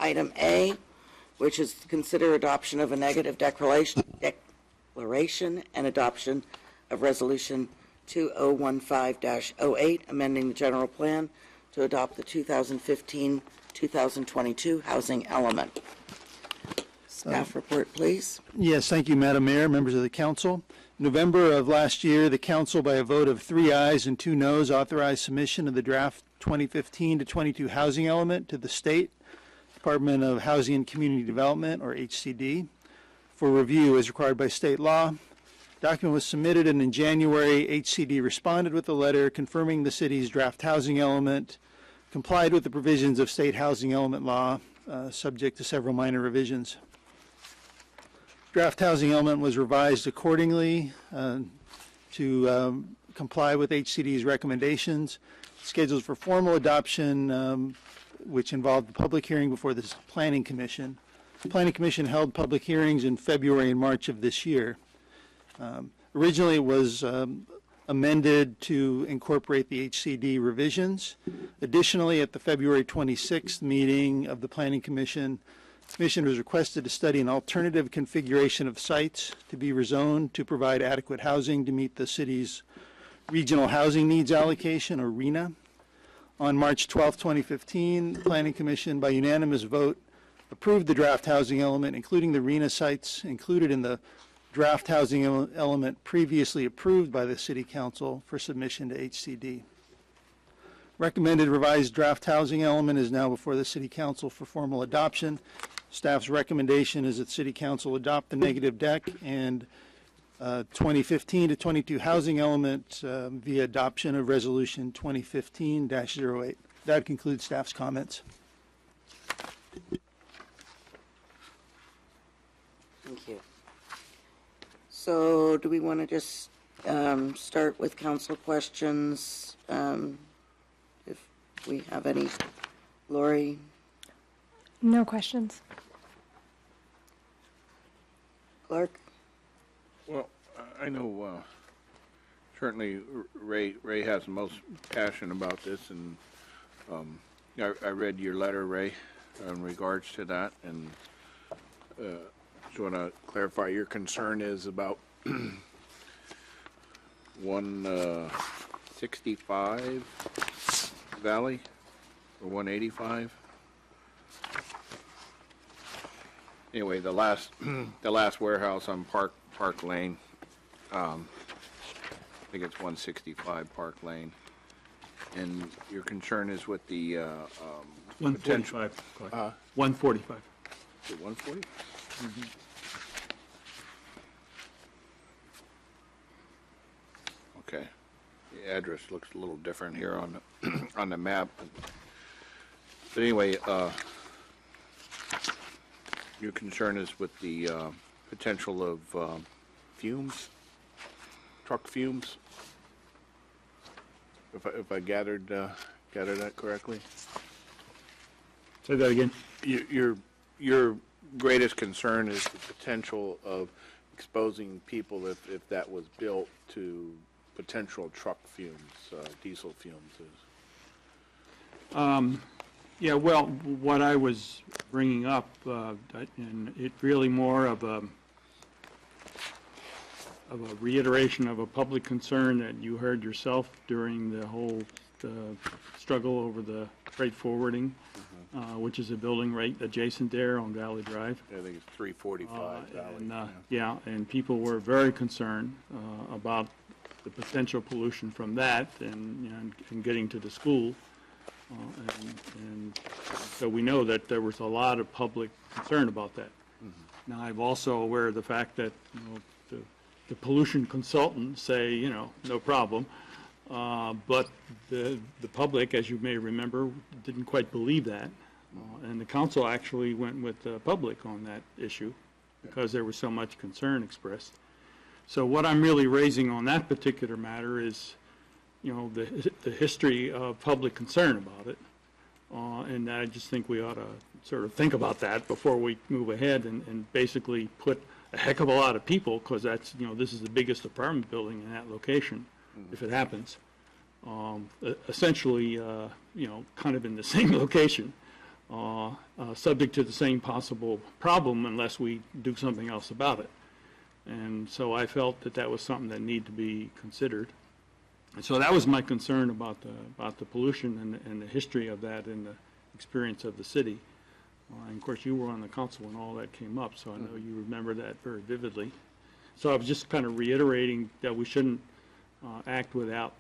item A, which is to consider adoption of a negative declaration and adoption of Resolution 2015-08, amending the general plan to adopt the 2015-2022 housing element. Staff report, please. Yes, thank you, Madam Mayor, members of the council. In November of last year, the council, by a vote of 3 ayes and 2 noes, authorized submission of the draft 2015-22 housing element to the state Department of Housing and Community Development, or HCD, for review as required by state law. The document was submitted, and in January, HCD responded with a letter confirming the city's draft housing element complied with the provisions of state housing element law, subject to several minor revisions. Draft housing element was revised accordingly to comply with HCD's recommendations, scheduled for formal adoption, which involved the public hearing before the Planning Commission. The Planning Commission held public hearings in February and March of this year. Originally, it was amended to incorporate the HCD revisions. Additionally, at the February 26th meeting of the Planning Commission, the Commission was requested to study an alternative configuration of sites to be rezoned to provide adequate housing to meet the city's Regional Housing Needs Allocation, or RHNA. On March 12, 2015, the Planning Commission, by unanimous vote, approved the draft housing element, including the RHNA sites included in the draft housing element previously approved by the City Council for submission to HCD. Recommended revised draft housing element is now before the City Council for formal adoption. Staff's recommendation is that City Council adopt the negative deck and 2015-22 housing element via adoption of Resolution 2015-08. That concludes staff's comments. Thank you. So do we want to just start with council questions? If we have any. Lori? No questions. Clark? Well, I know certainly Ray has the most passion about this, and I read your letter, Ray, in regards to that, and just want to clarify your concern is about 165 Valley or 185. Anyway, the last warehouse on Park Lane. I think it's 165 Park Lane, and your concern is with the 145. 145. Is it 140? Mm-hmm. Okay, the address looks a little different here on the on the map. But anyway, your concern is with the potential of fumes, truck fumes. If I gathered that correctly. Say that again. Your greatest concern is the potential of exposing people if that was built to potential truck fumes, diesel fumes. Yeah, well, what I was bringing up, and it really more of a reiteration of a public concern that you heard yourself during the whole struggle over the freight forwarding, which is a building right adjacent there on Valley Drive. I think it's 345 Valley. Yeah, and people were very concerned about the potential pollution from that and getting to the school. And so we know that there was a lot of public concern about that. Now, I'm also aware of the fact that the pollution consultants say, no problem, but the public, as you may remember, didn't quite believe that, and the council actually went with the public on that issue because there was so much concern expressed. So what I'm really raising on that particular matter is the history of public concern about it, and I just think we ought to sort of think about that before we move ahead and basically put a heck of a lot of people, because that's this is the biggest apartment building in that location, if it happens, essentially kind of in the same location, subject to the same possible problem unless we do something else about it. And so I felt that that was something that needed to be considered. And so that was my concern about the pollution and the history of that and the experience of the city. And of course, you were on the council when all that came up, so I know you remember that very vividly. So I was just kind of reiterating that we shouldn't act without,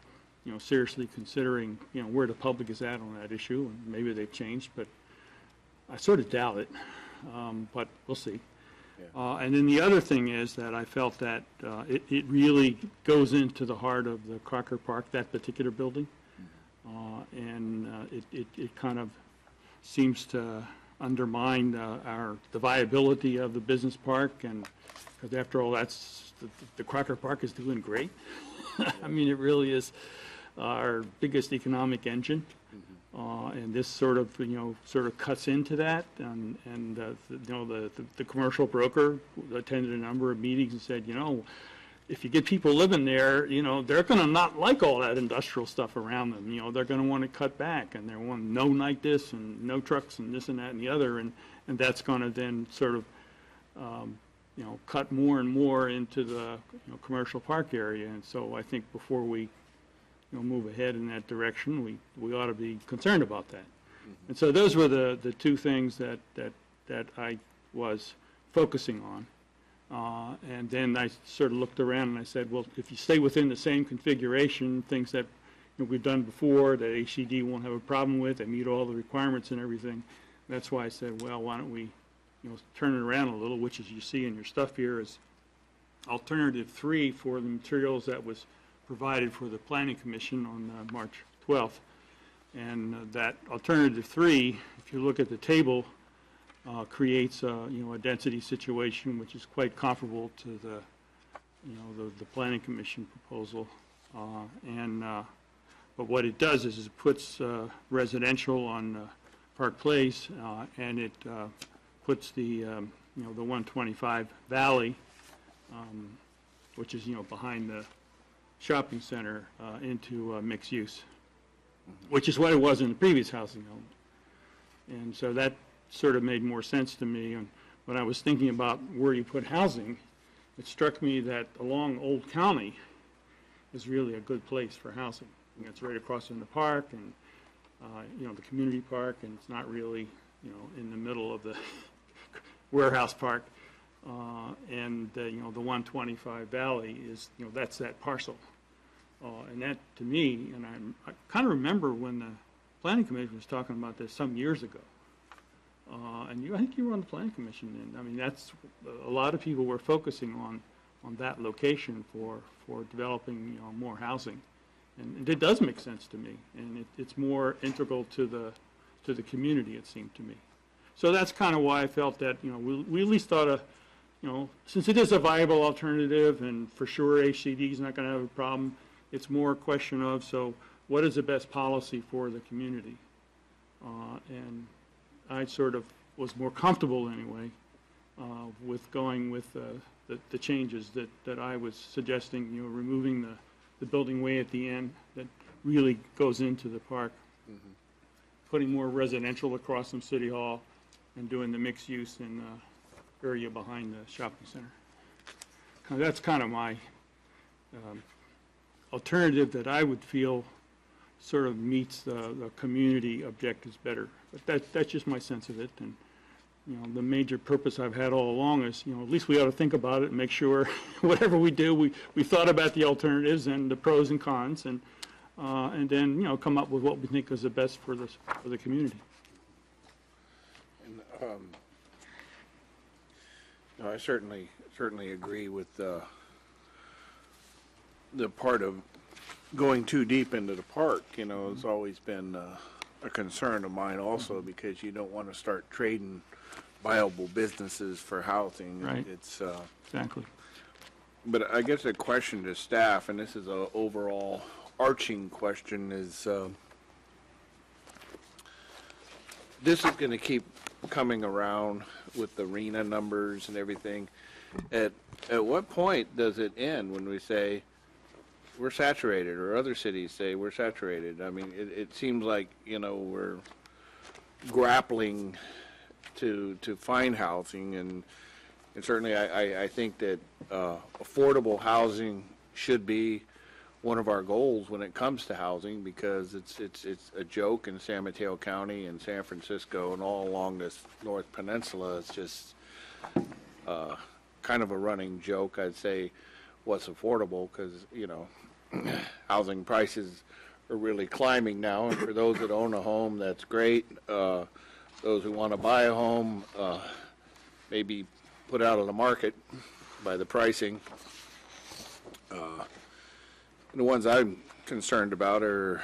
seriously considering, where the public is at on that issue, and maybe they've changed, but I sort of doubt it, but we'll see. And then the other thing is that I felt that it really goes into the heart of the Crocker Park, that particular building, and it kind of seems to undermine the viability of the business park, and because after all, that's the Crocker Park is doing great. I mean, it really is our biggest economic engine. And this sort of cuts into that, and the commercial broker attended a number of meetings and said, if you get people living there, they're going to not like all that industrial stuff around them. They're going to want to cut back, and they want no night this and no trucks and this and that and the other, and that's going to then sort of cut more and more into the commercial park area. And so I think before we move ahead in that direction, we ought to be concerned about that. And so those were the two things that I was focusing on. And then I sort of looked around and I said, well, if you stay within the same configuration, things that we've done before, that HCD won't have a problem with, they meet all the requirements and everything. That's why I said, well, why don't we turn it around a little, which, as you see in your stuff here, is alternative 3 for the materials that was provided for the Planning Commission on March 12th. And that alternative 3, if you look at the table, creates a density situation which is quite comparable to the Planning Commission proposal. But what it does is it puts residential on Park Place, and it puts the 125 Valley, which is behind the shopping center, into mixed use, which is what it was in the previous housing element. And so that sort of made more sense to me. And when I was thinking about where you put housing, it struck me that along Old County is really a good place for housing. It's right across from the park and the community park, and it's not really in the middle of the warehouse park. And the 125 Valley is, that's that parcel. And that, to me, and I kind of remember when the Planning Commission was talking about this some years ago. And I think you were on the Planning Commission then. I mean, that's, a lot of people were focusing on that location for developing, more housing. And it does make sense to me. And it's more integral to the community, it seemed to me. So that's kind of why I felt that, we at least thought since it is a viable alternative, and for sure HCD is not going to have a problem, it's more a question of, so what is the best policy for the community? And I sort of was more comfortable anyway with going with the changes that I was suggesting, removing the building way at the end that really goes into the park, putting more residential across from City Hall, and doing the mixed use in the area behind the shopping center. That's kind of my alternative that I would feel sort of meets the community objectives better. But that's just my sense of it. And the major purpose I've had all along is, at least we ought to think about it and make sure whatever we do, we thought about the alternatives and the pros and cons, and then come up with what we think is the best for the community. And, no, I certainly agree with the part of going too deep into the park. It's always been a concern of mine also, because you don't want to start trading viable businesses for housing. Right. It's Exactly. But I guess a question to staff, and this is a overall arching question, is this is going to keep coming around with the RENA numbers and everything. At what point does it end when we say we're saturated, or other cities say we're saturated? I mean, it seems like, we're grappling to find housing, and certainly I think that affordable housing should be one of our goals when it comes to housing, because it's a joke in San Mateo County and San Francisco and all along this North Peninsula. It's just kind of a running joke, I'd say, what's affordable, because, you know, housing prices are really climbing now, and for those that own a home, that's great. Those who want to buy a home, maybe put out on the market by the pricing. The ones I'm concerned about are,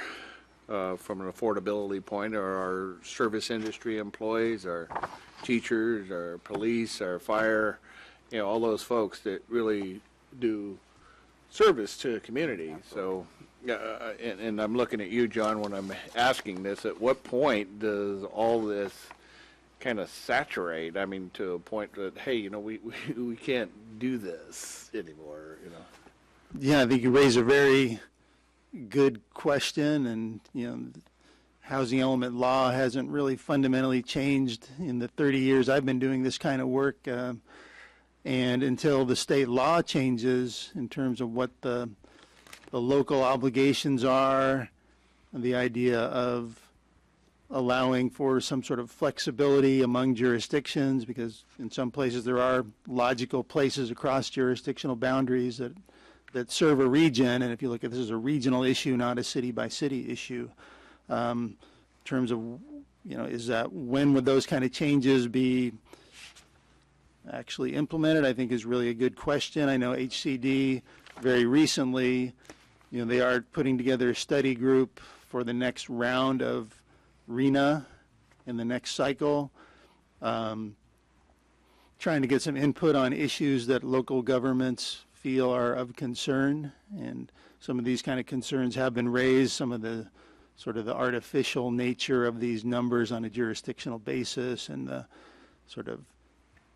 from an affordability point, are our service industry employees, our teachers, our police, our fire, you know, all those folks that really do service to the community. So, and I'm looking at you, John, when I'm asking this, at what point does all this kind of saturate? I mean, to a point that, hey, you know, we can't do this anymore, you know? Yeah, I think you raise a very good question, and, you know, housing element law hasn't really fundamentally changed in the 30 years I've been doing this kind of work. And until the state law changes in terms of what the local obligations are, the idea of allowing for some sort of flexibility among jurisdictions, because in some places there are logical places across jurisdictional boundaries that serve a region, and if you look at this as a regional issue, not a city-by-city issue, in terms of, you know, is that, when would those kind of changes be actually implemented, I think is really a good question. I know HCD very recently, you know, they are putting together a study group for the next round of RHNA in the next cycle, trying to get some input on issues that local governments feel are of concern, and some of these kind of concerns have been raised, some of the sort of the artificial nature of these numbers on a jurisdictional basis, and the sort of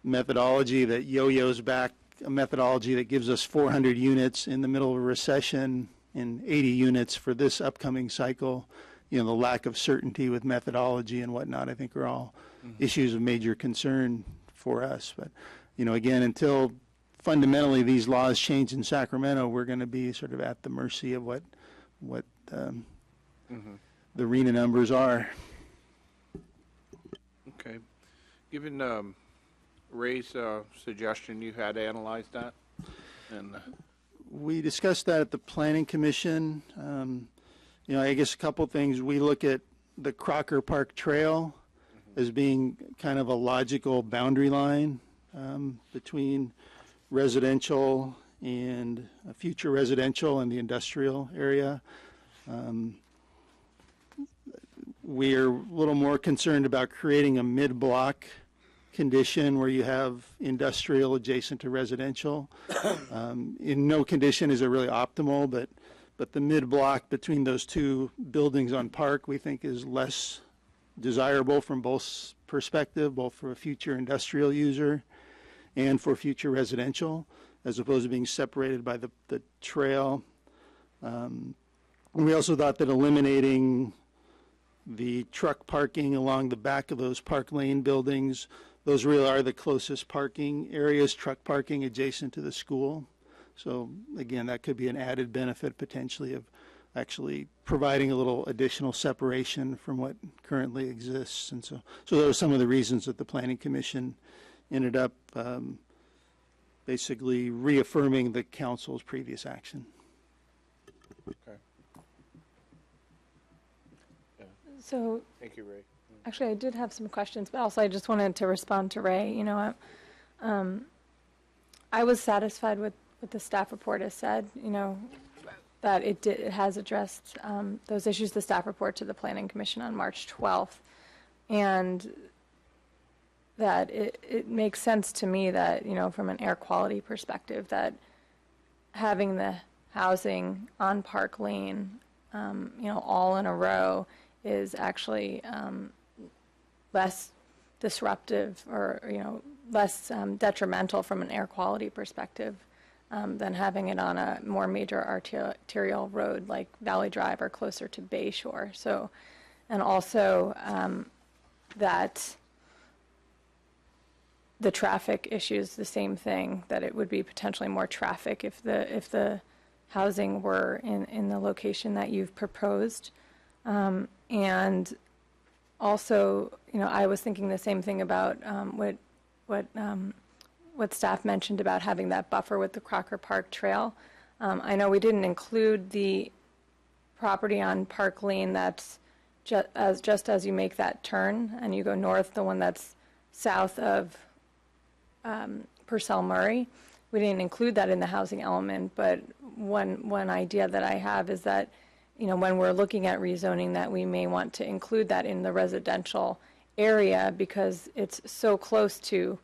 methodology that yo-yos back, a methodology that gives us 400 units in the middle of a recession and 80 units for this upcoming cycle. You know, the lack of certainty with methodology and whatnot, I think, are all issues of major concern for us. But, you know, again, until fundamentally these laws change in Sacramento, we're going to be sort of at the mercy of what the RHNA numbers are. Okay. Given Ray's suggestion, you had analyzed that? And We discussed that at the Planning Commission. You know, I guess a couple things. We look at the Crocker Park Trail as being kind of a logical boundary line between residential and future residential and the industrial area. We're a little more concerned about creating a mid-block condition where you have industrial adjacent to residential. In no condition is it really optimal, but the mid-block between those two buildings on Park, we think, is less desirable from both perspective, both for a future industrial user and for future residential, as opposed to being separated by the trail. And we also thought that eliminating the truck parking along the back of those Park Lane buildings, those really are the closest parking areas, truck parking adjacent to the school. So again, that could be an added benefit potentially of actually providing a little additional separation from what currently exists. And so those are some of the reasons that the Planning Commission ended up basically reaffirming the council's previous action. okay. So Thank you, Ray. actually, I did have some questions, but also I just wanted to respond to Ray. You know, I was satisfied with what the staff report has said, you know, that it has addressed those issues, the staff report to the Planning Commission on March 12th. And that it makes sense to me that, you know, from an air quality perspective, that having the housing on Park Lane, you know, all in a row is actually less disruptive or, you know, less detrimental from an air quality perspective than having it on a more major arterial road like Valley Drive or closer to Bayshore. So, and also that the traffic issue is the same thing, that it would be potentially more traffic if the housing were in the location that you've proposed. And also, I was thinking the same thing about what staff mentioned about having that buffer with the Crocker Park Trail. I know we didn't include the property on Park Lane that's just as you make that turn and you go north, the one that's south of Purcell Murray. We didn't include that in the housing element, but one idea that I have is that, when we're looking at rezoning, that we may want to include that in the residential area because it's so close to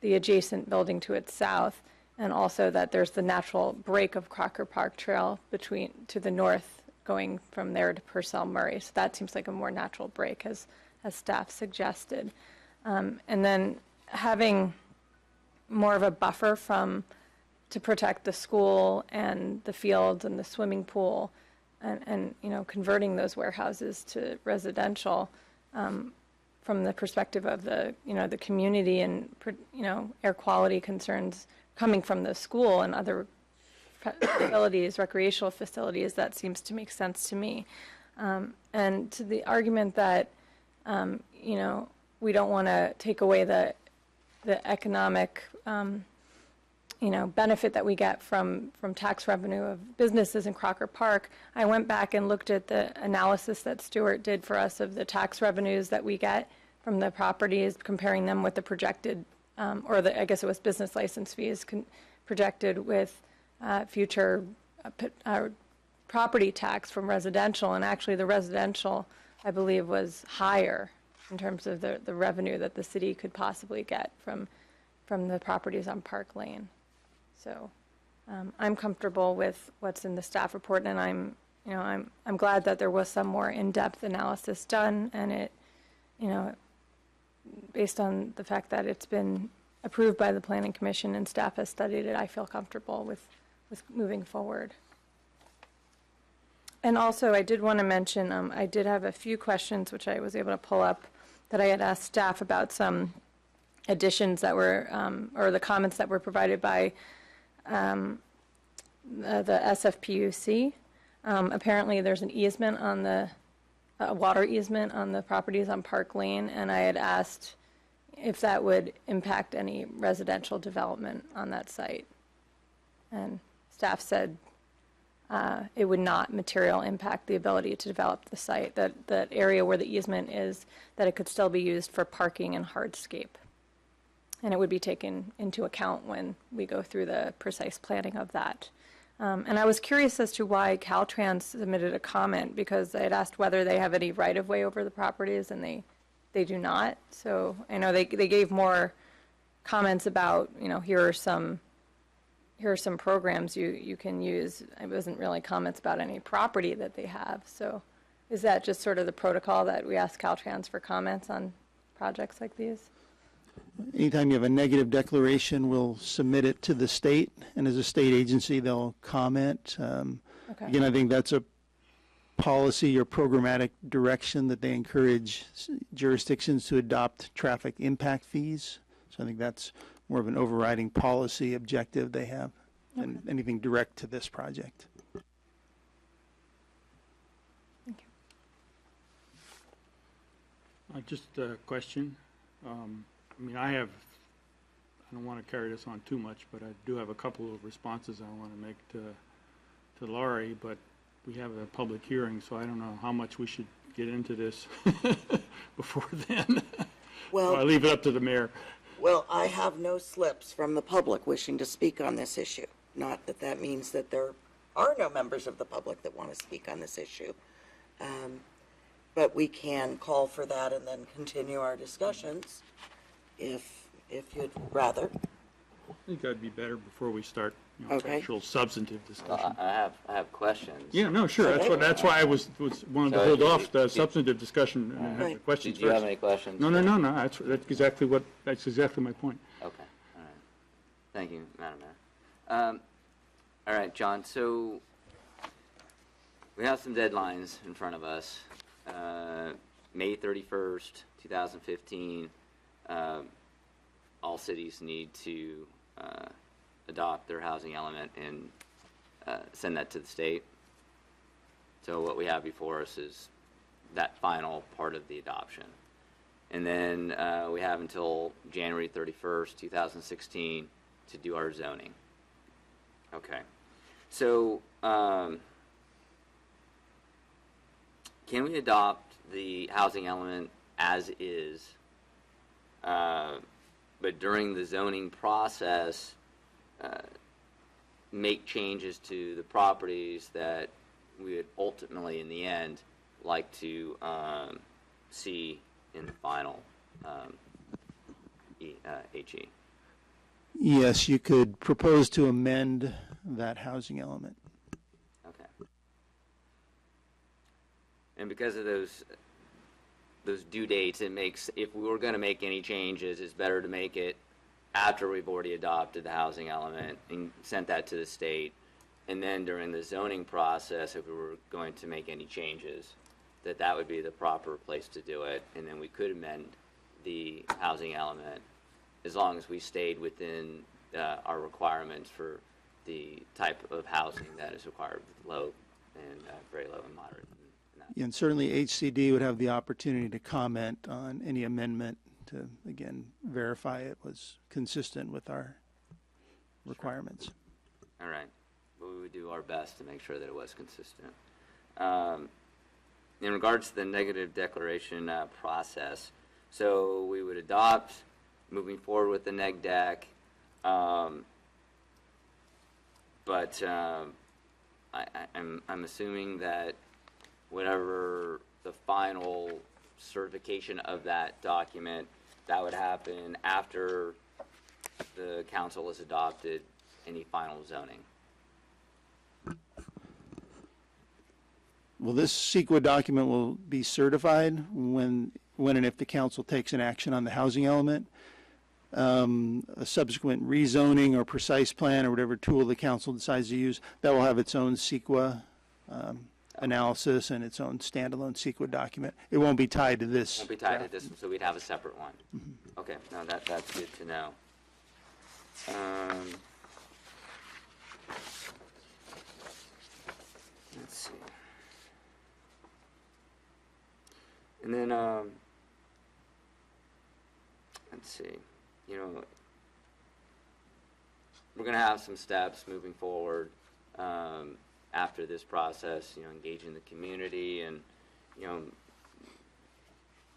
the adjacent building to its south, and also that there's the natural break of Crocker Park Trail to the north, going from there to Purcell Murray. So that seems like a more natural break, as staff suggested. And then having more of a buffer to protect the school and the fields and the swimming pool, and converting those warehouses to residential, from the perspective of the community and air quality concerns coming from the school and other facilities, recreational facilities, that seems to make sense to me. And to the argument that we don't want to take away the economic benefit that we get from tax revenue of businesses in Crocker Park, I went back and looked at the analysis that Stuart did for us of the tax revenues that we get from the properties, comparing them with the projected, I guess it was business license fees projected with future property tax from residential. And actually the residential, I believe, was higher in terms of the revenue that the city could possibly get from the properties on Park Lane. So I'm comfortable with what's in the staff report, and I'm glad that there was some more in-depth analysis done, and it, based on the fact that it's been approved by the Planning Commission and staff has studied it, I feel comfortable with moving forward. And also, I did want to mention, I did have a few questions which I was able to pull up that I had asked staff about some additions that were, or the comments that were provided by the SFPUC. Apparently, there's an easement on a water easement on the properties on Park Lane, and I had asked if that would impact any residential development on that site. And staff said it would not material impact the ability to develop the site, that area where the easement is, that it could still be used for parking and hardscape. And it would be taken into account when we go through the precise planning of that. And I was curious as to why Caltrans submitted a comment, because I had asked whether they have any right-of-way over the properties, and they do not. So I know they gave more comments about, here are some programs you can use. It wasn't really comments about any property that they have. So is that just sort of the protocol that we ask Caltrans for comments on projects like these? Anytime you have a negative declaration, we'll submit it to the state, and as a state agency, they'll comment. Okay. Again, I think that's a policy or programmatic direction that they encourage jurisdictions to adopt traffic impact fees. So I think that's more of an overriding policy objective they have than anything direct to this project. Thank you. Just a question. I don't want to carry this on too much, but I do have a couple of responses I want to make to Laurie, but we have a public hearing, so I don't know how much we should get into this before then. Well, I leave it up to the mayor. Well, I have no slips from the public wishing to speak on this issue. Not that that means that there are no members of the public that want to speak on this issue. But we can call for that and then continue our discussions if you'd rather. I think that'd be better before we start Okay. actual substantive discussion. I have questions. Yeah, no, sure. That's why I wanted to So hold you- off the you- substantive discussion and have the Right. questions Do you have first. any questions? No. That's exactly my point. Okay, all right. Thank you, Madam Mayor. All right, John, so we have some deadlines in front of us. May 31st, 2015, all cities need to adopt their housing element and send that to the state. So what we have before us is that final part of the adoption. And then we have until January 31st, 2016 to do our zoning. Okay. So can we adopt the housing element as is, but during the zoning process, make changes to the properties that we would ultimately, in the end, like to see in the final HE? Yes, you could propose to amend that housing element. Okay. And because of those due dates, it makes, if we were going to make any changes, it's better to make it after we've already adopted the housing element and sent that to the state. And then during the zoning process, if we were going to make any changes, that would be the proper place to do it. And then we could amend the housing element as long as we stayed within our requirements for the type of housing that is required, low and very low and moderate. And certainly HCD would have the opportunity to comment on any amendment to, again, verify it was consistent with our requirements. All right. But we would do our best to make sure that it was consistent. In regards to the negative declaration process, so we would adopt, moving forward with the neg deck, but I'm assuming that whatever the final certification of that document, that would happen after the council has adopted any final zoning. Well, this CEQA document will be certified when and if the council takes an action on the housing element. A subsequent rezoning or precise plan or whatever tool the council decides to use, that will have its own CEQA analysis and its own standalone CEQA document. It won't be tied to this. Won't be tied to this, so we'd have a separate one. Okay, no, that's good to know. Let's see. And then, let's see, you know, we're going to have some steps moving forward after this process, you know, engaging the community and, you know,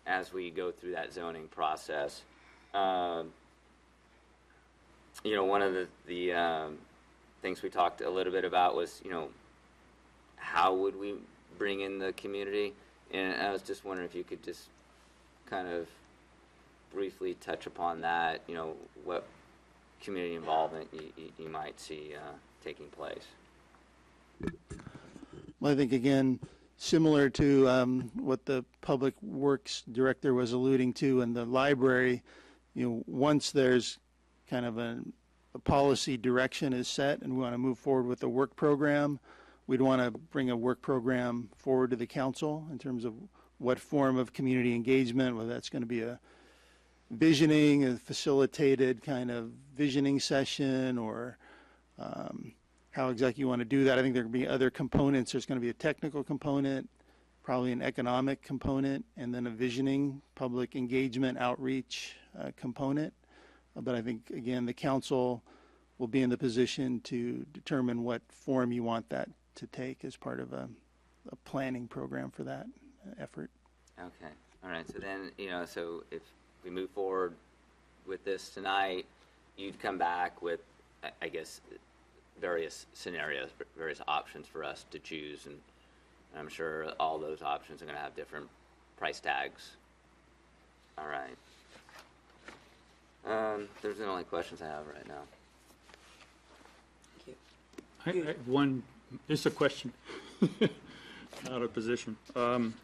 as we go through that zoning process. You know, one of the things we talked a little bit about was, you know, how would we bring in the community? And I was just wondering if you could just kind of briefly touch upon that, you know, what community involvement you might see taking place. Well, I think, again, similar to what the Public Works Director was alluding to in the library, you know, once there's kind of a policy direction is set and we want to move forward with a work program, we'd want to bring a work program forward to the council in terms of what form of community engagement, whether that's going to be a visioning, a facilitated kind of visioning session, or how exactly you want to do that. I think there can be other components. There's going to be a technical component, probably an economic component, and then a visioning, public engagement, outreach component. But I think, again, the council will be in the position to determine what form you want that to take as part of a planning program for that effort. Okay, all right, so then, you know, so if we move forward with this tonight, you'd come back with, I guess, various scenarios, various options for us to choose, and I'm sure all those options are going to have different price tags. All right. Those are the only questions I have right now. Thank you. I have one, just a question, out of position. On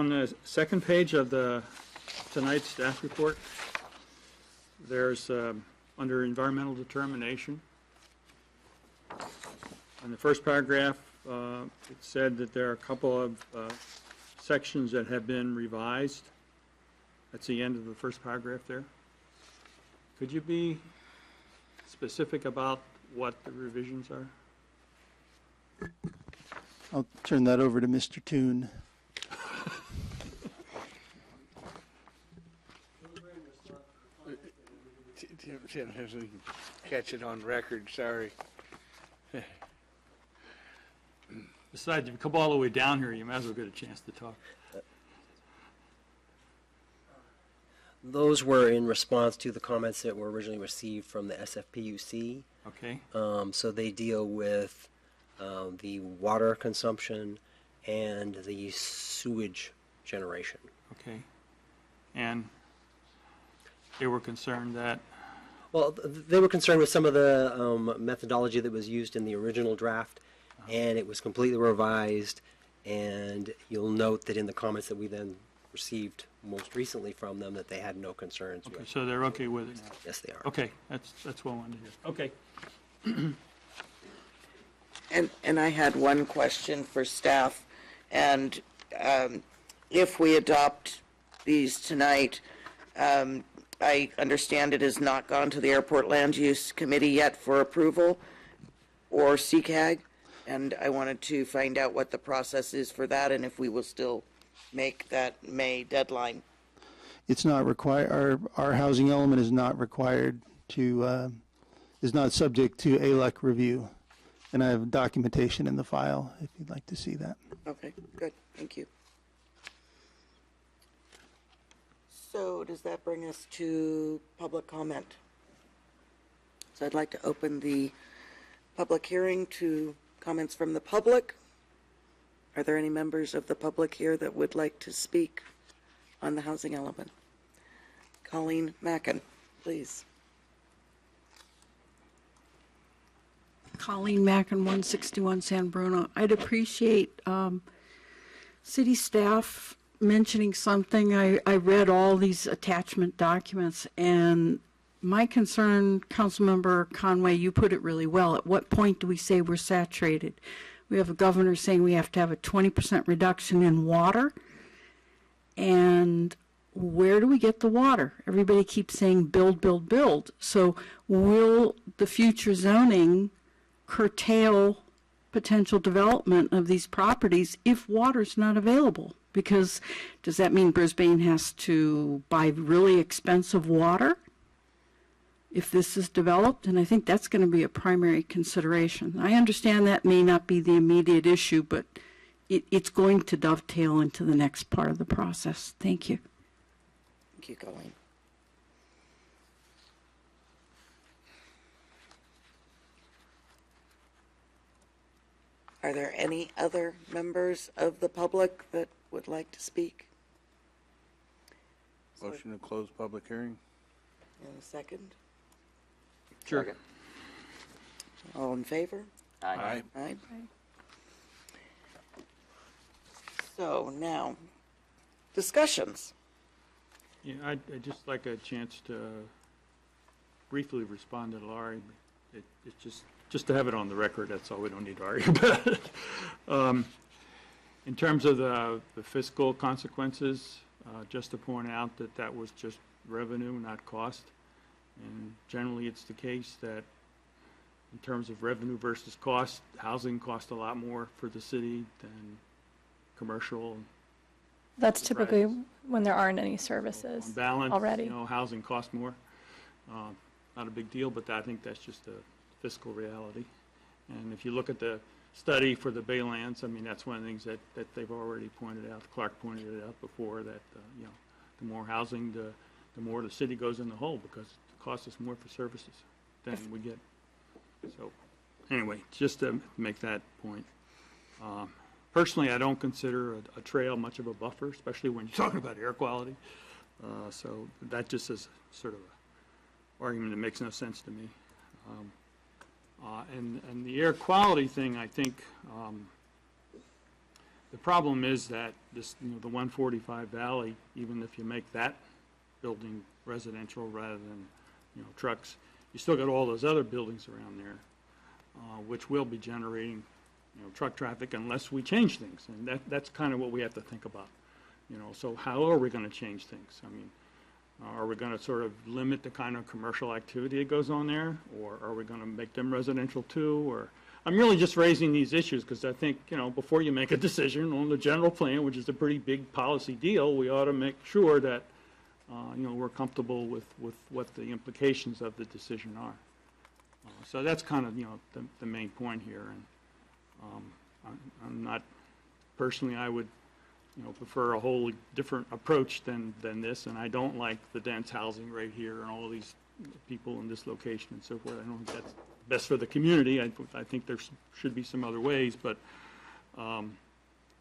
the second page of tonight's staff report, there's, under environmental determination, in the first paragraph, it said that there are a couple of sections that have been revised. That's the end of the first paragraph there. Could you be specific about what the revisions are? I'll turn that over to Mr. Toon. Tim has to catch it on record, sorry. Besides, if you come all the way down here, you might as well get a chance to talk. Those were in response to the comments that were originally received from the SFPUC. Okay, So they deal with the water consumption and the sewage generation. okay. And they were concerned that, Well, they were concerned with some of the methodology that was used in the original draft, and it was completely revised. And you'll note that in the comments that we then received most recently from them, that they had no concerns okay, with. so they're okay with it now? Yes, they are. Okay, that's what I wanted to hear. Okay. And I had one question for staff, and if we adopt these tonight, I understand it has not gone to the Airport Land Use Committee yet for approval, or CCAG, and I wanted to find out what the process is for that, and if we will still make that May deadline. It's not required, our housing element is not required to, is not subject to ALEC review. And I have documentation in the file if you'd like to see that. Okay, good, thank you. So does that bring us to public comment? So I'd like to open the public hearing to comments from the public. Are there any members of the public here that would like to speak on the housing element? Colleen Mackin, please. Colleen Mackin, 161 San Bruno. I'd appreciate city staff mentioning something. I read all these attachment documents, and my concern, Councilmember Conway, you put it really well. At what point do we say we're saturated? We have a governor saying we have to have a 20% reduction in water, and where do we get the water? Everybody keeps saying build, build, build. So will the future zoning curtail potential development of these properties if water's not available? Because does that mean Brisbane has to buy really expensive water if this is developed? And I think that's going to be a primary consideration. I understand that may not be the immediate issue, but it's going to dovetail into the next part of the process. Thank you. Thank you, Colleen. Are there any other members of the public that would like to speak? Motion to close public hearing? In a second. Sure. Second. All in favor? Aye. Aye. So now, discussions. Yeah, I'd just like a chance to briefly respond to Laurie. It's just to have it on the record, that's all, we don't need to argue about it. In terms of the fiscal consequences, just to point out that that was just revenue, not cost. And generally, it's the case that in terms of revenue versus cost, housing costs a lot more for the city than commercial. That's typically when there aren't any services On balance, already. you know, housing costs more. Not a big deal, but I think that's just a fiscal reality. And if you look at the study for the Baylands, I mean, that's one of the things that they've already pointed out. Clark pointed it out before that, you know, the more housing, the more the city goes in the hole because it costs us more for services than we get. So anyway, just to make that point. Personally, I don't consider a trail much of a buffer, especially when you're talking about air quality. So that just is sort of an argument that makes no sense to me. And the air quality thing, I think, the problem is that this, you know, the 145 Valley, even if you make that building residential rather than, you know, trucks, you still got all those other buildings around there, which will be generating, truck traffic unless we change things. And that's kind of what we have to think about. So how are we going to change things? I mean, are we going to sort of limit the kind of commercial activity that goes on there? Or are we going to make them residential too? Or I'm really just raising these issues because I think, before you make a decision on the general plan, which is a pretty big policy deal, we ought to make sure that, we're comfortable with what the implications of the decision are. So that's kind of, the main point here. And I'm not, personally, I would, prefer a wholly different approach than this. And I don't like the dense housing right here and all these people in this location and so forth. I don't think that's best for the community. I think there should be some other ways, but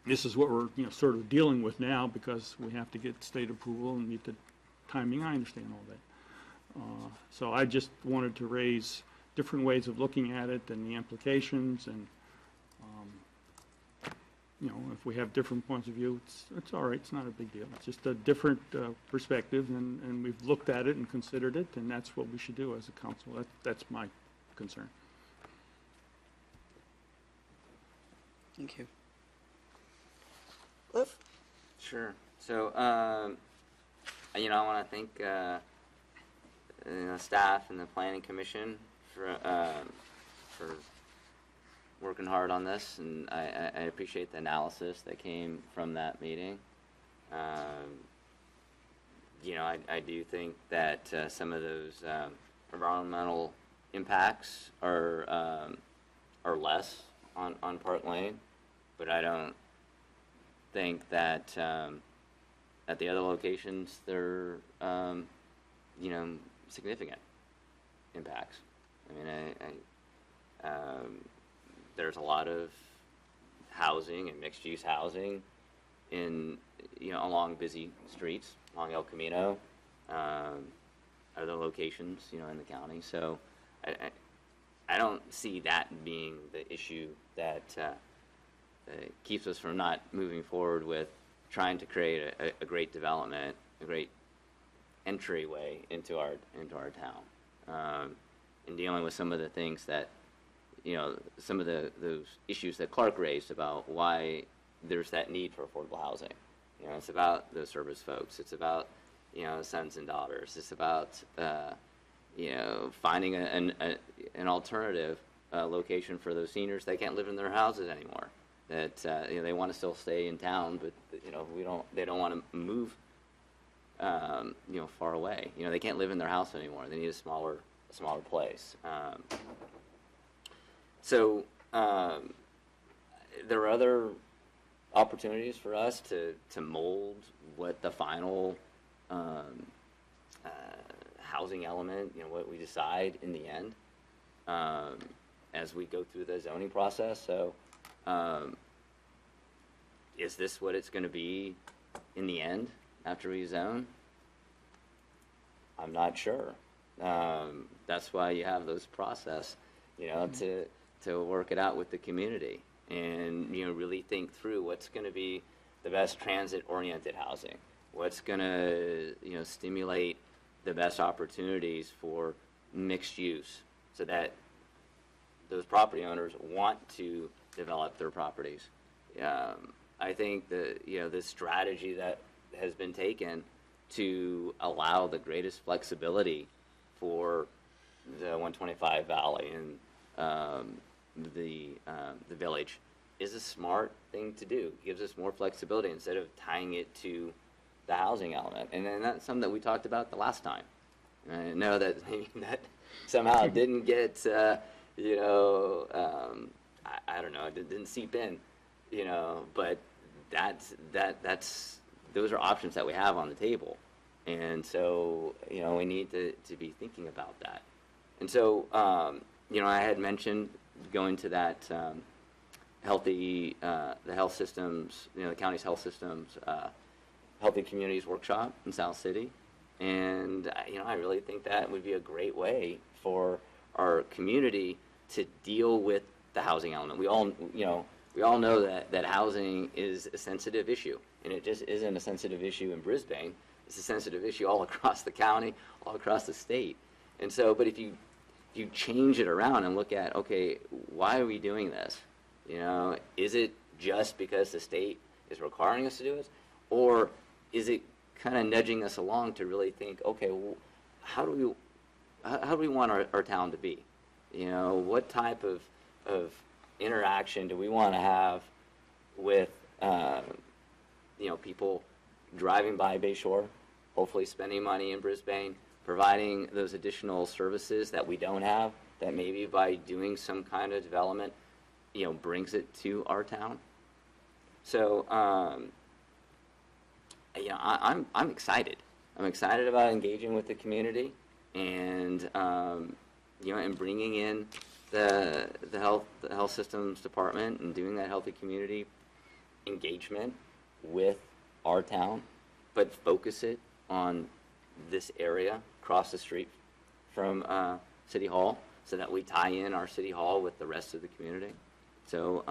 this is what we're, sort of dealing with now because we have to get state approval and meet the timing. I understand all that. So I just wanted to raise different ways of looking at it and the implications, and if we have different points of view, it's all right. It's not a big deal. It's just a different perspective, and we've looked at it and considered it, and that's what we should do as a council. That's my concern. Thank you. Cliff? Sure. So, I want to thank staff and the Planning Commission for working hard on this, and I appreciate the analysis that came from that meeting. I do think that some of those environmental impacts are less on Park Lane, but I don't think that at the other locations they're significant impacts. I mean, there's a lot of housing and mixed-use housing in along busy streets, along El Camino, other locations in the county. So I don't see that being the issue that keeps us from not moving forward with trying to create a great development, a great entryway into our town, and dealing with some of the things that some of those issues that Clark raised about why there's that need for affordable housing. It's about those service folks. It's about sons and daughters. It's about finding an alternative location for those seniors that can't live in their houses anymore. That they want to still stay in town, but they don't want to move far away. They can't live in their house anymore. They need a smaller place. So there are other opportunities for us to mold what the final housing element, what we decide in the end as we go through the zoning process. So is this what it's going to be in the end after we zone? I'm not sure. That's why you have those process, to work it out with the community and, really think through what's going to be the best transit-oriented housing, what's going to, stimulate the best opportunities for mixed use so that those property owners want to develop their properties. I think the strategy that has been taken to allow the greatest flexibility for the 125 Valley and the village is a smart thing to do. It gives us more flexibility instead of tying it to the housing element. And then that's something that we talked about the last time. I know that that somehow didn't get, I don't know, it didn't seep in, but those are options that we have on the table. And so, we need to be thinking about that. And so, I had mentioned going to that the health systems, the county's health systems, Healthy Communities Workshop in South City. And, I really think that would be a great way for our community to deal with the housing element. We all know that housing is a sensitive issue, and it just isn't a sensitive issue in Brisbane. It's a sensitive issue all across the county, all across the state. And so, but if you change it around and look at, okay, why are we doing this? You know, is it just because the state is requiring us to do it? Or is it kind of nudging us along to really think, okay, well, how do we want our town to be? You know, what type of interaction do we want to have with, you know, people driving by Bayshore, hopefully spending money in Brisbane, providing those additional services that we don't have, that maybe by doing some kind of development, you know, brings it to our town. So, you know, I'm excited. I'm excited about engaging with the community and, you know, and bringing in the health systems department and doing that healthy community engagement with our town, but focus it on this area across the street from City Hall, so that we tie in our City Hall with the rest of the community. So,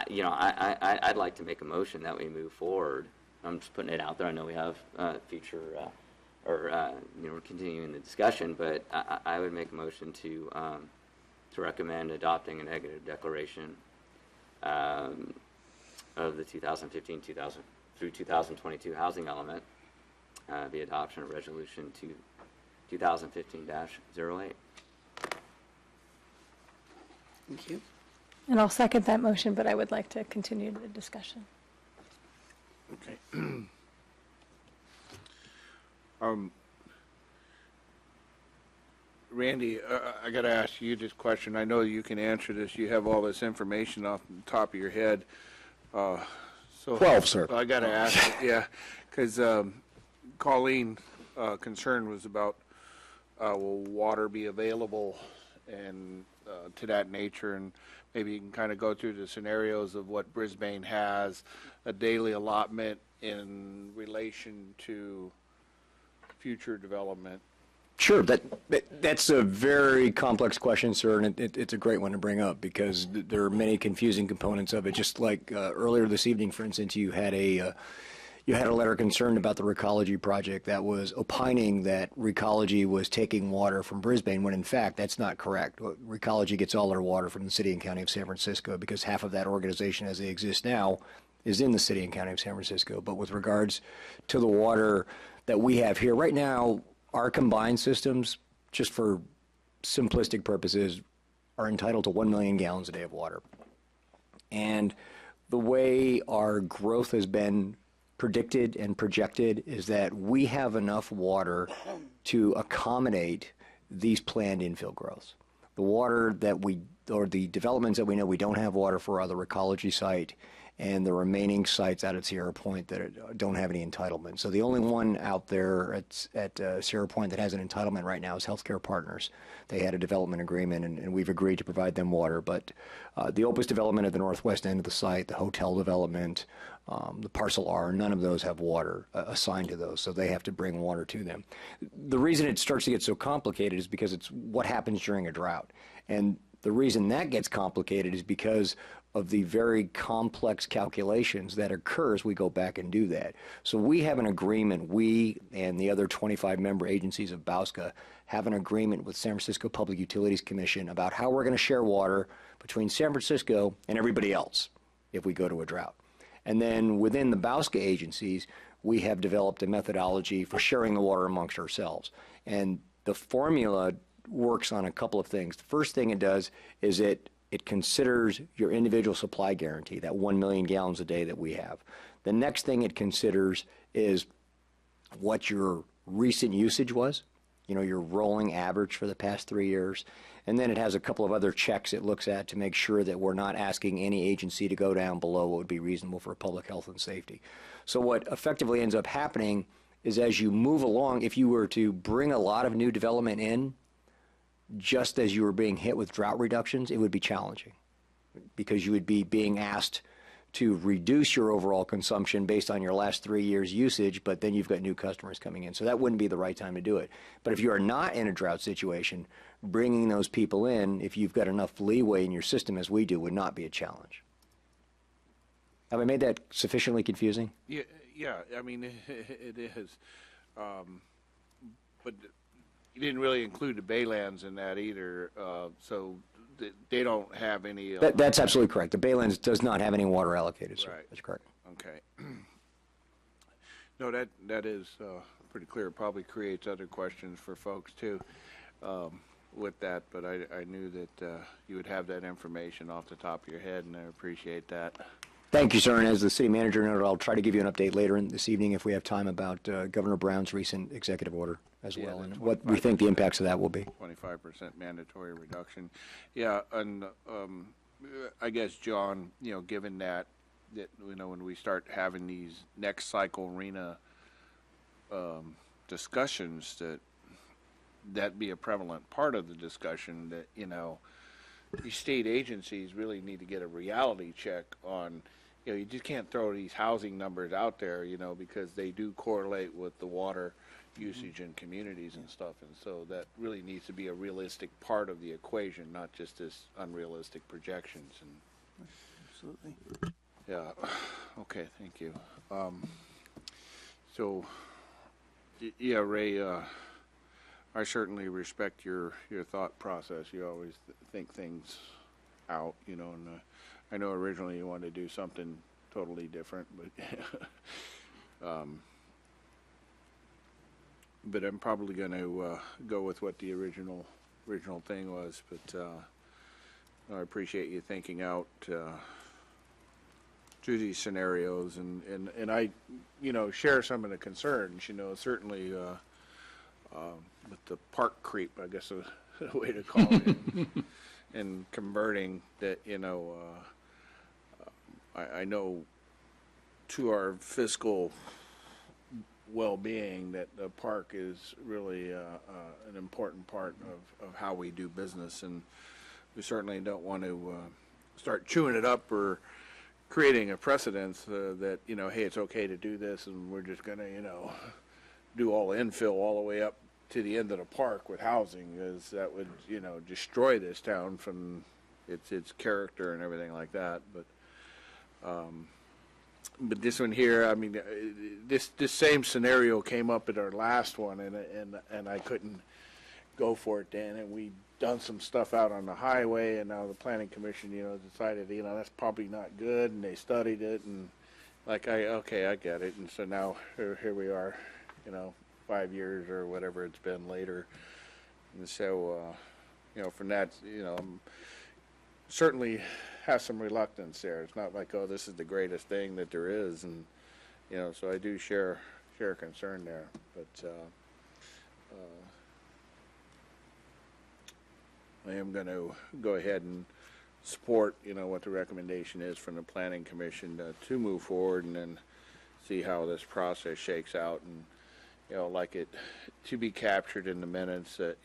you know, I'd like to make a motion that we move forward. I'm just putting it out there. I know we have future, or you know, we're continuing the discussion, but I would make a motion to recommend adopting a negative declaration of the 2015 through 2022 housing element, the adoption of resolution 2015-08. Thank you. And I'll second that motion, but I would like to continue the discussion. Okay. Randy, I got to ask you this question. I know you can answer this. You have all this information off the top of your head. So 12, sir. I got to ask, yeah, because Colleen concern was about will water be available and to that nature, and maybe you can kind of go through the scenarios of what Brisbane has, a daily allotment in relation to future development. Sure, that's a very complex question, sir, and it's a great one to bring up because there are many confusing components of it. Just like earlier this evening, for instance, you had a letter concerned about the Recology project that was opining that Recology was taking water from Brisbane, when in fact that's not correct. Recology gets all their water from the city and county of San Francisco because half of that organization as they exist now is in the city and county of San Francisco. But with regards to the water that we have here right now, our combined systems, just for simplistic purposes, are entitled to 1 million gallons a day of water. And the way our growth has been predicted and projected is that we have enough water to accommodate these planned infill growths. The water that or the developments that we know we don't have water for are the Recology site and the remaining sites out at Sierra Point that don't have any entitlement. So the only one out there at Sierra Point that has an entitlement right now is Healthcare Partners. They had a development agreement, and we've agreed to provide them water. But the Opus development at the northwest end of the site, the hotel development, the Parcel R, none of those have water assigned to those, so they have to bring water to them. The reason it starts to get so complicated is because it's what happens during a drought. And the reason that gets complicated is because of the very complex calculations that occur as we go back and do that. So we have an agreement, we and the other 25 member agencies of BAUSCA have an agreement with San Francisco Public Utilities Commission about how we're going to share water between San Francisco and everybody else if we go to a drought. And then within the BAUSCA agencies, we have developed a methodology for sharing the water amongst ourselves. And the formula works on a couple of things. The first thing it does is it considers your individual supply guarantee, that 1 million gallons a day that we have. The next thing it considers is what your recent usage was, your rolling average for the past 3 years. And then it has a couple of other checks it looks at to make sure that we're not asking any agency to go down below what would be reasonable for public health and safety. So what effectively ends up happening is as you move along, if you were to bring a lot of new development in, just as you were being hit with drought reductions, it would be challenging because you would be being asked to reduce your overall consumption based on your last 3 years' usage, but then you've got new customers coming in. So that wouldn't be the right time to do it. But if you are not in a drought situation, bringing those people in, if you've got enough leeway in your system as we do, would not be a challenge. Have I made that sufficiently confusing? Yeah, I mean, it is. But you didn't really include the Baylands in that either. So they don't have any. That's absolutely correct. The Baylands does not have any water allocated, sir. Right. That's correct. Okay. No, that is pretty clear. Probably creates other questions for folks too with that, but I knew that you would have that information off the top of your head, and I appreciate that. Thank you, sir. And as the city manager noted, I'll try to give you an update later this evening if we have time about Governor Brown's recent executive order as Yeah, well, the and what we think the 25%. impacts of that will be. 25% mandatory reduction. Yeah, and I guess, John, given that, when we start having these next cycle RENA discussions, that be a prevalent part of the discussion, that, these state agencies really need to get a reality check on, you just can't throw these housing numbers out there, because they do correlate with the water usage in communities and stuff. And so that really needs to be a realistic part of the equation, not just this unrealistic projections. And Absolutely. yeah, okay, thank you. So, yeah, Ray, I certainly respect your thought process. You always think things out, and I know originally you wanted to do something totally different, but I'm probably going to go with what the original thing was. But I appreciate you thinking out through these scenarios, and I, share some of the concerns. Certainly with the park creep, I guess is a way to call it, and converting that. I know to our fiscal well-being that the park is really an important part of how we do business, and we certainly don't want to start chewing it up or creating a precedence that, hey, it's okay to do this, and we're just going to, do all infill all the way up to the end of the park with housing, is that would, destroy this town from its character and everything like that. But this one here, I mean, this same scenario came up at our last one, and I couldn't go for it then, and we done some stuff out on the highway, and now the planning commission, decided, that's probably not good, and they studied it, and I get it, and so now here we are, 5 years or whatever it's been later, and so, from that, certainly have some reluctance there. It's not like, oh, this is the greatest thing that there is, and so I do share concern there, but I am going to go ahead and support what the recommendation is from the planning commission to move forward, and then see how this process shakes out, and like it to be captured in the minutes that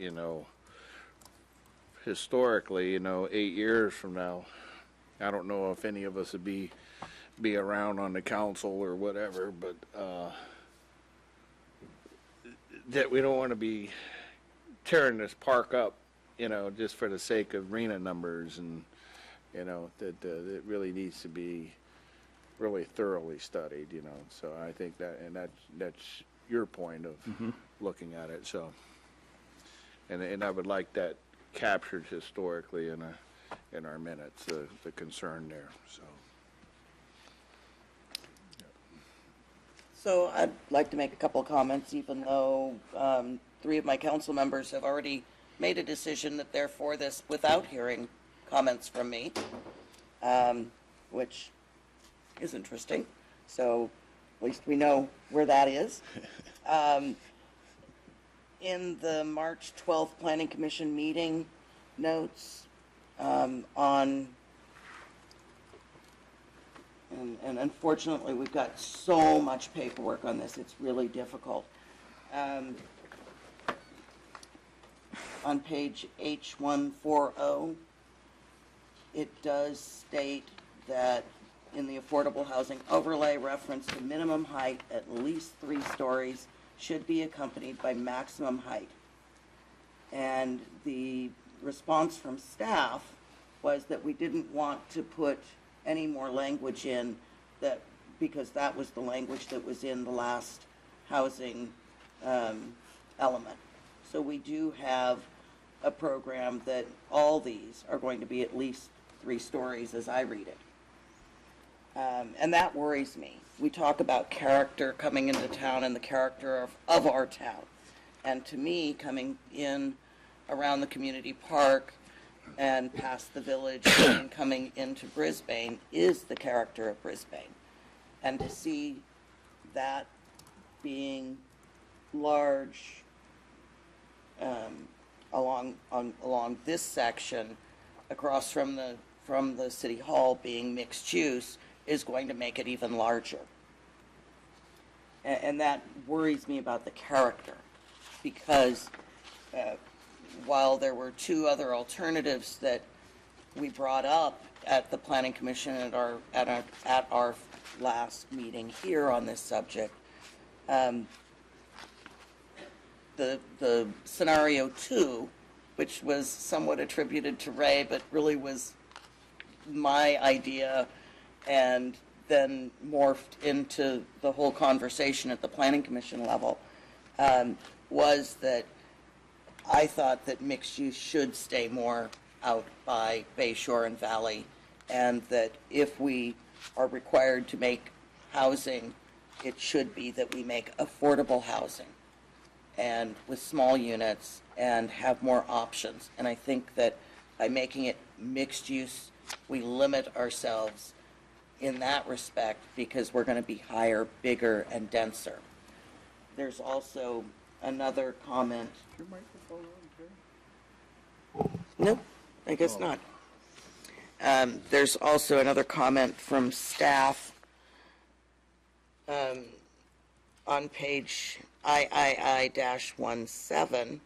historically 8 years from now, I don't know if any of us would be around on the council or whatever, but that we don't want to be tearing this park up, just for the sake of RENA numbers, and that it really needs to be really thoroughly studied, So I think that's your point of looking at it. So, and I would like that captured historically in our minutes, the concern there. So I'd like to make a couple of comments, even though 3 of my council members have already made a decision that they're for this without hearing comments from me, which is interesting. So at least we know where that is. In the March 12th Planning Commission meeting notes and unfortunately we've got so much paperwork on this, it's really difficult. On page H140, it does state that in the affordable housing overlay, reference to minimum height at least 3 stories should be accompanied by maximum height. And the response from staff was that we didn't want to put any more language in, that because that was the language that was in the last housing element. So we do have a program that all these are going to be at least 3 stories as I read it. And that worries me. We talk about character coming into town and the character of our town. And to me, coming in around the community park and past the village and coming into Brisbane is the character of Brisbane. And to see that being large along this section across from the city hall being mixed use is going to make it even larger. And that worries me about the character, because while there were 2 other alternatives that we brought up at the Planning Commission at our last meeting here on this subject, the scenario 2, which was somewhat attributed to Ray, but really was my idea and then morphed into the whole conversation at the Planning Commission level, was that I thought that mixed use should stay more out by Bay Shore and Valley, and that if we are required to make housing, it should be that we make affordable housing and with small units and have more options. And I think that by making it mixed use, we limit ourselves in that respect because we're going to be higher, bigger, and denser. There's also another comment. Is your microphone on, Terry? Nope, I guess not. There's also another comment from staff on page III-17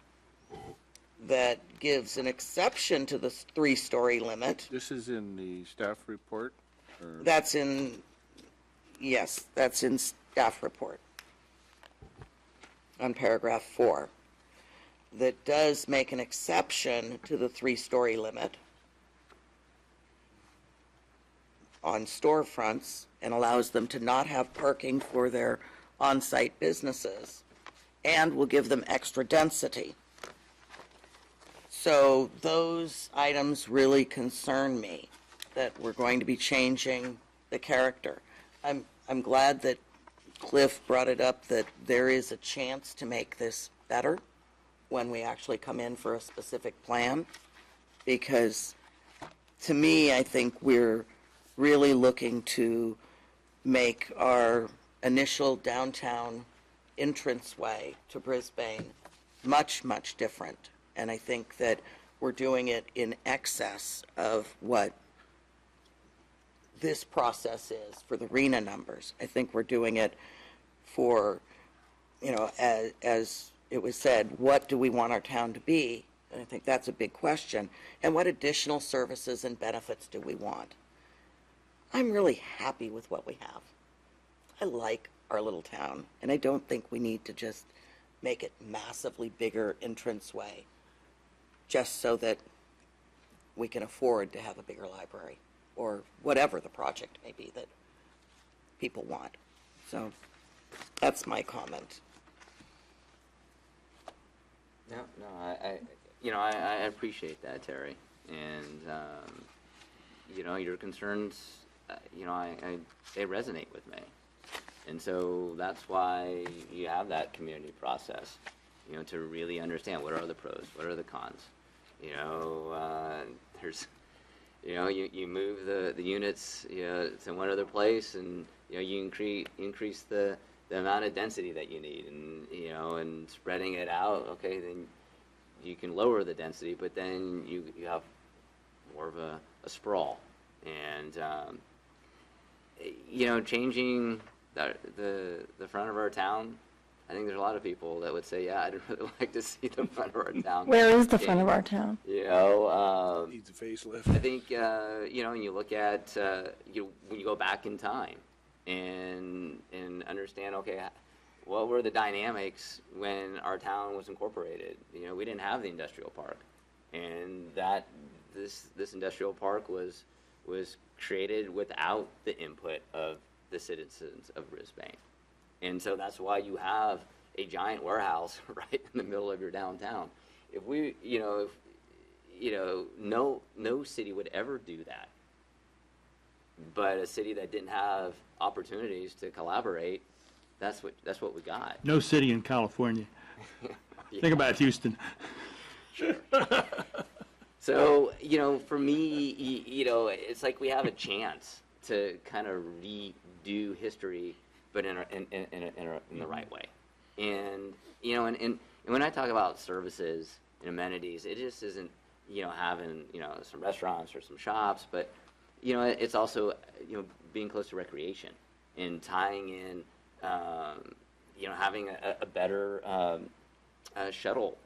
that gives an exception to the 3-story limit. This is in the staff report? Or? That's in staff report on paragraph 4. That does make an exception to the 3-story limit on storefronts and allows them to not have parking for their on-site businesses and will give them extra density. So those items really concern me, that we're going to be changing the character. I'm glad that Cliff brought it up, that there is a chance to make this better when we actually come in for a specific plan, because to me, I think we're really looking to make our initial downtown entranceway to Brisbane much, much different. And I think that we're doing it in excess of what this process is for the RENA numbers. I think we're doing it for, as it was said, what do we want our town to be? And I think that's a big question. And what additional services and benefits do we want? I'm really happy with what we have. I like our little town, and I don't think we need to just make it massively bigger entranceway just so that we can afford to have a bigger library or whatever the project may be that people want. So that's my comment. No, I appreciate that, Terry, and your concerns, they resonate with me, and so that's why you have that community process, to really understand what are the pros, what are the cons. There's, you move the units, to one other place, and you increase the amount of density that you need, and and spreading it out. Okay, then you can lower the density, but then you have more of a sprawl, and changing the front of our town. I think there's a lot of people that would say, yeah, I'd really like to see the front of our town. Where is the front of our town? Needs a facelift. I think, when you look at, when you go back in time and understand, okay, what were the dynamics when our town was incorporated? We didn't have the industrial park, and this industrial park was created without the input of the citizens of Brisbane. And so that's why you have a giant warehouse right in the middle of your downtown. If we, no city would ever do that. But a city that didn't have opportunities to collaborate, that's what we got. No city in California. Think about Houston. So, for me, it's like we have a chance to kind of redo history, but in the right way. And, and when I talk about services and amenities, it just isn't, having, some restaurants or some shops, but, it's also, being close to recreation and tying in, having a better shuttle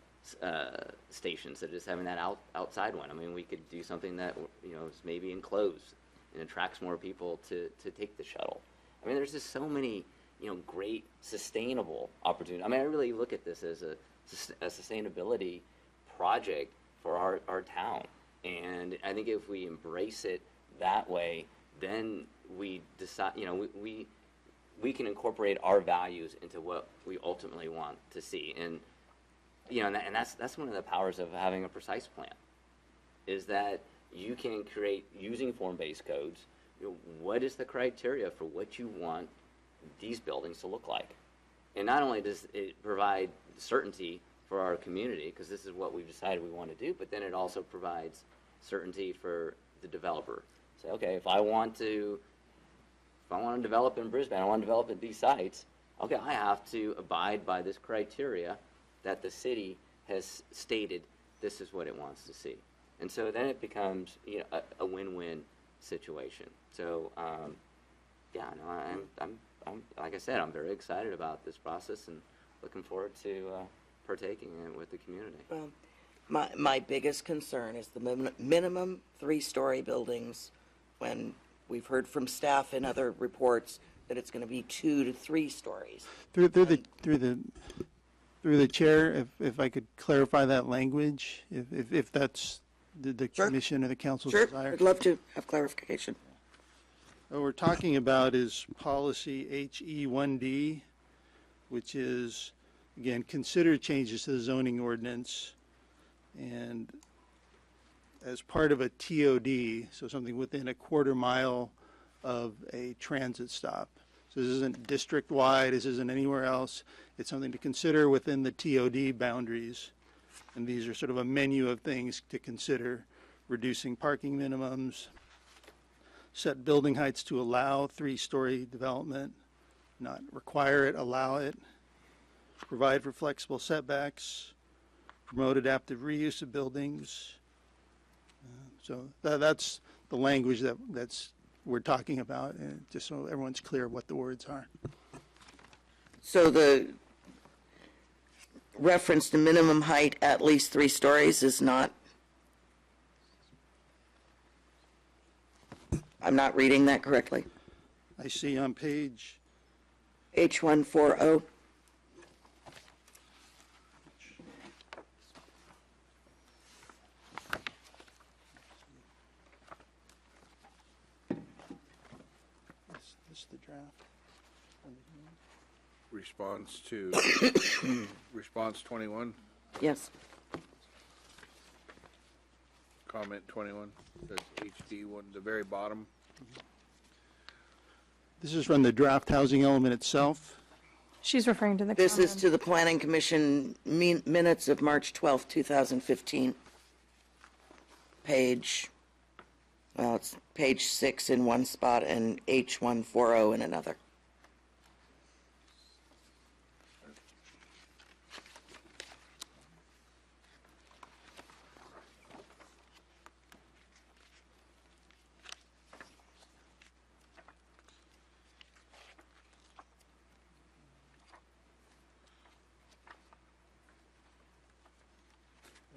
stations that is having that outside one. I mean, we could do something that is maybe enclosed and attracts more people to take the shuttle. I mean, there's just so many great sustainable opportunities. I mean, I really look at this as a sustainability project for our town, and I think if we embrace it that way, then we decide. We can incorporate our values into what we ultimately want to see, and and that's one of the powers of having a precise plan, is that you can create, using form-based codes, what is the criteria for what you want these buildings to look like. And not only does it provide certainty for our community, because this is what we've decided we want to do, but then it also provides certainty for the developer. Say, okay, if I want to develop in Brisbane, I want to develop at these sites, okay, I have to abide by this criteria that the city has stated this is what it wants to see. And so then it becomes a win-win situation. So I'm like I said, I'm very excited about this process and looking forward to partaking in it with the community. Well, my biggest concern is the minimum 3-story buildings, when we've heard from staff in other reports that it's going to be 2 to 3 stories. Through the chair, if I could clarify that language, if that's the Sure. commission or the council's Sure, desire. I'd love to have clarification. What we're talking about is policy HE1D, which is, again, consider changes to the zoning ordinance, and as part of a TOD, so something within a quarter mile of a transit stop. So this isn't district-wide, this isn't anywhere else. It's something to consider within the TOD boundaries. And these are sort of a menu of things to consider: reducing parking minimums, set building heights to allow 3-story development, not require it, allow it, provide for flexible setbacks, promote adaptive reuse of buildings. So that's the language that's we're talking about, and just so everyone's clear what the words are. So the reference to minimum height at least 3 stories is not, I'm not reading that correctly. I see on page, H140. this is the draft. Response to, response 21, Yes. comment 21, says HD1, the very bottom. This is from the draft housing element itself. She's referring to the This is comment. to the Planning Commission minutes of March 12th, 2015. It's page 6 in one spot and H140 in another.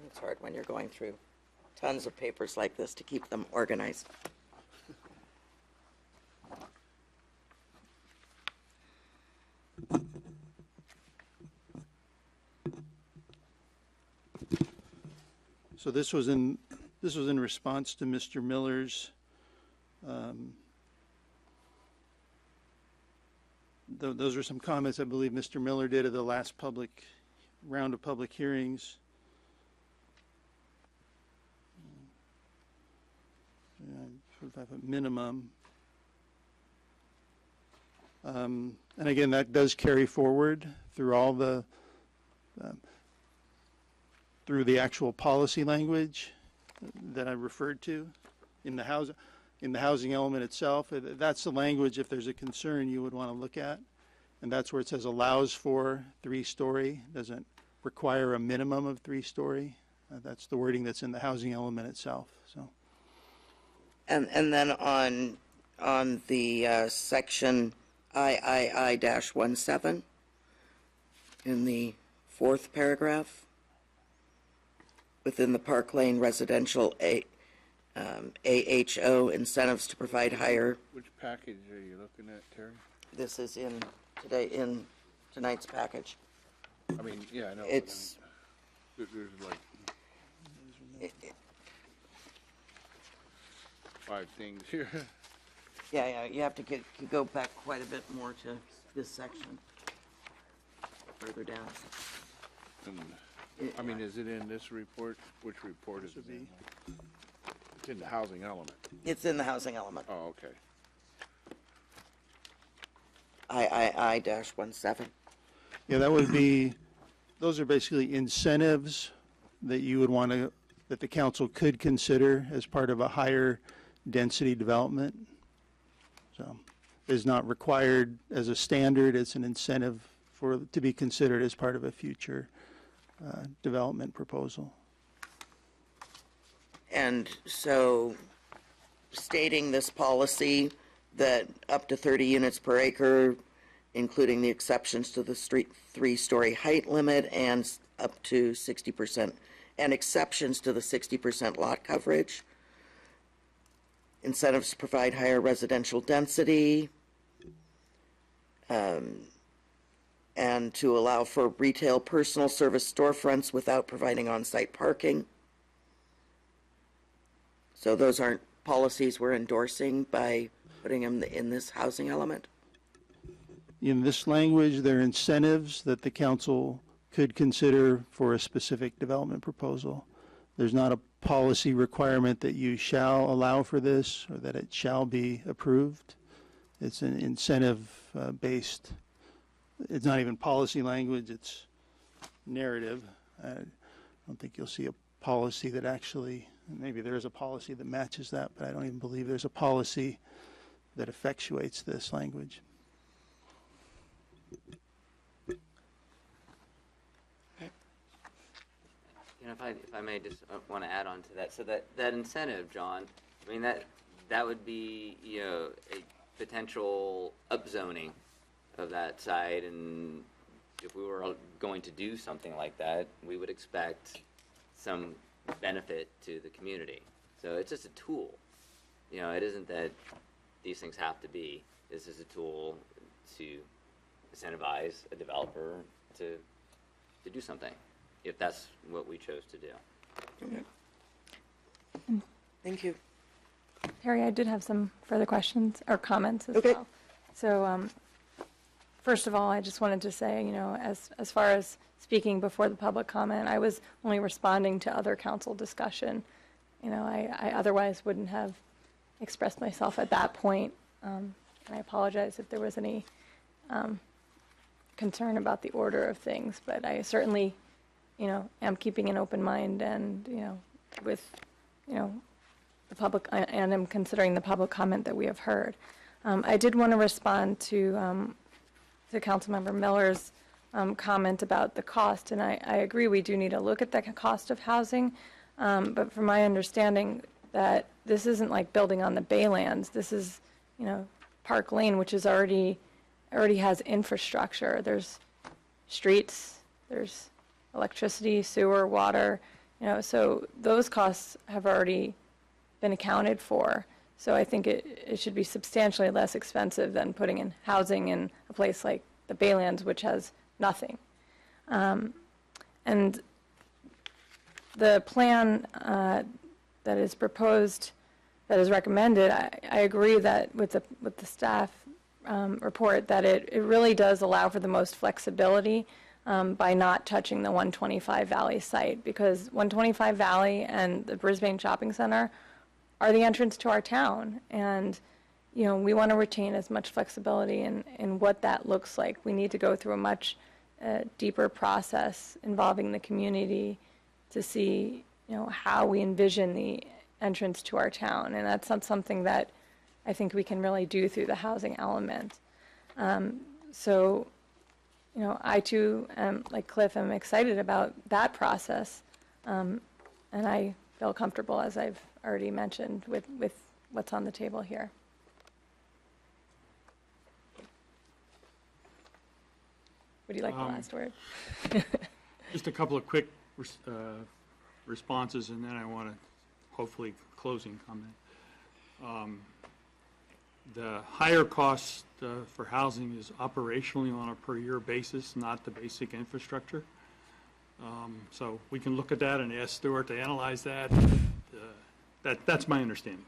It's hard when you're going through tons of papers like this to keep them organized. So this was in response to Mr. Miller's those are some comments I believe Mr. Miller did at the last round of public hearings. 1.5 minimum. And again, that does carry forward through all the, through the actual policy language that I referred to in the housing element itself. That's the language, if there's a concern, you would want to look at. And that's where it says allows for 3-story, doesn't require a minimum of 3-story. That's the wording that's in the housing element itself, so. And then on the section III-17, in the 4th paragraph, within the Park Lane residential AHO incentives to provide higher, Which package are you looking at, Terry? this is in tonight's package. I mean, yeah, I know. but I It's, mean, there's like 5 things here. yeah, you have to go back quite a bit more to this section, further down. And, I mean, is it in this report? Which report is it in? It's in the housing element. It's in the housing element, Oh, okay. III-17. Yeah, that would be, those are basically incentives that you would want to, that the council could consider as part of a higher density development. So it's not required as a standard, it's an incentive to be considered as part of a future development proposal. And so stating this policy that up to 30 units per acre, including the exceptions to the 3-story height limit and up to 60%, and exceptions to the 60% lot coverage. Incentives to provide higher residential density, and to allow for retail personal service storefronts without providing on-site parking. So those aren't policies we're endorsing by putting them in this housing element? In this language, there are incentives that the council could consider for a specific development proposal. There's not a policy requirement that you shall allow for this or that it shall be approved. It's an incentive-based, it's not even policy language, it's narrative. I don't think you'll see a policy that actually, maybe there is a policy that matches that, but I don't even believe there's a policy that effectuates this language. You know, if I may just want to add on to that. So that incentive, John, I mean, that would be, you know, a potential upzoning of that site. And if we were going to do something like that, we would expect some benefit to the community. So it's just a tool. You know, it isn't that these things have to be. This is a tool to incentivize a developer to do something, if that's what we chose to do. Thank you. Harry, I did have some further questions or comments as Okay. well. So, first of all, I just wanted to say, you know, as far as speaking before the public comment, I was only responding to other council discussion. You know, I otherwise wouldn't have expressed myself at that point. And I apologize if there was any concern about the order of things, but I certainly, you know, am keeping an open mind and, you know, with, you know, the public, and I'm considering the public comment that we have heard. I did want to respond to Councilmember Miller's comment about the cost, and I agree we do need to look at the cost of housing, but from my understanding that this isn't like building on the Baylands. This is, you know, Park Lane, which is already has infrastructure. There's streets, there's electricity, sewer, water, you know, so those costs have already been accounted for. So I think it should be substantially less expensive than putting in housing in a place like the Baylands, which has nothing. And the plan that is proposed, that is recommended, I agree that with the staff report that it really does allow for the most flexibility by not touching the 125 Valley site, because 125 Valley and the Brisbane Shopping Center are the entrance to our town. And, we want to retain as much flexibility in what that looks like. We need to go through a much deeper process involving the community to see, how we envision the entrance to our town. And that's not something that I think we can really do through the housing element. So, I too am, like Cliff, am excited about that process. And I feel comfortable, as I've already mentioned, with what's on the table here. Would you like the last word? Just a couple of quick responses, and then I want to hopefully closing comment. The higher cost for housing is operationally on a per year basis, not the basic infrastructure. So we can look at that and ask Stuart to analyze that. That's my understanding.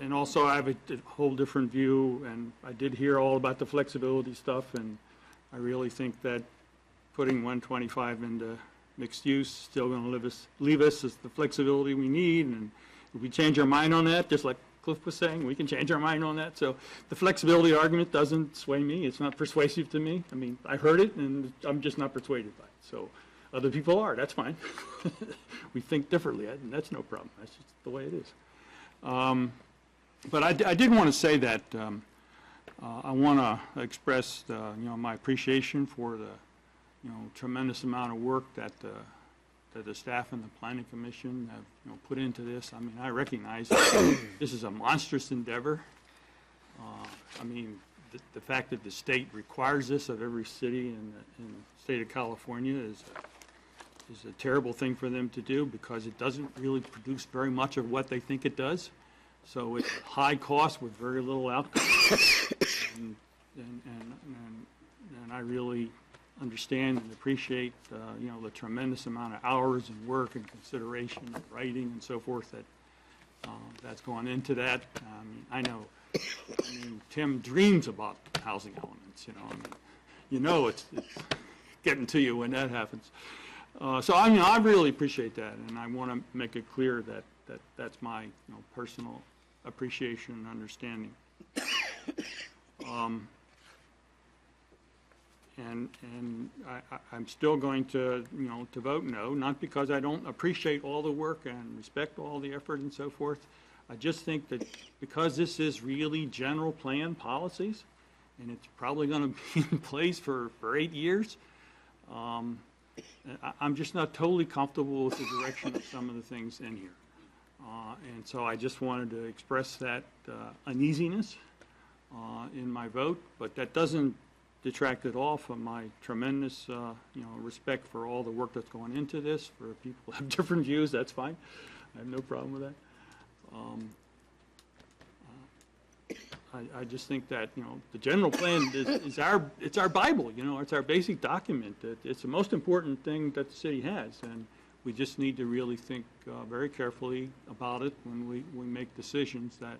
And also I have a whole different view, and I did hear all about the flexibility stuff, and I really think that putting 125 into mixed use still going to leave us as the flexibility we need. And if we change our mind on that, just like Cliff was saying, we can change our mind on that. So the flexibility argument doesn't sway me. It's not persuasive to me. I mean, I heard it, and I'm just not persuaded by it. So other people are. That's fine. We think differently, and that's no problem. That's just the way it is. But I did want to say that I want to express, my appreciation for the, tremendous amount of work that the staff and the Planning Commission have, put into this. I mean, I recognize this is a monstrous endeavor. I mean, the fact that the state requires this of every city in the state of California is a terrible thing for them to do, because it doesn't really produce very much of what they think it does. So it's high cost with very little outcome. and I really understand and appreciate, the tremendous amount of hours and work and consideration and writing and so forth that's gone into that. I know, Tim dreams about housing elements, it's getting to you when that happens. So I really appreciate that, and I want to make it clear that that's my personal appreciation and understanding. And I'm still going to to vote no, not because I don't appreciate all the work and respect all the effort and so forth. I just think that because this is really general plan policies, and it's probably going to be in place for 8 years, I'm just not totally comfortable with the direction of some of the things in here. And so I just wanted to express that uneasiness in my vote, but that doesn't detract at all from my tremendous respect for all the work that's going into this. For people who have different views, that's fine. I have no problem with that. I just think that the general plan is our Bible. It's our basic document. It's the most important thing that the city has, and we just need to really think very carefully about it when we make decisions that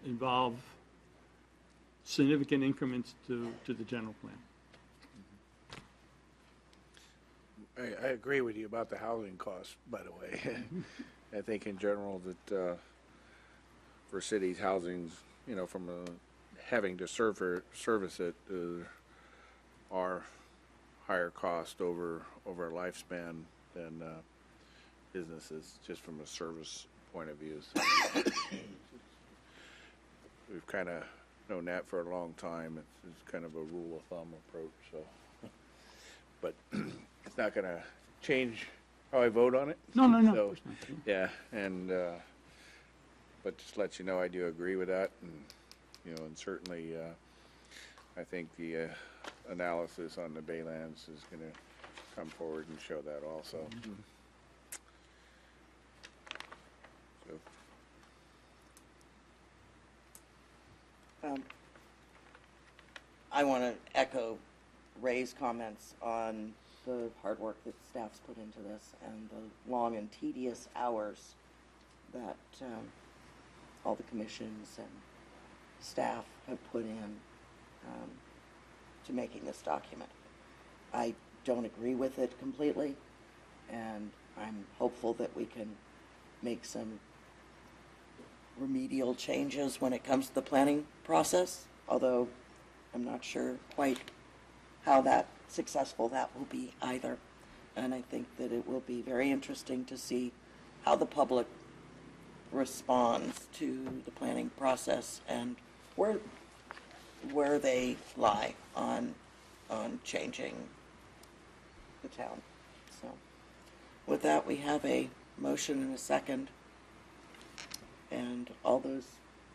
involve significant increments to the general plan. I agree with you about the housing costs, by the way. I think in general that for cities, housings, from having to service it are higher cost over a lifespan than businesses, just from a service point of view. So we've kind of known that for a long time. It's kind of a rule of thumb approach. So, but it's not going to change how I vote on it. No. So, yeah, and but just let you know, I do agree with that, and and certainly, I think the analysis on the Baylands is going to come forward and show that also. So. I want to echo Ray's comments on the hard work that staff's put into this and the long and tedious hours that all the commissions and staff have put in to making this document. I don't agree with it completely, and I'm hopeful that we can make some remedial changes when it comes to the planning process, although I'm not sure quite how successful that will be either. And I think that it will be very interesting to see how the public responds to the planning process and where they lie on changing the town. So with that, we have a motion and a second. And all those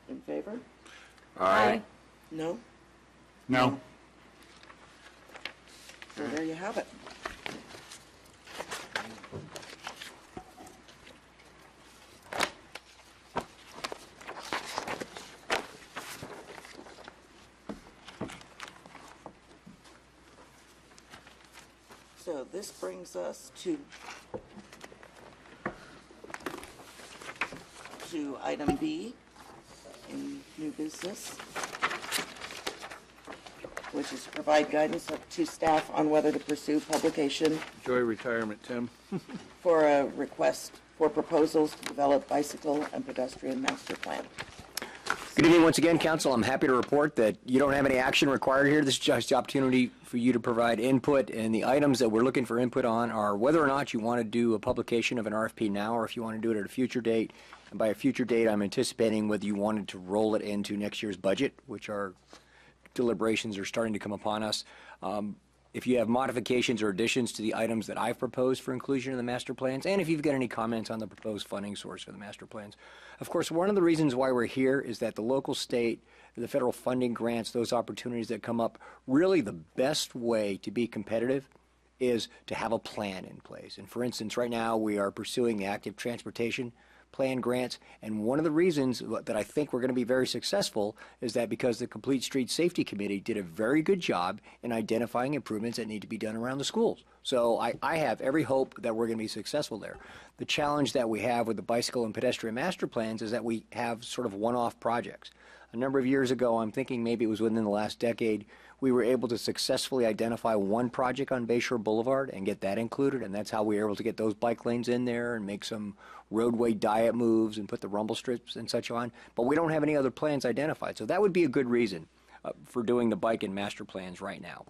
in favor? Aye. No? No. So there you have it. So this brings us to item B in new business, which is to provide guidance to staff on whether to pursue publication Enjoy retirement, Tim. for a request for proposals to develop bicycle and pedestrian master plan. Good evening once again, Council. I'm happy to report that you don't have any action required here. This is just the opportunity for you to provide input, and the items that we're looking for input on are whether or not you want to do a publication of an RFP now or if you want to do it at a future date. And by a future date, I'm anticipating whether you wanted to roll it into next year's budget, which our deliberations are starting to come upon us. If you have modifications or additions to the items that I've proposed for inclusion in the master plans, and if you've got any comments on the proposed funding source for the master plans. Of course, one of the reasons why we're here is that the local, state, the federal funding grants, those opportunities that come up, really the best way to be competitive is to have a plan in place. And for instance, right now we are pursuing the active transportation plan grants, and one of the reasons that I think we're going to be very successful is that because the Complete Street Safety Committee did a very good job in identifying improvements that need to be done around the schools. So I have every hope that we're going to be successful there. The challenge that we have with the bicycle and pedestrian master plans is that we have sort of one-off projects. A number of years ago, I'm thinking maybe it was within the last decade, we were able to successfully identify one project on Bayshore Boulevard and get that included, and that's how we were able to get those bike lanes in there and make some roadway diet moves and put the rumble strips and such on. But we don't have any other plans identified, so that would be a good reason for doing the bike and master plans right now.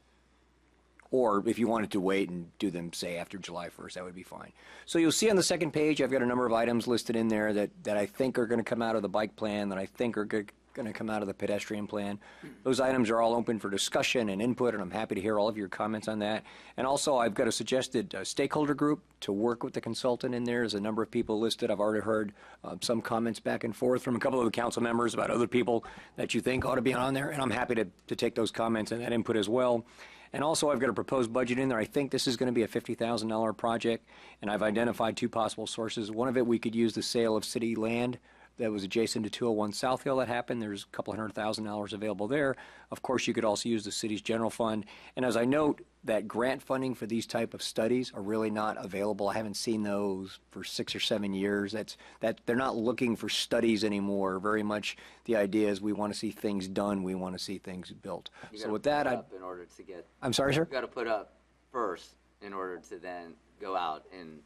Or if you wanted to wait and do them, say, after July 1st, that would be fine. So you'll see on the second page, I've got a number of items listed in there that I think are going to come out of the bike plan, that I think are going to come out of the pedestrian plan. Those items are all open for discussion and input, and I'm happy to hear all of your comments on that. And also, I've got a suggested stakeholder group to work with the consultant in there. There's a number of people listed. I've already heard some comments back and forth from a couple of the council members about other people that you think ought to be on there, and I'm happy to take those comments and that input as well. And also, I've got a proposed budget in there. I think this is going to be a $50,000 project, and I've identified two possible sources. One of it, we could use the sale of city land that was adjacent to 201 South Hill that happened. There's a couple $100,000 available there. Of course, you could also use the city's general fund. And as I note, that grant funding for these type of studies are really not available. I haven't seen those for 6 or 7 years. They're not looking for studies anymore. Very much the idea is we want to see things done. We want to see things built. So with that, in order to get, I'm sorry, sir? you got to put up first in order to then go out and.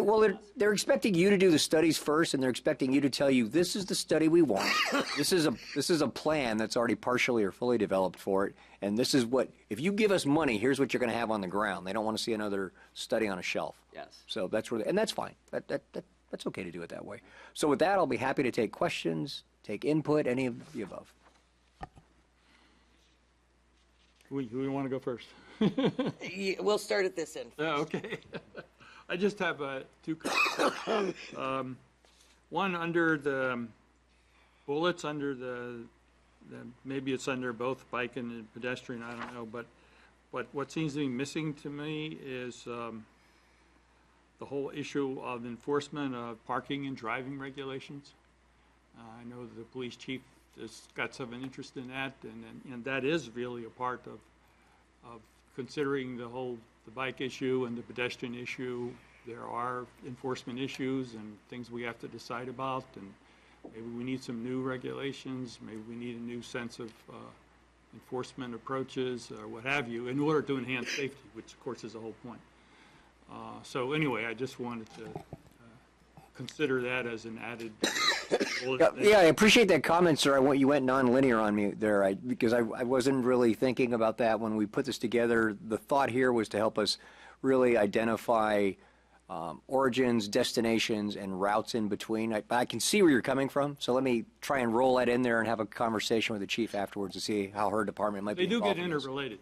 Well, they're expecting you to do the studies first, and they're expecting you to tell you this is the study we want. This is a plan that's already partially or fully developed for it, and this is what, if you give us money, here's what you're going to have on the ground. They don't want to see another study on a shelf. Yes. So that's where, and that's fine. That's okay to do it that way. So with that, I'll be happy to take questions, take input, any of the above. Who want to go first? We'll start at this end. Oh, okay. I just have two comments. One under the bullets, under the maybe it's under both bike and pedestrian, I don't know, but what seems to be missing to me is the whole issue of enforcement of parking and driving regulations. I know the police chief has got some interest in that, and that is really a part of considering the bike issue and the pedestrian issue. There are enforcement issues and things we have to decide about, and maybe we need some new regulations, maybe we need a new sense of enforcement approaches, or what have you, in order to enhance safety, which of course is the whole point. So anyway, I just wanted to consider that as an added bullet. Yeah, I appreciate that comment, sir. You went non-linear on me there, because I wasn't really thinking about that when we put this together. The thought here was to help us really identify origins, destinations, and routes in between. I can see where you're coming from, so let me try and roll that in there and have a conversation with the chief afterwards to see how her department might be They do involved get in this. interrelated.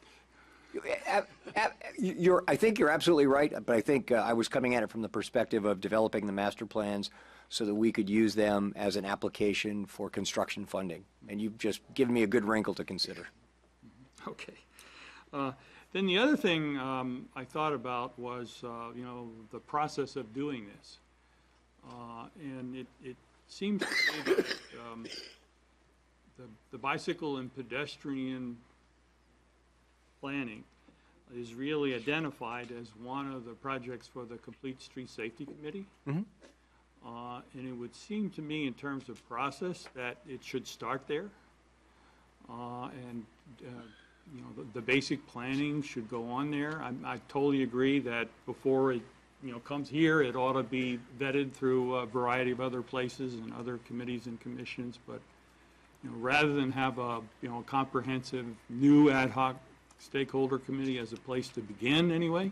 I think you're absolutely right, but I think I was coming at it from the perspective of developing the master plans so that we could use them as an application for construction funding. And you've just given me a good wrinkle to consider. Okay. Then the other thing I thought about was, the process of doing this. And it seems to me that the bicycle and pedestrian planning is really identified as one of the projects for the Complete Street Safety Committee. And it would seem to me, in terms of process, that it should start there. The basic planning should go on there. I totally agree that before it, comes here, it ought to be vetted through a variety of other places and other committees and commissions. But, rather than have a, comprehensive new ad hoc stakeholder committee as a place to begin anyway,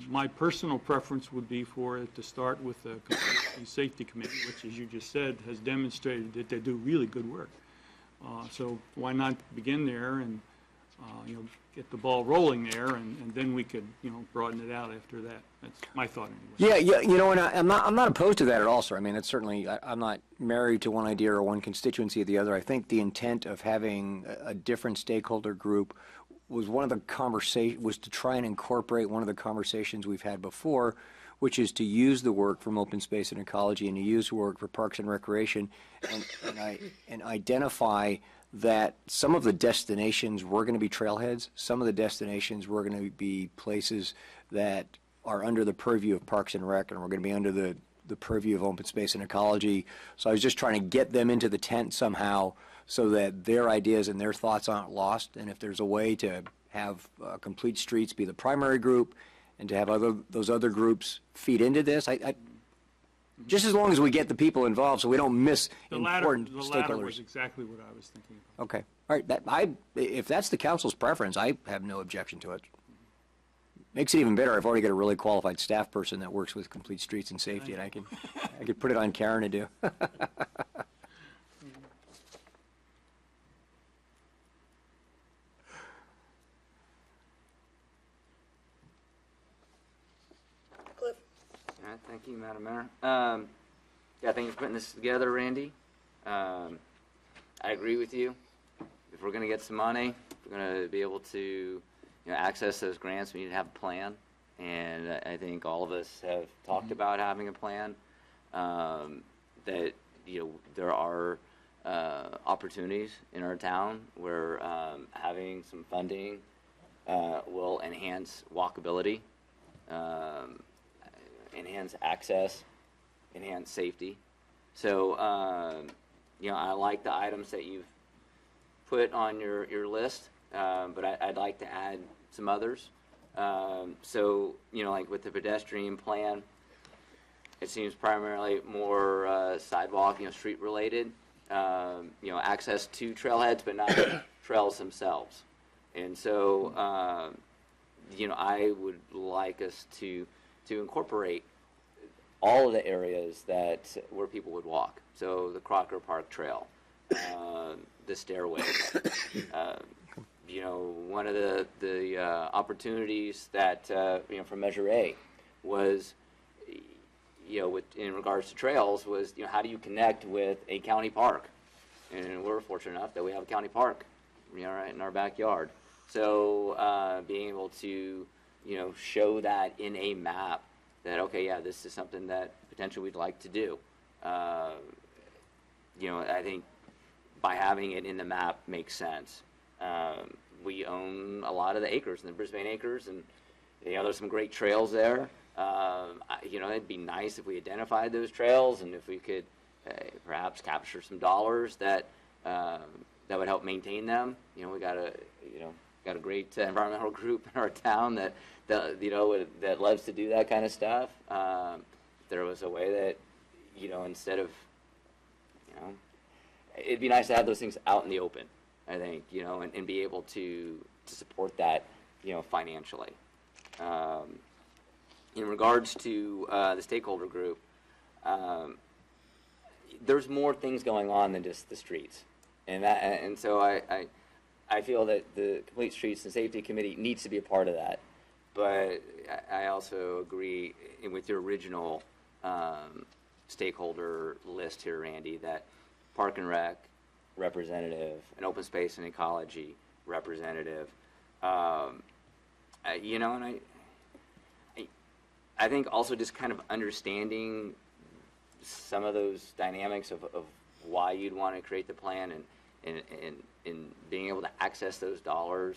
my personal preference would be for it to start with the Complete Safety Committee, which, as you just said, has demonstrated that they do really good work. So why not begin there and, get the ball rolling there, and then we could, broaden it out after that. That's my thought anyway. Yeah, and I'm not opposed to that at all, sir. I mean, it's certainly, I'm not married to one idea or one constituency or the other. I think the intent of having a different stakeholder group was was to try and incorporate one of the conversations we've had before, which is to use the work from open space and ecology and to use work for parks and recreation and identify that some of the destinations were going to be trailheads, some of the destinations were going to be places that are under the purview of Parks and Rec and we're going to be under the purview of open space and ecology. So I was just trying to get them into the tent somehow so that their ideas and their thoughts aren't lost. And if there's a way to have Complete Streets be the primary group and to have those other groups feed into this, just as long as we get the people involved so we don't miss important The latter was stakeholders. exactly what I was thinking about. Okay. All right. If that's the council's preference, I have no objection to it. Makes it even better. I've already got a really qualified staff person that works with Complete Streets and Safety, and I could put it on Karen to do. Cliff? All right, thank you, Madam Mayor. Yeah, thank you for putting this together, Randy. I agree with you. If we're going to get some money, if we're going to be able to access those grants, we need to have a plan. And I think all of us have talked about having a plan. That there are opportunities in our town where having some funding will enhance walkability, enhance access, enhance safety. So I like the items that you've put on your list, but I'd like to add some others. So like with the pedestrian plan, it seems primarily more sidewalk, street related, access to trailheads, but not trails themselves. And so, I would like us to incorporate all of the areas where people would walk. So the Crocker Park Trail, the stairway. One of the opportunities that from Measure A was, in regards to trails, was how do you connect with a county park? And we're fortunate enough that we have a county park, right in our backyard. So being able to show that in a map that this is something that potentially we'd like to do. I think by having it in the map makes sense. We own a lot of the acres in the Brisbane Acres, and there's some great trails there. It'd be nice if we identified those trails and if we could perhaps capture some dollars that would help maintain them. We got to got a great environmental group in our town that that loves to do that kind of stuff. There was a way that, instead of, it'd be nice to have those things out in the open, I think, and be able to support that, financially. In regards to the stakeholder group, there's more things going on than just the streets, and so I feel that the Complete Streets and Safety Committee needs to be a part of that. But I also agree with your original stakeholder list here, Randy, that Park and Rec representative, an open space and ecology representative, and I think also just kind of understanding some of those dynamics of why you'd want to create the plan and being able to access those dollars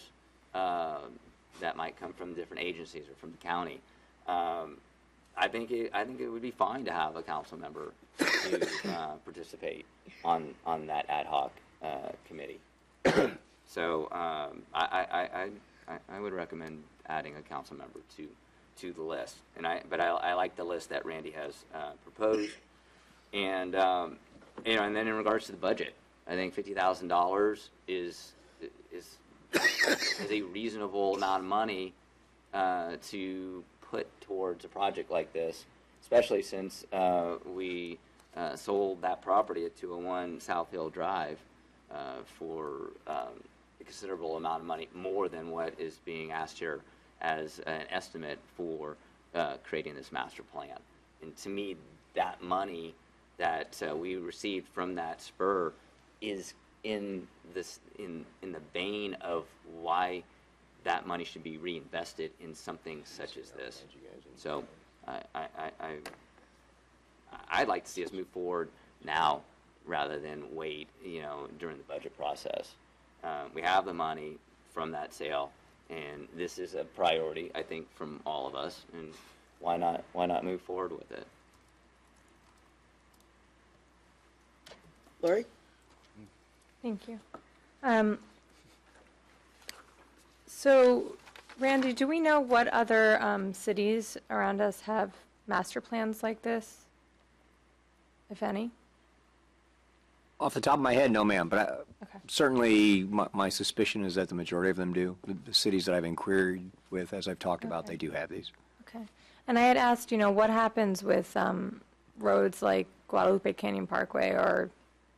that might come from different agencies or from the county. I think it would be fine to have a council member to participate on that ad hoc committee. So I would recommend adding a council member to the list. But I like the list that Randy has proposed. And and then in regards to the budget, I think $50,000 is a reasonable amount of money to put towards a project like this, especially since we sold that property at 201 South Hill Drive for a considerable amount of money, more than what is being asked here as an estimate for creating this master plan. And to me, that money that we received from that spur is in the vein of why that money should be reinvested in something such as this. So I'd like to see us move forward now rather than wait, during the budget process. We have the money from that sale, and this is a priority, I think, from all of us. And why not move forward with it? Lori? Thank you. So, Randy, do we know what other cities around us have master plans like this, if any? Off the top of my head, no, ma'am, but Okay. certainly my suspicion is that the majority of them do. The cities that I've inquired with, as I've talked about, they do have these. Okay. And I had asked, what happens with roads like Guadalupe Canyon Parkway or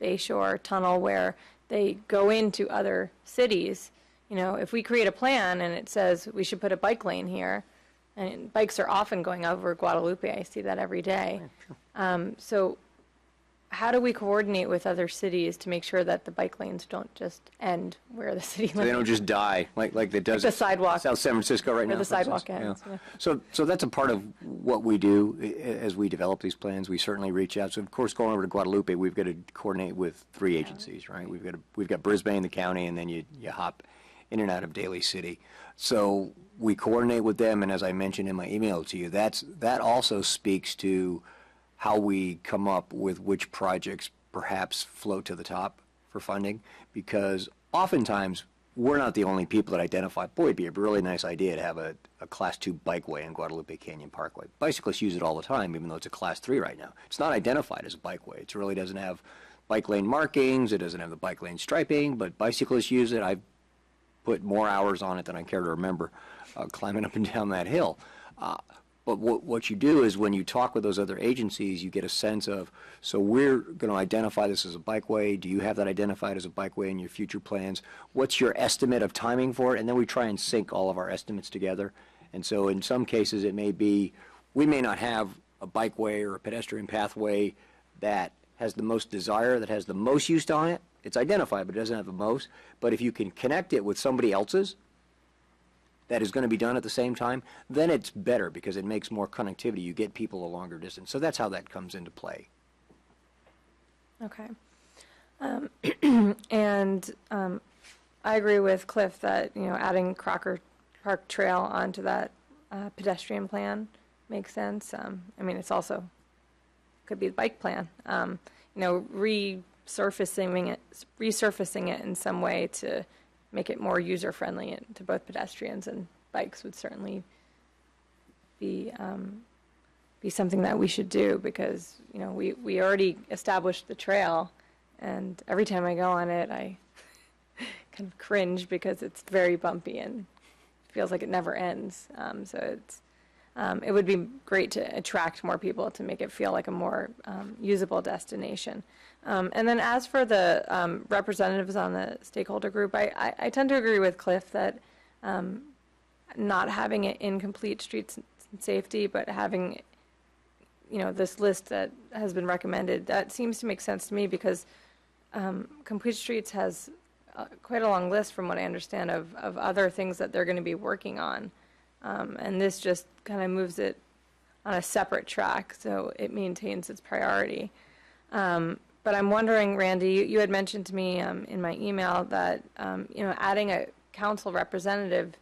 Bayshore Tunnel where they go into other cities? If we create a plan and it says we should put a bike lane here, and bikes are often going over Guadalupe, I see that every day. So how do we coordinate with other cities to make sure that the bike lanes don't just end where the city So they don't limits? just die like it does the at sidewalk, South San Francisco right now. where the for instance. sidewalk ends, yeah. So that's a part of what we do as we develop these plans. We certainly reach out. So of course, going over to Guadalupe, we've got to coordinate with 3 agencies, right? We've got Brisbane, the county, and then you hop in and out of Daly City. So we coordinate with them, and as I mentioned in my email to you, that also speaks to how we come up with which projects perhaps float to the top for funding, because oftentimes we're not the only people that identify, boy, it'd be a really nice idea to have a Class 2 bikeway in Guadalupe Canyon Parkway. Bicyclists use it all the time, even though it's a Class 3 right now. It's not identified as a bikeway. It really doesn't have bike lane markings. It doesn't have the bike lane striping, but bicyclists use it. I've put more hours on it than I care to remember climbing up and down that hill. But what you do is when you talk with those other agencies, you get a sense of, so we're going to identify this as a bikeway. Do you have that identified as a bikeway in your future plans? What's your estimate of timing for it? And then we try and sync all of our estimates together. And so in some cases, it may be, we may not have a bikeway or a pedestrian pathway that has the most desire, that has the most use on it. It's identified, but it doesn't have the most. But if you can connect it with somebody else's, that is going to be done at the same time, then it's better because it makes more connectivity. You get people a longer distance. So that's how that comes into play. Okay. And I agree with Cliff that, adding Crocker Park Trail onto that pedestrian plan makes sense. It's also, could be the bike plan. Resurfacing it in some way to make it more user-friendly to both pedestrians and bikes would certainly be something that we should do, because, you know, we already established the trail, and every time I go on it, I kind of cringe because it's very bumpy and feels like it never ends. So it would be great to attract more people to make it feel like a more usable destination. And then as for the representatives on the stakeholder group, I tend to agree with Cliff that not having it in complete streets and safety, but having, you know, this list that has been recommended, that seems to make sense to me, because Complete Streets has quite a long list, from what I understand, of other things that they're going to be working on. And this just kind of moves it on a separate track, so it maintains its priority. But I'm wondering, Randy, you had mentioned to me in my email that, you know, adding a council representative,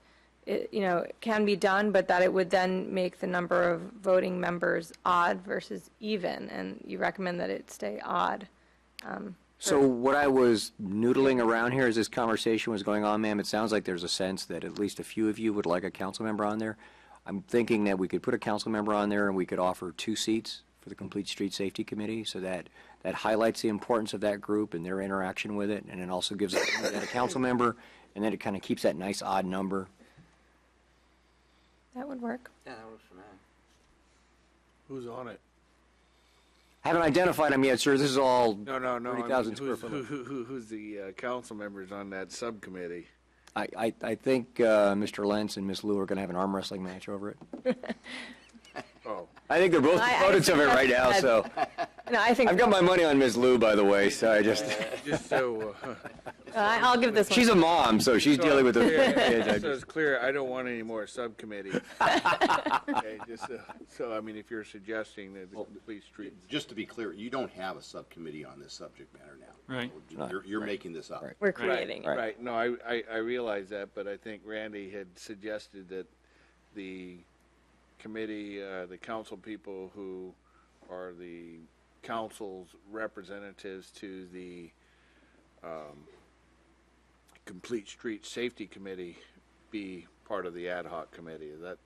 you know, can be done, but that it would then make the number of voting members odd versus even, and you recommend that it stay odd. So what I was noodling around here as this conversation was going on, ma'am, it sounds like there's a sense that at least a few of you would like a council member on there. I'm thinking that we could put a council member on there and we could offer 2 seats for the Complete Street Safety Committee, so that highlights the importance of that group and their interaction with it, and it also gives it a council member, and then it kind of keeps that nice odd number. That would work. Yeah, that works for me. Who's on it? Haven't identified them yet, sir. This is all No. 30,000 square foot. Who's the council members on that subcommittee? I think Mr. Lentz and Ms. Lou are going to have an arm wrestling match over it. Oh, I think they're both proponents of it right now, so. No, I think I've got my money on Ms. Lou, by the way, so I just, just so. I'll give this one. she's a mom, so she's dealing with the kids. I So just- it's clear, I don't want any more subcommittee. Okay, just so, I mean, if you're suggesting that the complete street. Just to be clear, you don't have a subcommittee on this subject matter now. Right. You're making this up. Right. We're creating it. Right, no, I realize that, but I think Randy had suggested that the committee, the council people who are the council's representatives to the Complete Street Safety Committee be part of the ad hoc committee. Is that?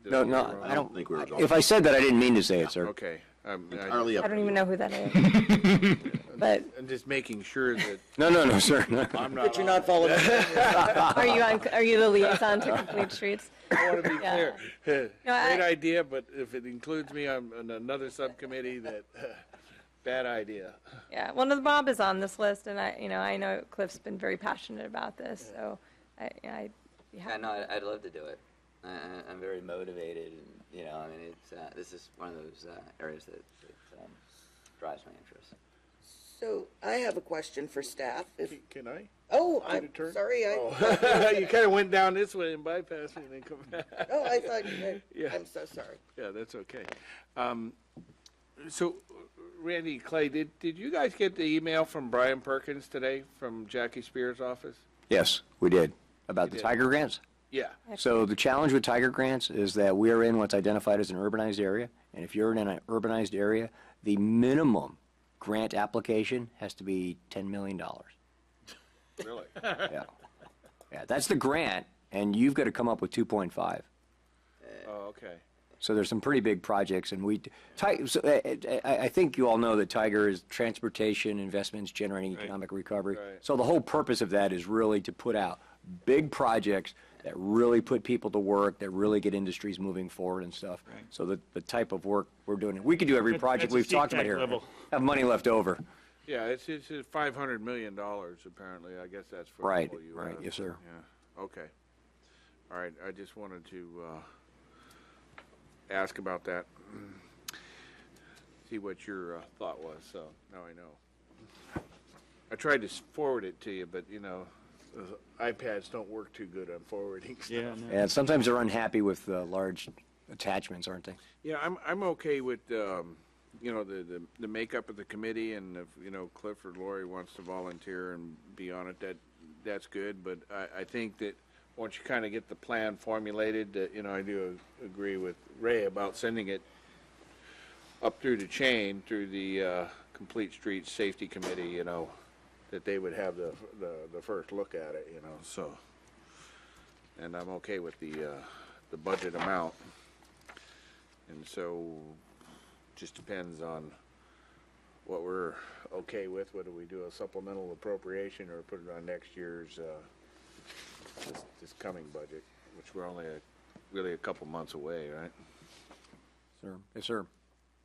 No, I don't think we were going. if I said that, I didn't mean to say it, sir. Okay. Entirely up I to don't even you. know who that is. But I'm just making sure that No, sir. I'm not. But you're not following. are you the liaison to Complete Streets? I want to be Yeah. clear. No, I- Great idea, but if it includes me on another subcommittee, that bad idea. Yeah, well, no, Bob is on this list, and I know Cliff's been very passionate about this, so I'd be Yeah, happy. no, I'd love to do it. I'm very motivated, and, you know, I mean, it's, this is one of those areas that drives my interest. So I have a question for staff. Can I? Oh, Take a I'm turn? sorry. You kind of went down this way and bypassed me and then come back. Oh, I thought, Yeah. I'm so sorry. Yeah, that's okay. So, Randy, Clay, did you guys get the email from Brian Perkins today from Jackie Spears' office? Yes, we did. About You the did. Tiger grants. Yeah. So the challenge with Tiger grants is that we are in what's identified as an urbanized area. And if you're in an urbanized area, the minimum grant application has to be $10 million. Really? Yeah. Yeah, that's the grant, and you've got to come up with 2.5. Oh, okay. So there's some pretty big projects, and I think you all know that Tiger is transportation investments generating economic recovery. Right. So the whole purpose of that is really to put out big projects that really put people to work, that really get industries moving forward and stuff. Right. So the type of work we're doing, we could do every project That's a we've think talked about tank here. level. Have money left over. Yeah, it's $500 million apparently. I guess that's for Right, the whole U.S. right, yes, sir. Yeah. Okay. All right. I just wanted to ask about that. See what your thought was. So now I know. I tried to forward it to you, but you know, iPads don't work too good on forwarding stuff. Yeah, no. And sometimes they're unhappy with large attachments, aren't they? Yeah, I'm okay with you know, the makeup of the committee, and if you know Cliff or Lori wants to volunteer and be on it, that's good. But I think that once you kind of get the plan formulated, that you know, I do agree with Ray about sending it up through the chain through the Complete Streets Safety Committee. You know, that they would have the first look at it, you know, so. And I'm okay with the budget amount. And so, just depends on what we're okay with, whether we do a supplemental appropriation or put it on next year's, this coming budget, which we're only really a couple months away, right? Sir, yes, sir.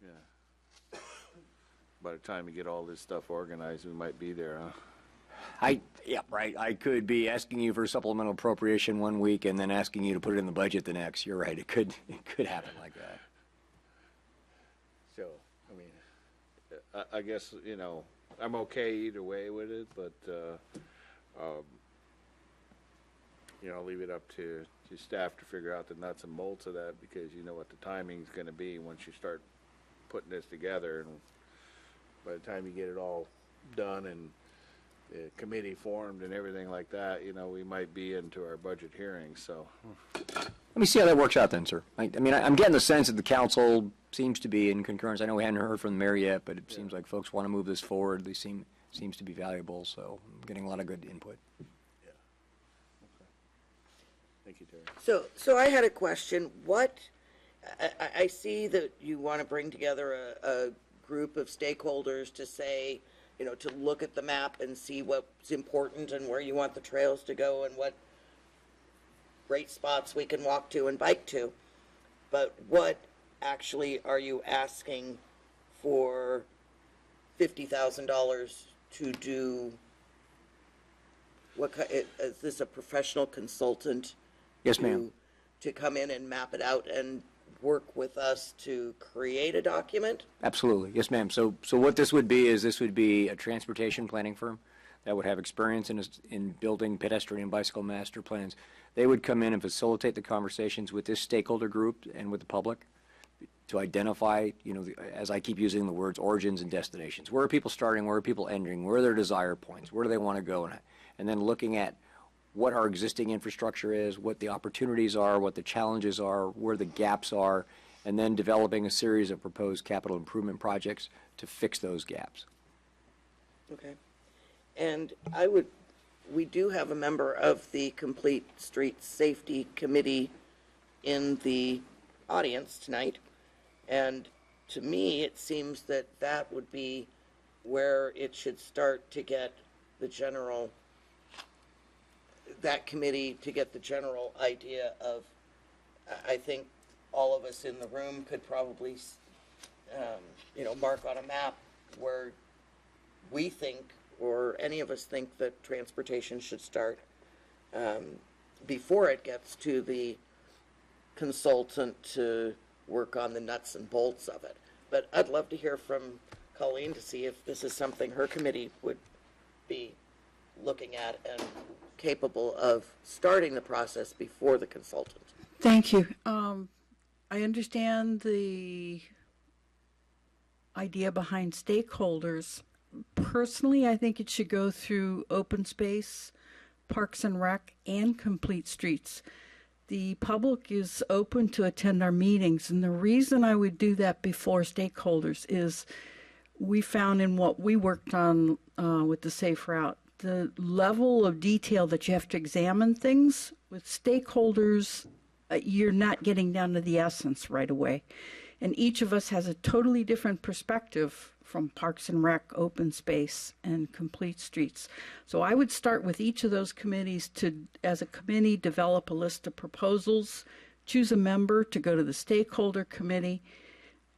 Yeah. By the time we get all this stuff organized, we might be there, huh? Yeah, right. I could be asking you for supplemental appropriation one week and then asking you to put it in the budget the next. You're right. It could happen like that. So, I mean, I guess, you know, I'm okay either way with it, but, you know, I'll leave it up to staff to figure out the nuts and bolts of that, because you know what the timing's gonna be once you start putting this together, and by the time you get it all done and the committee formed and everything like that, you know, we might be into our budget hearings, so. Let me see how that works out then, sir. I mean, I'm getting the sense that the council seems to be in concurrence. I know we hadn't heard from the mayor yet, but it seems like folks want to move this forward. They seems to be valuable, so I'm getting a lot of good input. Thank you, Terry. So I had a question. I see that you want to bring together a group of stakeholders to say, you know, to look at the map and see what's important and where you want the trails to go and what great spots we can walk to and bike to. But what actually are you asking for $50,000 to do? Is this a professional consultant? Yes, ma'am. To come in and map it out and work with us to create a document? Absolutely. Yes, ma'am. So what this would be is a transportation planning firm that would have experience in building pedestrian and bicycle master plans. They would come in and facilitate the conversations with this stakeholder group and with the public to identify, you know, as I keep using the words, origins and destinations. Where are people starting? Where are people ending? Where are their desire points? Where do they want to go? And then looking at what our existing infrastructure is, what the opportunities are, what the challenges are, where the gaps are, and then developing a series of proposed capital improvement projects to fix those gaps. Okay. And we do have a member of the Complete Street Safety Committee in the audience tonight. And to me, it seems that that would be where it should start to get the general, that committee to get the general idea of, I think all of us in the room could probably, you know, mark on a map where we think, or any of us think, that transportation should start before it gets to the consultant to work on the nuts and bolts of it. But I'd love to hear from Colleen to see if this is something her committee would be looking at and capable of starting the process before the consultant. Thank you. I understand the idea behind stakeholders. Personally, I think it should go through open space, Parks and Rec, and Complete Streets. The public is open to attend our meetings, and the reason I would do that before stakeholders is we found in what we worked on with the Safe Route, the level of detail that you have to examine things with stakeholders, you're not getting down to the essence right away. And each of us has a totally different perspective from Parks and Rec, Open Space, and Complete Streets. So I would start with each of those committees to, as a committee, develop a list of proposals, choose a member to go to the stakeholder committee,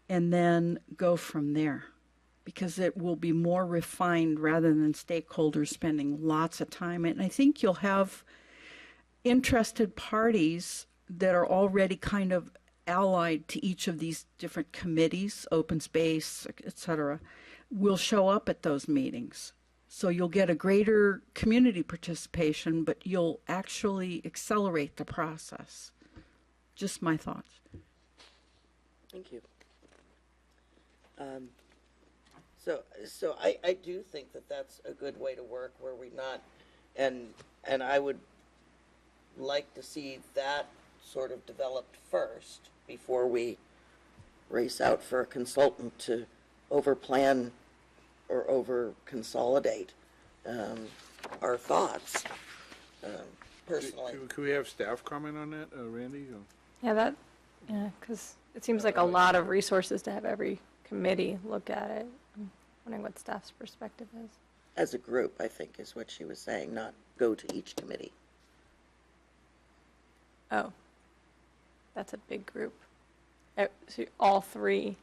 and then go from there. Because it will be more refined rather than stakeholders spending lots of time. And I think you'll have interested parties that are already kind of allied to each of these different committees, open space, et cetera, will show up at those meetings. So you'll get a greater community participation, but you'll actually accelerate the process. Just my thoughts. Thank you. So I do think that that's a good way to work, where we not, and I would like to see that sort of developed first before we race out for a consultant to overplan or over consolidate. our thoughts, personally. Could we have staff comment on that, Randy? Yeah, because it seems like a lot of resources to have every committee look at it. I'm wondering what staff's perspective is. As a group, I think is what she was saying, not go to each committee. Oh, that's a big group. So all three.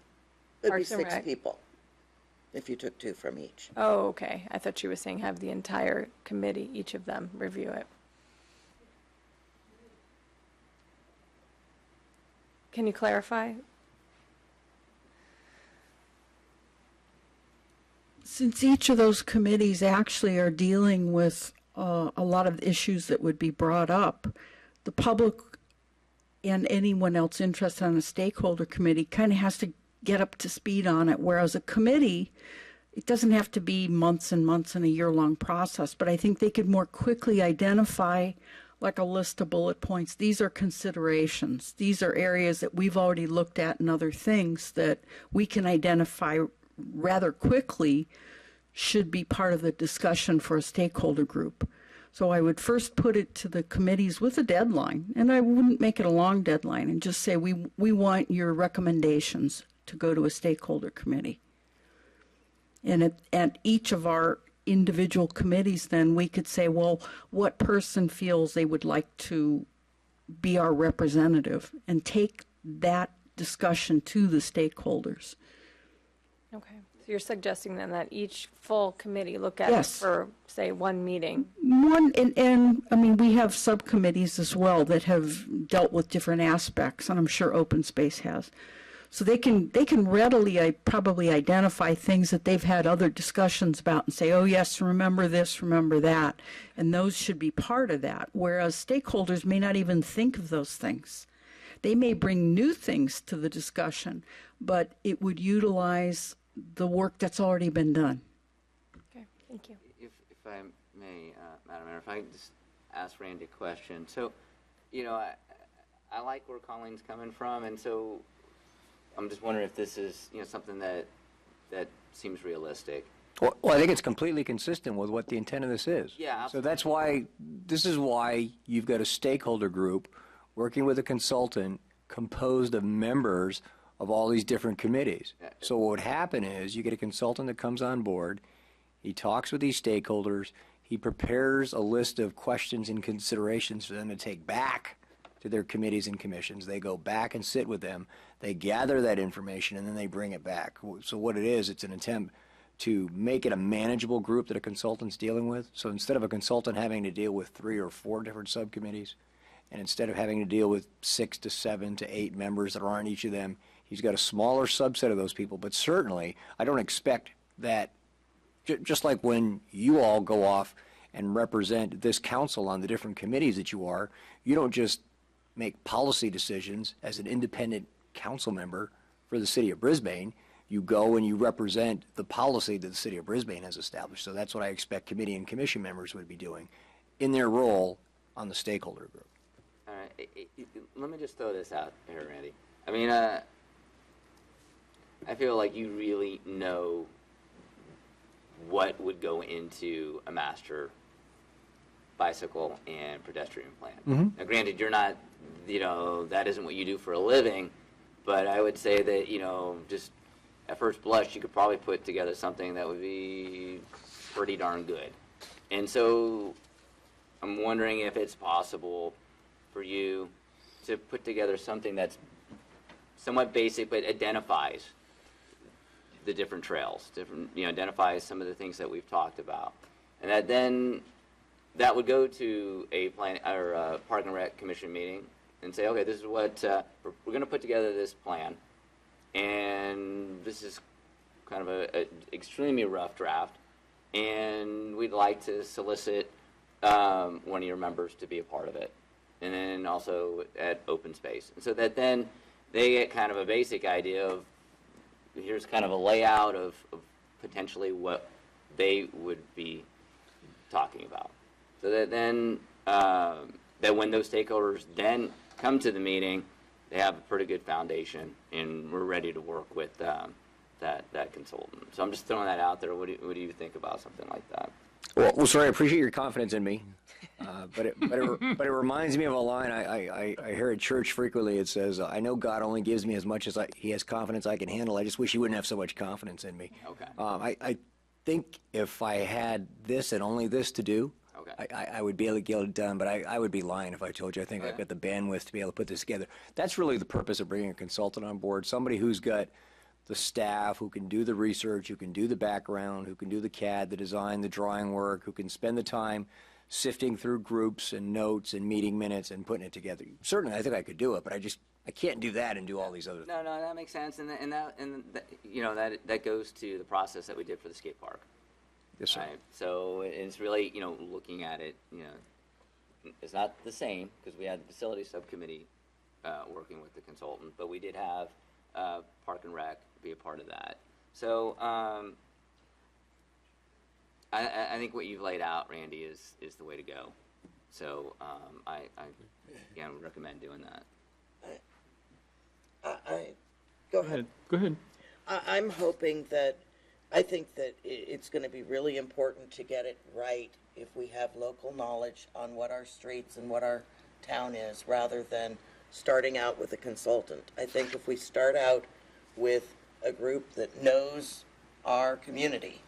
It'd be Parks and 6 Rec. people if you took 2 from each. Oh, okay. I thought you were saying have the entire committee, each of them, review it. Can you clarify? Since each of those committees actually are dealing with a lot of issues that would be brought up, the public and anyone else interested on a stakeholder committee kind of has to get up to speed on it, whereas a committee, it doesn't have to be months and months and a year-long process, but I think they could more quickly identify, like a list of bullet points. These are considerations. These are areas that we've already looked at and other things that we can identify rather quickly should be part of the discussion for a stakeholder group. So I would first put it to the committees with a deadline, and I wouldn't make it a long deadline, and just say we want your recommendations to go to a stakeholder committee. And at each of our individual committees, then we could say, well, what person feels they would like to be our representative, and take that discussion to the stakeholders. Okay. So you're suggesting then that each full committee look at it Yes. for, say, one meeting? And I mean, we have subcommittees as well that have dealt with different aspects, and I'm sure Open Space has. So they can readily probably identify things that they've had other discussions about and say, oh yes, remember this, remember that, and those should be part of that. Whereas stakeholders may not even think of those things. They may bring new things to the discussion, but it would utilize the work that's already been done. Okay, thank you. If I may, Madam Mayor, if I could just ask Randy a question. So, I like where Colleen's coming from, and so I'm just wondering if this is, something that seems realistic. Well, I think it's completely consistent with what the intent of this is. Yeah, So that's why, this is why you've got a stakeholder group working with a consultant composed of members of all these different committees. Yeah. So what would happen is you get a consultant that comes on board, he talks with these stakeholders, he prepares a list of questions and considerations for them to take back to their committees and commissions. They go back and sit with them, they gather that information, and then they bring it back. So what it is, it's an attempt to make it a manageable group that a consultant's dealing with. So instead of a consultant having to deal with 3 or 4 different subcommittees, and instead of having to deal with 6 to 7 to 8 members that are on each of them, he's got a smaller subset of those people. But certainly, I don't expect that, just like when you all go off and represent this council on the different committees that you are, you don't just make policy decisions as an independent council member for the city of Brisbane. You go and you represent the policy that the city of Brisbane has established. So that's what I expect committee and commission members would be doing in their role on the stakeholder group. All right, let me just throw this out here, Randy. I mean, I feel like you really know what would go into a master bicycle and pedestrian plan. Now, granted, you're not, that isn't what you do for a living, but I would say that, just at first blush, you could probably put together something that would be pretty darn good. And so I'm wondering if it's possible for you to put together something that's somewhat basic but identifies the different trails, identifies some of the things that we've talked about. And that would go to a plan or a Park and Rec Commission meeting and say, okay, this is what we're going to put together this plan, and this is kind of a extremely rough draft, and we'd like to solicit one of your members to be a part of it, and then also at Open Space, and so that then they get kind of a basic idea of here's kind of a layout of potentially what they would be talking about. So that then, that when those stakeholders then come to the meeting, they have a pretty good foundation, and we're ready to work with that consultant. So I'm just throwing that out there. What do you think about something like that? Well, sorry, I appreciate your confidence in me, but it reminds me of a line I hear at church frequently. It says, "I know God only gives me as much as He has confidence I can handle. I just wish He wouldn't have so much confidence in me." Okay. I think if I had this and only this to do, Okay. I would be able to get it done. But I would be lying if I told you I think I've got the bandwidth to be able to put this together. That's really the purpose of bringing a consultant on board, somebody who's got the staff, who can do the research, who can do the background, who can do the CAD, the design, the drawing work, who can spend the time sifting through groups and notes and meeting minutes and putting it together. Certainly, I think I could do it, but I can't do that and do all these other things. No, that makes sense, and that goes to the process that we did for the skate park. Yes, sir. Right? So it's really, looking at it, it's not the same, because we had the facility subcommittee working with the consultant, but we did have Park and Rec be a part of that. So I think what you've laid out, Randy, is the way to go. So I would recommend doing that. Go ahead. Go ahead. I'm hoping that, I think that it's going to be really important to get it right if we have local knowledge on what our streets and what our town is, rather than starting out with a consultant. I think if we start out with a group that knows our community,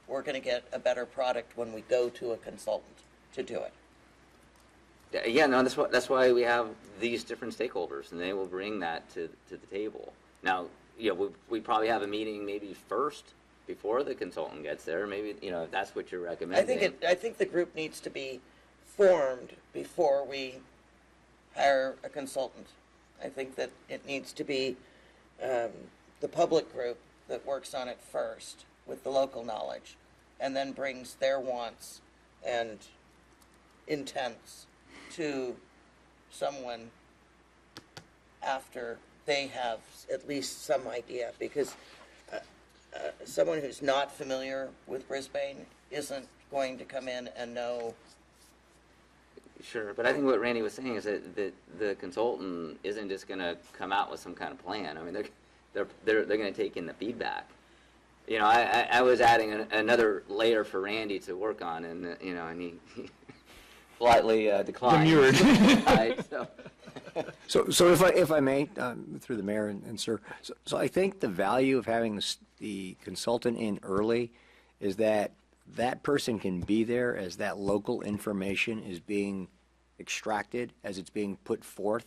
we're going to get a better product when we go to a consultant to do it. Yeah, no, that's why we have these different stakeholders, and they will bring that to the table. Now, we probably have a meeting maybe first before the consultant gets there. Maybe if that's what you're recommending. I think the group needs to be formed before we hire a consultant. I think that it needs to be the public group that works on it first with the local knowledge, and then brings their wants and intents to someone after they have at least some idea, because someone who's not familiar with Brisbane isn't going to come in and know. Sure, but I think what Randy was saying is that the consultant isn't just going to come out with some kind of plan. I mean, they're going to take in the feedback. I was adding another layer for Randy to work on, and and he politely declined. Demurred. Right, So if I may, through the mayor and sir, so I think the value of having the consultant in early is that person can be there as that local information is being extracted, as it's being put forth,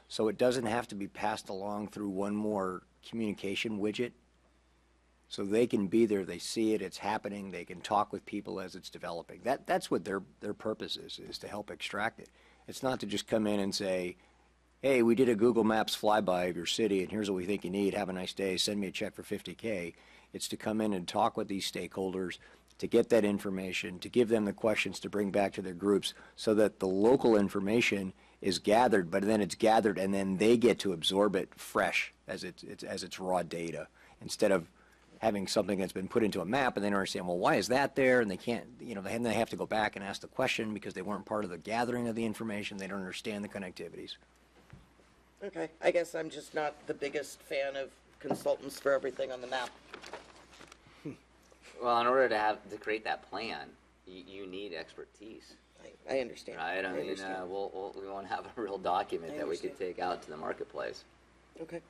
so it doesn't have to be passed along through one more communication widget. So they can be there, they see it, it's happening, they can talk with people as it's developing. That's what their purpose is to help extract it. It's not to just come in and say, hey, we did a Google Maps flyby of your city, and here's what we think you need. Have a nice day. Send me a check for $50K. It's to come in and talk with these stakeholders, to get that information, to give them the questions to bring back to their groups, so that the local information is gathered, but then it's gathered, and then they get to absorb it fresh as it's raw data, instead of having something that's been put into a map and they don't understand, well, why is that there? And they can't, they have to go back and ask the question because they weren't part of the gathering of the information. They don't understand the connectivities. Okay, I guess I'm just not the biggest fan of consultants for everything on the map. Well, in order to create that plan, you need expertise. I understand. Right? I mean, understand. we want to have a real document I that we could understand. take out to the marketplace. Okay.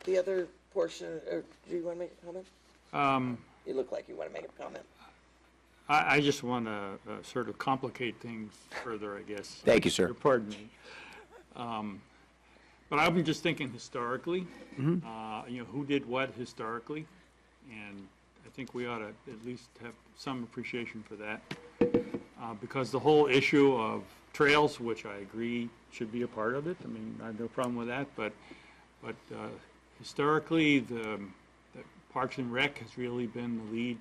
The other portion, or do you want to make a comment? You look like you want to make a comment. I just want to sort of complicate things further, I guess. Thank you, sir. Pardon me. But I've been just thinking historically, who did what historically, and I think we ought to at least have some appreciation for that, because the whole issue of trails, which I agree should be a part of it. I mean, I have no problem with that, but historically, the Parks and Rec has really been the lead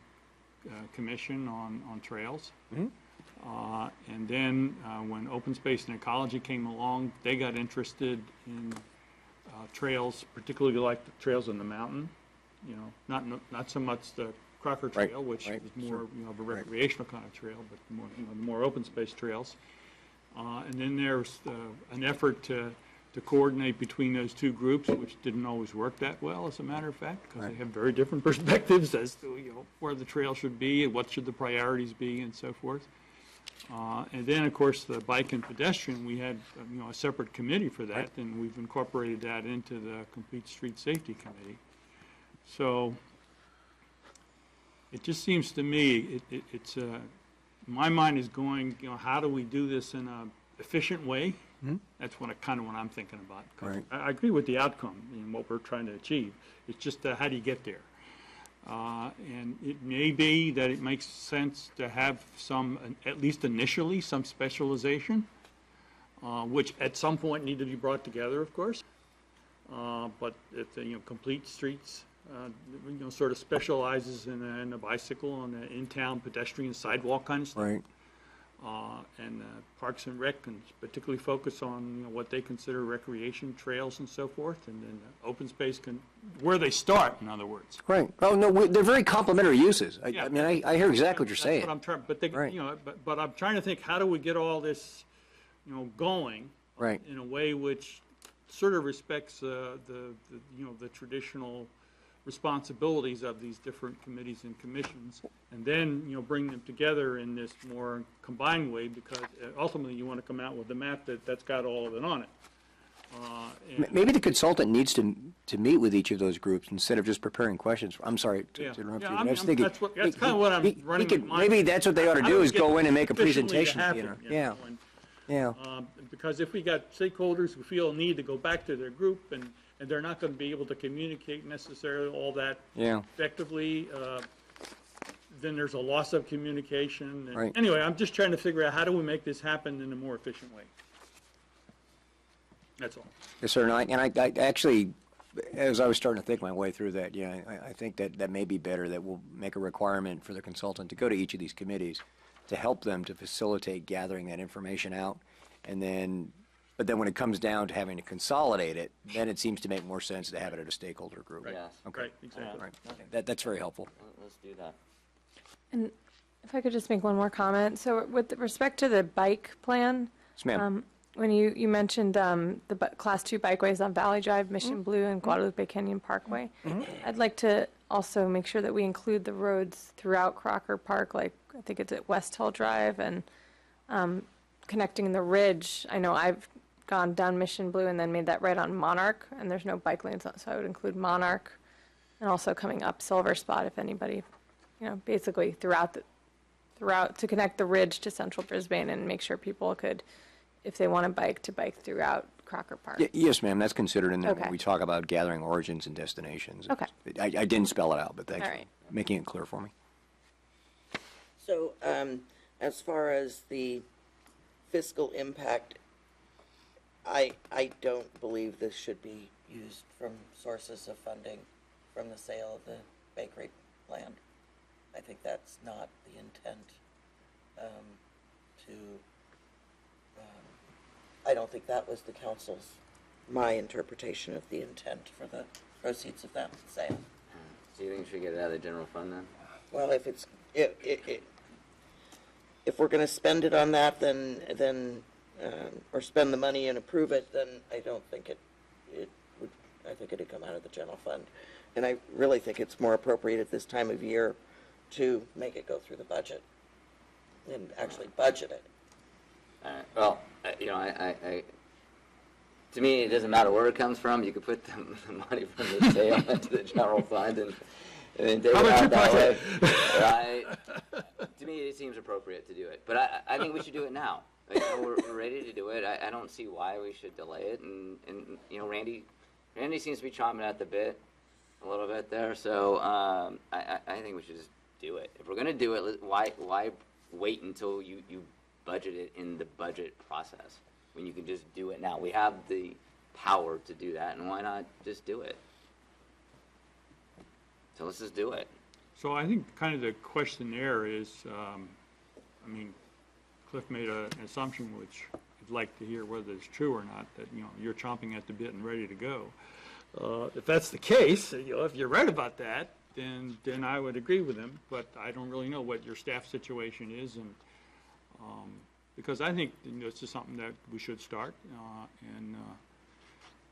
commission on trails. And then when Open Space and Ecology came along, they got interested in trails, particularly like the trails in the mountain. Not so much the Crocker Trail, which is more of a recreational kind of trail, but more open space trails. And then there's an effort to to coordinate between those two groups, which didn't always work that well, as a matter of fact, because they have very different perspectives as to, where the trail should be and what should the priorities be and so forth. And then, of course, the bike and pedestrian, we had, a separate committee for that, and we've incorporated that into the Complete Street Safety Committee. So it just seems to me, it's, my mind is going, how do we do this in a efficient way? That's what I'm thinking about. 'Cause Right. I agree with the outcome and what we're trying to achieve. It's just how do you get there? And it may be that it makes sense to have some, at least initially, some specialization, which at some point need to be brought together, of course. But if the, Complete Streets, sort of specializes in the bicycle and the in-town pedestrian sidewalk kind of stuff. Right. And Parks and Rec can particularly focus on, what they consider recreation trails and so forth, and then open space can, where they start, in other words. Right. Oh, no, they're very complementary uses. Yeah. I mean, I hear exactly what you're That's saying. what I'm trying, but they, Right. but I'm trying to think, how do we get all this, going? Right. In a way which sort of respects, the traditional responsibilities of these different committees and commissions, and then, bring them together in this more combined way, because ultimately you want to come out with a map that's got all of it on it. And- Maybe the consultant needs to meet with each of those groups instead of just preparing questions. I'm sorry to Yeah. interrupt Yeah, you, but I'm- I was thinking. that's kind of what I'm running could- my mind. Maybe that's what they ought to How do we is get go in and make a efficiently to presentation, happen, Yeah, yeah. Because if we got stakeholders who feel a need to go back to their group and they're not going to be able to communicate necessarily all that Yeah. effectively, then there's a loss of communication. And Right. Anyway, I'm just trying to figure out how do we make this happen in a more efficient way. That's all. Yes, sir. And I actually, as I was starting to think my way through that, I think that may be better, that we'll make a requirement for the consultant to go to each of these committees to help them to facilitate gathering that information out. But then when it comes down to having to consolidate it, then it seems to make more sense to have it at a stakeholder group. Yes. Okay. Right, exactly. Right. That's very helpful. Let's do that. And if I could just make one more comment. So with respect to the bike plan, Yes, ma'am. when you mentioned Class 2 bikeways on Valley Drive, Mission Blue, and Guadalupe Canyon Parkway, I'd like to also make sure that we include the roads throughout Crocker Park, like I think it's at West Hill Drive, and connecting the ridge. I know I've gone down Mission Blue and then made that right on Monarch, and there's no bike lanes, so I would include Monarch, and also coming up Silver Spot if anybody, basically throughout to connect the ridge to Central Brisbane and make sure people could, if they want to bike throughout Crocker Park. Yes, ma'am. That's considered in there when Okay. we talk about gathering origins and destinations. Okay. I didn't spell it out, but thanks All for right. making it clear for me. So, as far as the fiscal impact, I don't believe this should be used from sources of funding from the sale of the bakery land. I think that's not the intent, I don't think that was the council's, my interpretation of the intent for the proceeds of that sale. So you think we should get it out of the general fund then? Well, if it's, if we're gonna spend it on that, then, or spend the money and approve it, then I don't think it would, I think it'd come out of the general fund. And I really think it's more appropriate at this time of year to make it go through the budget and actually budget it. Well, to me, it doesn't matter where it comes from. You could put the money from the sale into the general fund and then take it out that way. Right? To me, it seems appropriate to do it. But I think we should do it now. We're ready to do it. I don't see why we should delay it. And Randy seems to be chomping at the bit a little bit there. So I think we should just do it. If we're going to do it, why wait until you budget it in the budget process when you can just do it now? We have the power to do that, and why not just do it? So let's just do it. So I think kind of the question there is, Cliff made an assumption which I'd like to hear whether it's true or not, that, you're chomping at the bit and ready to go. If that's the case, if you're right about that, then I would agree with him, but I don't really know what your staff situation is, and because I think this is something that we should start, and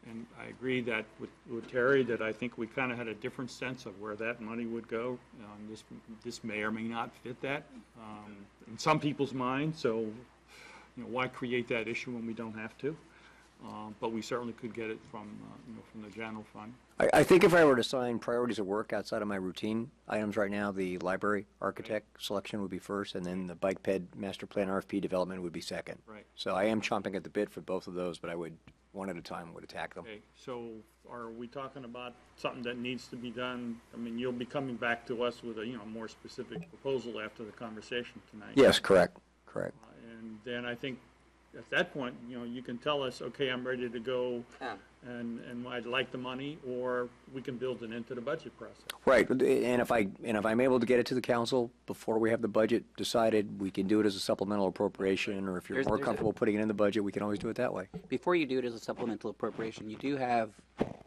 And I agree that with Terry, that I think we kind of had a different sense of where that money would go. This may or may not fit that in some people's minds, so, why create that issue when we don't have to? But we certainly could get it from the general fund. I think if I were to assign priorities of work outside of my routine items right now, the library architect selection would be first, and then the bike ped master plan RFP development would be second. Right. So I am chomping at the bit for both of those, but I would, one at a time, would attack them. Okay, so are we talking about something that needs to be done? I mean, you'll be coming back to us with a, more specific proposal after the conversation tonight. Yes, correct. And then I think at that point, you can tell us, okay, I'm ready to go, Yeah. and I'd like the money, or we can build it into the budget process. Right, and if I'm able to get it to the council before we have the budget decided, we can do it as a supplemental appropriation, or if you're There's- more there's a- comfortable putting it in the budget, we can always do it that way. Before you do it as a supplemental appropriation, you do have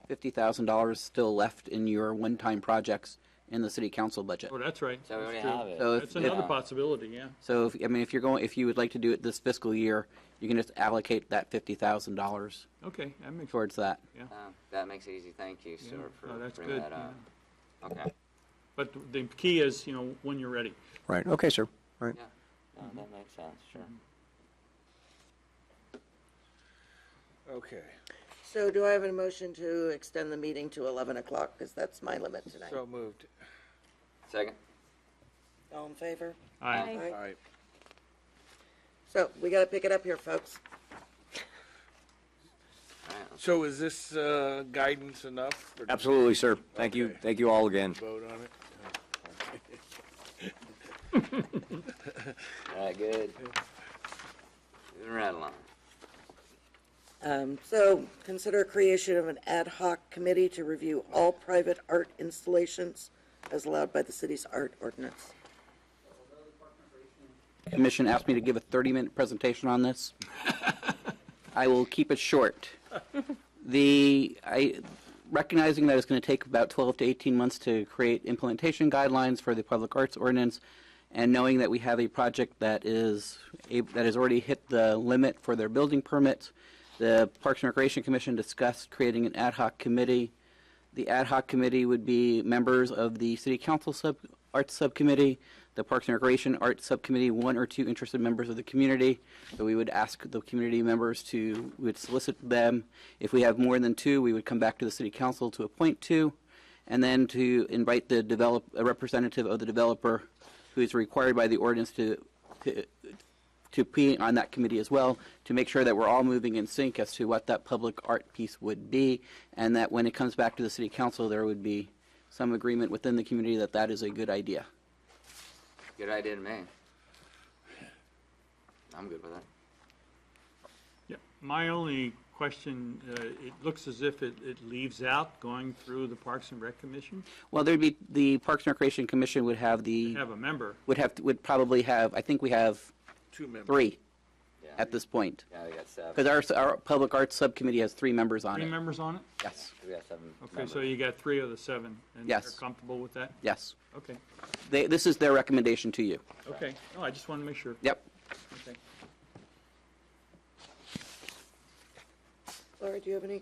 $50,000 still left in your one-time projects in the city council budget. Oh, that's right. So we That's already true. have it. So That's if, another possibility, yeah. so if you would like to do it this fiscal year, you can just allocate that $50,000 Okay, that makes, towards that. yeah. That makes it easy. Thank you, sir, for No, that's bringing good, that up. yeah. Okay. But the key is, when you're ready. Right, okay, sir, all right. Yeah. No, that makes sense. Sure. Okay, So do I have a motion to extend the meeting to 11 o'clock, because that's my limit tonight? so moved. Second. All in favor? Aye. Aye. All right. So we got to pick it up here, folks. All right, let's So is this guidance enough? or do we Absolutely, sir, thank Okay. you all again. Vote on it? All right, good. Moving right along. So consider creation of an ad hoc committee to review all private art installations as allowed by the city's art ordinance. Commission asked me to give a 30-minute presentation on this. I will keep it short. Recognizing that it's going to take about 12 to 18 months to create implementation guidelines for the public arts ordinance, and knowing that we have a project that has already hit the limit for their building permits, the Parks and Recreation Commission discussed creating an ad hoc committee. The ad hoc committee would be members of the City Council Arts Subcommittee, the Parks and Recreation Arts Subcommittee, one or two interested members of the community. So we would ask the community members we would solicit them. If we have more than two, we would come back to the City Council to appoint two, and then to invite a representative of the developer who is required by the ordinance to be on that committee as well, to make sure that we're all moving in sync as to what that public art piece would be, and that when it comes back to the City Council, there would be some agreement within the community that that is a good idea. Good idea to me. I'm good with that. Yeah, my only question, it looks as if it leaves out going through the Parks and Rec Commission. Well, there'd be, the Parks and Recreation Commission would have Have a member. would probably have, I think we have 2 members. 3 Yeah. at this point. Yeah, we got 7. Because our Public Arts Subcommittee has 3 members on 3 it. members on it? Yes, We got 7 Okay, members. so you got 3 of the 7. And Yes. they're comfortable with that? yes. Okay, This is their recommendation to you. okay. No, I just want to make sure. Yep. Okay. Laura, do you have any?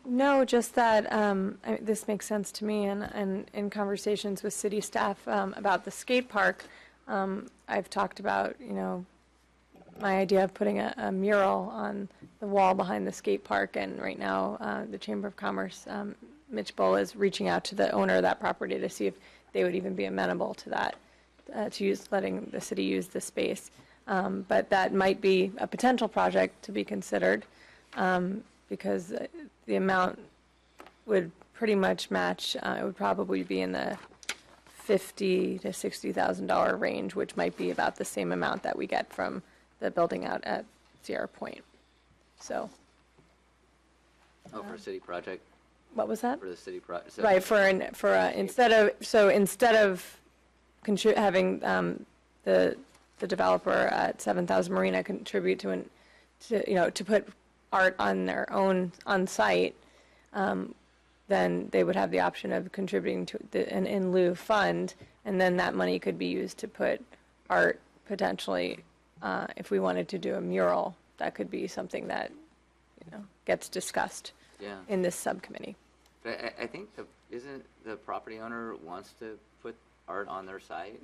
No, just that this makes sense to me, and in conversations with city staff about the skate park, I've talked about, my idea of putting a mural on the wall behind the skate park, and right now, the Chamber of Commerce, Mitch Bull, is reaching out to the owner of that property to see if they would even be amenable to that, letting the city use the space. But that might be a potential project to be considered, because the amount would pretty much match, it would probably be in the $50,000 to $60,000 range, which might be about the same amount that we get from the building out at Sierra Point. So, Oh, for a city project, what was that? for the city project. Right, instead of having the developer at 7,000 Marina contribute to put art on their own on site, then they would have the option of contributing to an in lieu fund, and then that money could be used to put art potentially, if we wanted to do a mural, that could be something that gets discussed Yeah. in this subcommittee. But I think isn't the property owner wants to put art on their site?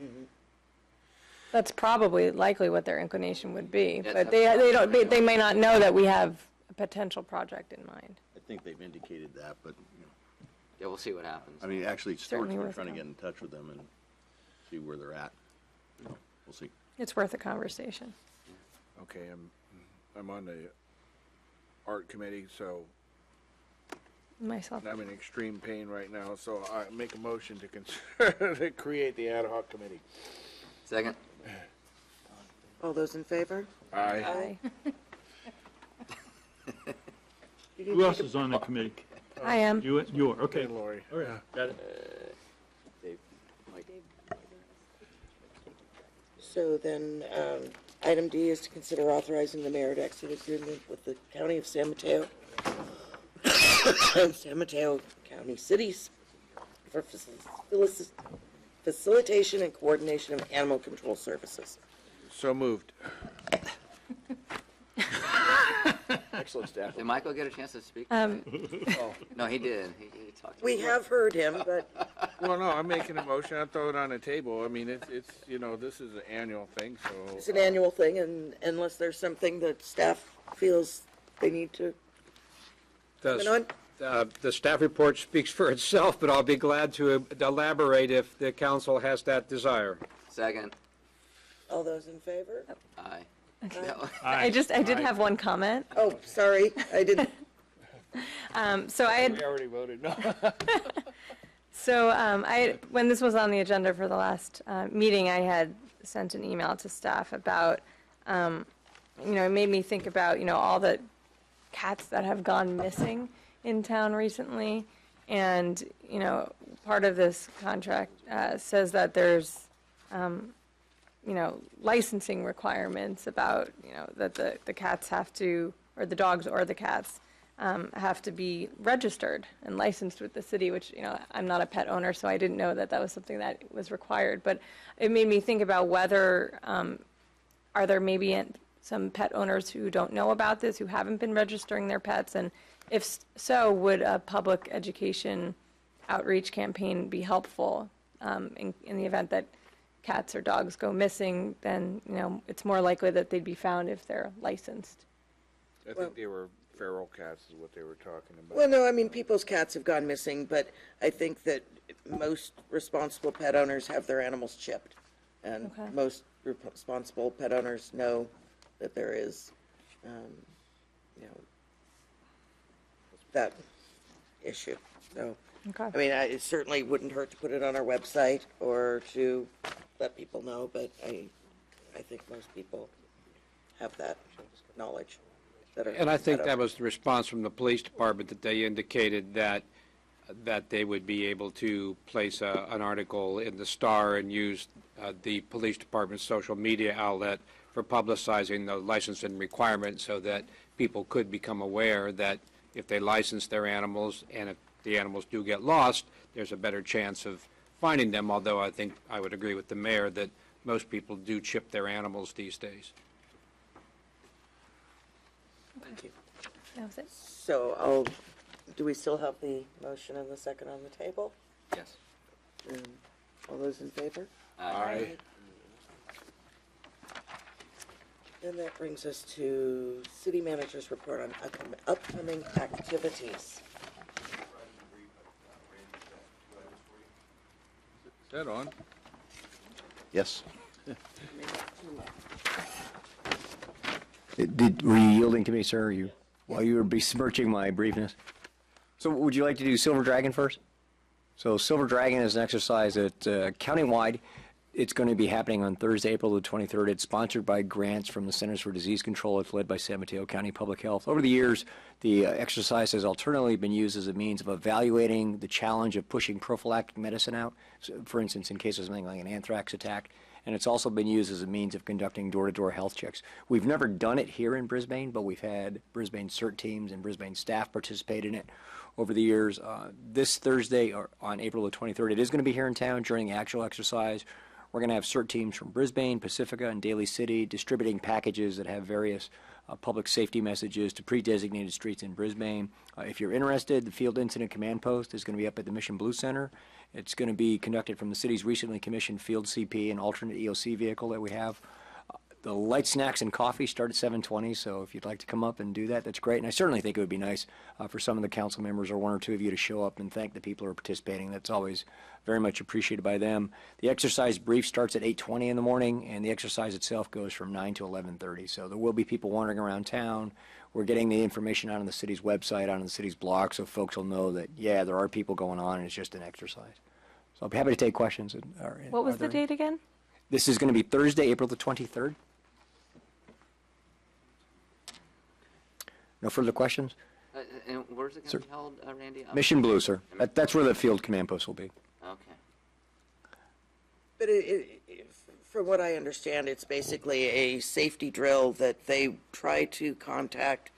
That's probably likely what their inclination would be, That's but up they to don't, they may not know that we have a potential project in mind. I think they've indicated that, but, Yeah, we'll see what happens. I mean, actually, Stuart's Certainly been worth trying to it. get in touch with them and see where they're at. We'll see. It's worth a conversation. Okay, I'm on the art committee, so Myself, I'm in extreme pain right now, so I make a motion to consider, to create the ad hoc committee. Second? All those in favor? Aye. Who else is on the committee? I am. You are, okay. Okay, Lori. All right, got it. So then, item D is to consider authorizing the mayor to execute agreement with the County of San Mateo and San Mateo County Cities for facilitation and coordination of animal control services. So moved. Excellent staff. Did Michael get a chance to speak? Um, No, he did. He talked. We have heard him, but Well, no, I'm making a motion, I'll throw it on the table. I mean, it's, this is an annual thing, so. it's an annual thing, and unless there's something that staff feels they need to comment on. The staff report speaks for itself, but I'll be glad to elaborate if the council has that desire. Second? All those in favor? Aye. I did have one comment. Oh, sorry, I didn't. So I had, We already voted, no. when this was on the agenda for the last meeting, I had sent an email to staff about, it made me think about, all the cats that have gone missing in town recently. And, part of this contract says that there's, licensing requirements about, that the cats have to, or the dogs or the cats, have to be registered and licensed with the city, which, I'm not a pet owner, so I didn't know that that was something that was required. But it made me think about whether, are there maybe some pet owners who don't know about this, who haven't been registering their pets? And if so, would a public education outreach campaign be helpful in the event that cats or dogs go missing? Then, it's more likely that they'd be found if they're licensed. I think they were feral cats is what they were talking about. Well, no, I mean, people's cats have gone missing, but I think that most responsible pet owners have their animals chipped. And Okay. most responsible pet owners know that there is, that issue. So, Okay. I mean, it certainly wouldn't hurt to put it on our website or to let people know, but I think most people have that knowledge. And I think that was the response from the police department, that they indicated that they would be able to place an article in the Star and use the police department's social media outlet for publicizing the licensing requirements, so that people could become aware that if they license their animals and if the animals do get lost, there's a better chance of finding them, although I think I would agree with the mayor that most people do chip their animals these days. Thank you. That was it. So do we still have the motion and the second on the table? Yes. All those in favor? Aye. And that brings us to city manager's report on upcoming activities. Is that on? Yes. Were you yielding to me, sir, while you were besmirching my briefness? So would you like to do Silver Dragon first? So Silver Dragon is an exercise that countywide. It's going to be happening on Thursday, April the 23rd. It's sponsored by grants from the Centers for Disease Control. It's led by San Mateo County Public Health. Over the years, the exercise has alternately been used as a means of evaluating the challenge of pushing prophylactic medicine out, so, for instance, in case of something like an anthrax attack. And it's also been used as a means of conducting door-to-door health checks. We've never done it here in Brisbane, but we've had Brisbane CERT teams and Brisbane staff participate in it over the years. This Thursday, or on April the 23rd, it is going to be here in town during the actual exercise. We're going to have CERT teams from Brisbane, Pacifica, and Daly City distributing packages that have various public safety messages to pre-designated streets in Brisbane. If you're interested, the Field Incident Command Post is going to be up at the Mission Blue Center. It's going to be conducted from the city's recently commissioned Field CP, an alternate EOC vehicle that we have. The light snacks and coffee start at 7:20, so if you'd like to come up and do that, that's great. And I certainly think it would be nice for some of the council members or one or two of you to show up and thank the people who are participating. That's always very much appreciated by them. The exercise brief starts at 8:20 in the morning, and the exercise itself goes from 9 to 11:30. So there will be people wandering around town. We're getting the information out on the city's website, out on the city's blog, so folks will know that, yeah, there are people going on, and it's just an exercise. So I'll be happy to take questions. What was the date again? This is going to be Thursday, April the 23rd. No further questions? And where's it going to be held, Randy? Mission Blue, sir. That's where the field command post will be. Okay. But from what I understand, it's basically a safety drill that they try to contact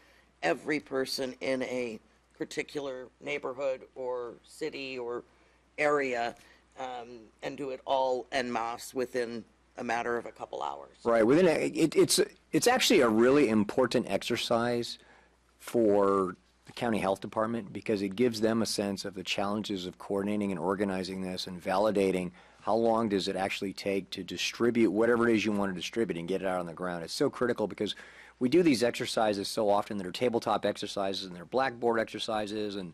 every person in a particular neighborhood or city or area, and do it all en masse within a matter of a couple hours. Right. It's actually a really important exercise for the county health department because it gives them a sense of the challenges of coordinating and organizing this and validating how long does it actually take to distribute whatever it is you want to distribute and get it out on the ground. It's so critical because we do these exercises so often that are tabletop exercises and they're blackboard exercises, and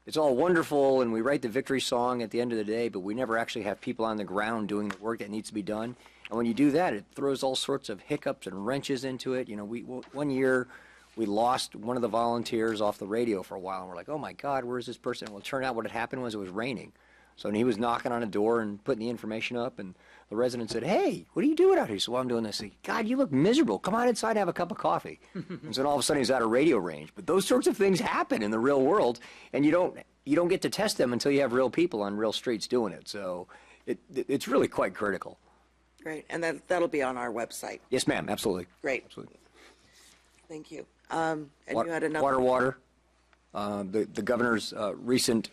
it's all wonderful, and we write the victory song at the end of the day, but we never actually have people on the ground doing the work that needs to be done. And when you do that, it throws all sorts of hiccups and wrenches into it. You know, one year we lost one of the volunteers off the radio for a while, and we're like, oh my God, where's this person? Well, it turned out what had happened was it was raining. So he was knocking on a door and putting the information up, and the resident said, hey, what are you doing out here? So well, I'm doing this. God, you look miserable. Come on inside and have a cup of coffee. And so all of a sudden he's out of radio range. But those sorts of things happen in the real world, and you don't get to test them until you have real people on real streets doing it. So it's really quite critical. Great, and that'll be on our website. Yes, ma'am, absolutely. Great. Absolutely. Thank you. And you had another. Water. The governor's recent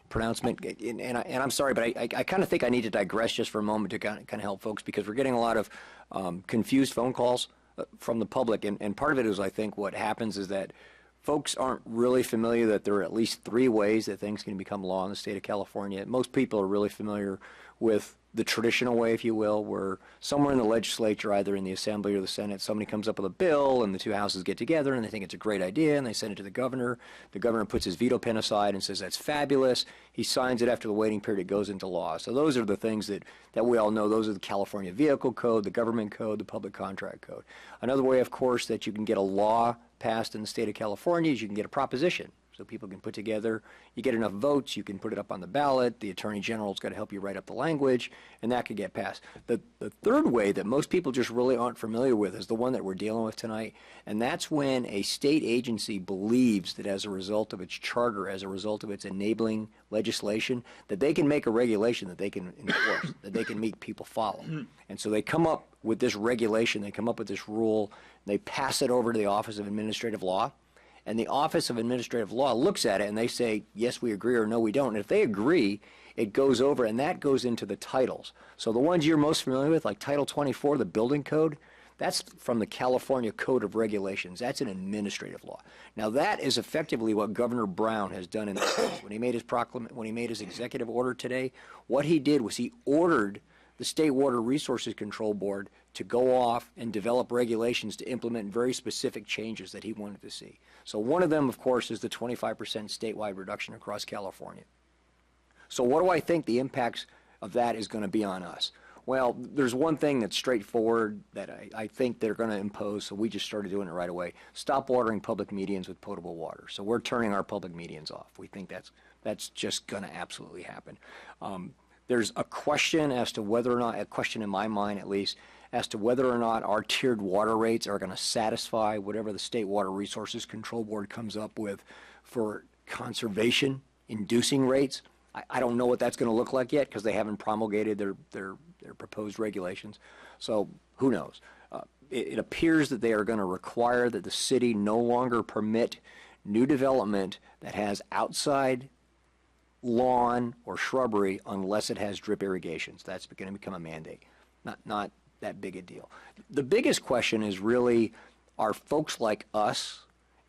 pronouncement, and I'm sorry, but I kind of think I need to digress just for a moment to kind of help folks because we're getting a lot of confused phone calls from the public, and part of it is I think what happens is that folks aren't really familiar that there are at least 3 ways that things can become law in the state of California. Most people are really familiar with the traditional way, if you will, where somewhere in the legislature, either in the Assembly or the Senate, somebody comes up with a bill and the 2 houses get together and they think it's a great idea and they send it to the governor. The governor puts his veto pen aside and says that's fabulous. He signs it after the waiting period, it goes into law. So those are the things that we all know. Those are the California Vehicle Code, the Government Code, the Public Contract Code. Another way, of course, that you can get a law passed in the state of California is you can get a proposition. So people can put together, you get enough votes, you can put it up on the ballot, the Attorney General's got to help you write up the language, and that could get passed. The third way that most people just really aren't familiar with is the one that we're dealing with tonight, and that's when a state agency believes that as a result of its charter, as a result of its enabling legislation, that they can make a regulation that they can enforce, that they can make people follow. And so they come up with this regulation, they come up with this rule, they pass it over to the Office of Administrative Law, and the Office of Administrative Law looks at it and they say, yes, we agree, or no, we don't. And if they agree, it goes over, and that goes into the titles. So the ones you're most familiar with, like Title 24, the Building Code, that's from the California Code of Regulations. That's an administrative law. Now that is effectively what Governor Brown has done in this case. When he made his executive order today, what he did was he ordered the State Water Resources Control Board to go off and develop regulations to implement very specific changes that he wanted to see. So one of them, of course, is the 25% statewide reduction across California. So what do I think the impacts of that is going to be on us? Well, there's one thing that's straightforward that I think they're going to impose, so we just started doing it right away. Stop watering public medians with potable water. So we're turning our public medians off. We think that's just going to absolutely happen. There's a question as to whether or not, a question in my mind at least, as to whether or not our tiered water rates are going to satisfy whatever the State Water Resources Control Board comes up with for conservation-inducing rates. I don't know what that's going to look like yet because they haven't promulgated their proposed regulations. So who knows? It appears that they are going to require that the city no longer permit new development that has outside lawn or shrubbery unless it has drip irrigations. That's going to become a mandate. Not that big a deal. The biggest question is really, are folks like us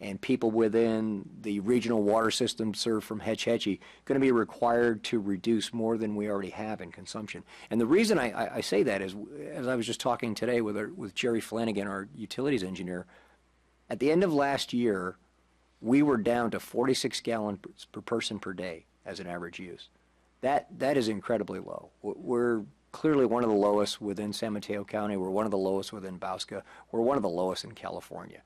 and people within the regional water system served from Hetch Hetchy going to be required to reduce more than we already have in consumption? And the reason I say that is, as I was just talking today with Jerry Flanagan, our utilities engineer, at the end of last year, we were down to 46 gallons per person per day as an average use. That is incredibly low. We're clearly one of the lowest within San Mateo County. We're one of the lowest within Bauska. We're one of the lowest in California.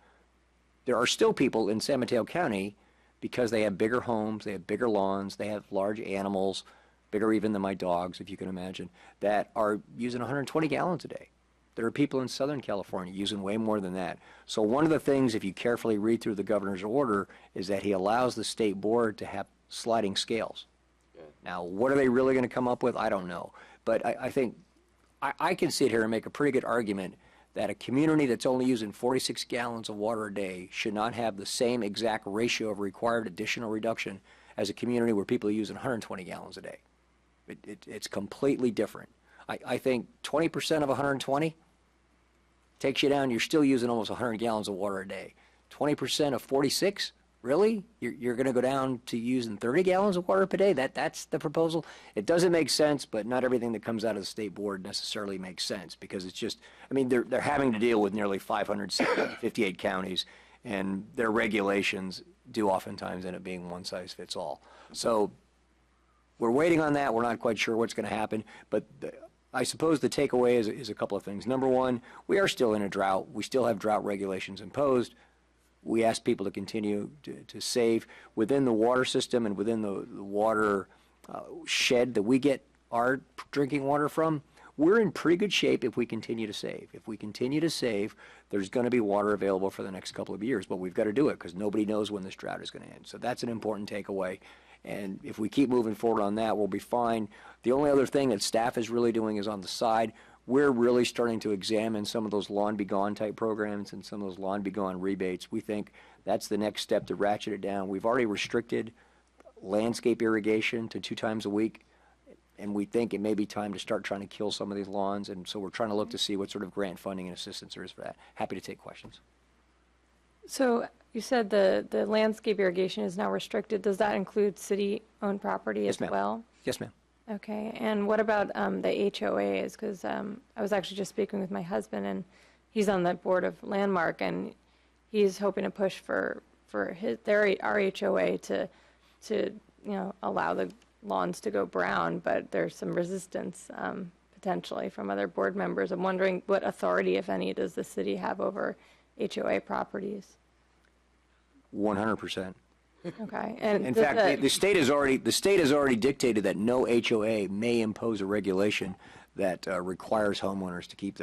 There are still people in San Mateo County, because they have bigger homes, they have bigger lawns, they have large animals, bigger even than my dogs, if you can imagine, that are using 120 gallons a day. There are people in Southern California using way more than that. So one of the things, if you carefully read through the governor's order, is that he allows the state board to have sliding scales. Now, what are they really going to come up with? I don't know. But I think I can sit here and make a pretty good argument that a community that's only using 46 gallons of water a day should not have the same exact ratio of required additional reduction as a community where people are using 120 gallons a day. It's completely different. I think 20% of 120 takes you down. You're still using almost 100 gallons of water a day. 20% of 46, really? You're going to go down to using 30 gallons of water per day? That's the proposal? It doesn't make sense, but not everything that comes out of the state board necessarily makes sense, because it's just, I mean, they're having to deal with nearly 558 counties, and their regulations do oftentimes end up being one size fits all. So we're waiting on that. We're not quite sure what's going to happen, but I suppose the takeaway is a couple of things. Number one, we are still in a drought. We still have drought regulations imposed. We ask people to continue to save within the water system and within the water shed that we get our drinking water from. We're in pretty good shape if we continue to save. If we continue to save, there's going to be water available for the next couple of years, but we've got to do it because nobody knows when this drought is going to end. So that's an important takeaway. And if we keep moving forward on that, we'll be fine. The only other thing that staff is really doing is on the side. We're really starting to examine some of those lawn be gone type programs and some of those lawn be gone rebates. We think that's the next step to ratchet it down. We've already restricted landscape irrigation to 2 times a week, and we think it may be time to start trying to kill some of these lawns, and so we're trying to look to see what sort of grant funding and assistance there is for that. Happy to take questions. So you said the landscape irrigation is now restricted. Does that include city-owned property as Yes, ma'am. well? Yes, ma'am. Okay, and what about the HOAs? Because I was actually just speaking with my husband, and he's on the board of Landmark, and he's hoping to push for our HOA to allow the lawns to go brown, but there's some resistance potentially from other board members. I'm wondering what authority, if any, does the city have over HOA properties? 100%. Okay, and In fact, the state has already dictated that no HOA may impose a regulation that requires homeowners to keep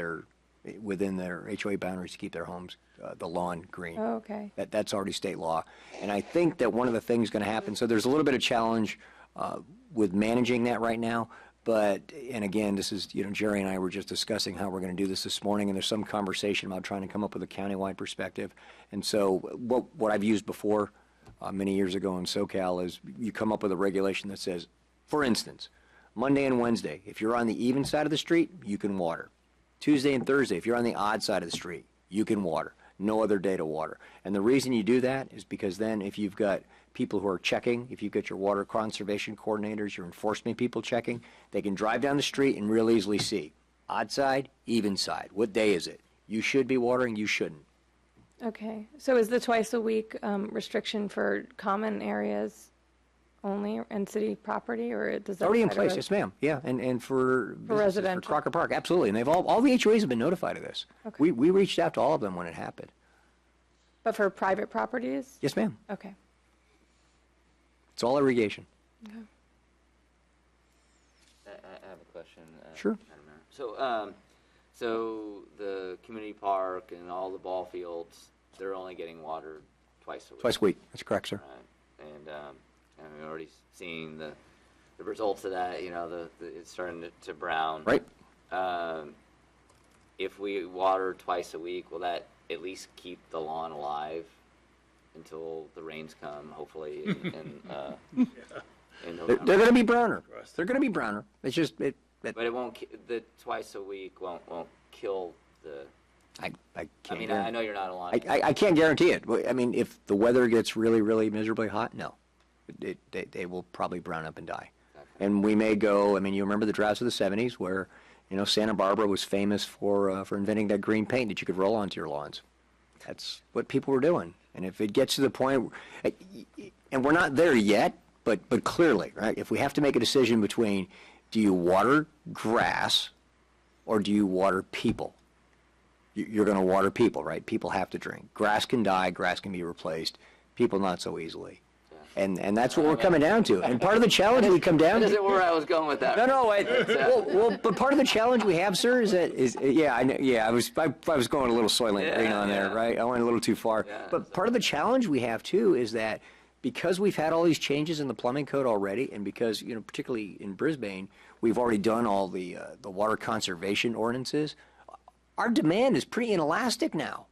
within their HOA boundaries to keep their homes, the lawn green. Oh, okay. That's already state law. And I think that one of the things going to happen, so there's a little bit of challenge with managing that right now. But, and again, this is, Jerry and I were just discussing how we're going to do this morning, and there's some conversation about trying to come up with a countywide perspective. And so what I've used before many years ago in SoCal is you come up with a regulation that says, for instance, Monday and Wednesday, if you're on the even side of the street, you can water. Tuesday and Thursday, if you're on the odd side of the street, you can water. No other day to water. And the reason you do that is because then if you've got people who are checking, if you've got your water conservation coordinators, your enforcement people checking, they can drive down the street and real easily see odd side, even side. What day is it? You should be watering, you shouldn't. Okay, so is the twice a week restriction for common areas only and city property, or does that Already in apply to place, yes, ma'am. Yeah, and for businesses, residential. for Crocker Park, absolutely. And they've all the HOAs have been notified of this. Okay. We reached out to all of them when it happened. But for private properties? Yes, ma'am. Okay. It's all irrigation. Okay. I have a question. Sure. Madam Mayor. So the community park and all the ball fields, they're only getting watered twice a week. Twice a week. That's correct, sir. Right. And we're already seeing the results of that. It's starting to brown. Right. If we water twice a week, will that at least keep the lawn alive until the rains come, hopefully? They're going to be browner. They're going to be browner. It's just But it won't. The twice a week won't kill the I I can't. mean, guarantee- I know you're not along. I can't guarantee it. I mean, if the weather gets really, really miserably hot, no. They will probably brown up and die. And we may go, I mean, you remember the droughts of the 70s where, Santa Barbara was famous for inventing that green paint that you could roll onto your lawns. That's what people were doing. And if it gets to the point, and we're not there yet, but clearly, right, if we have to make a decision between do you water grass or do you water people? You're going to water people, right? People have to drink. Grass can die, grass can be replaced, people not so easily. And that's what we're coming down to. And part of the challenge we come down That to. isn't where I was going with that. No, but part of the challenge we have, sir, I was going a little Soylent Green on there, right? I went a little too far. Yeah, but part of the challenge we have too is that because we've had all these changes in the plumbing code already, and because particularly in Brisbane, we've already done all the water conservation ordinances. Our demand is pretty inelastic now.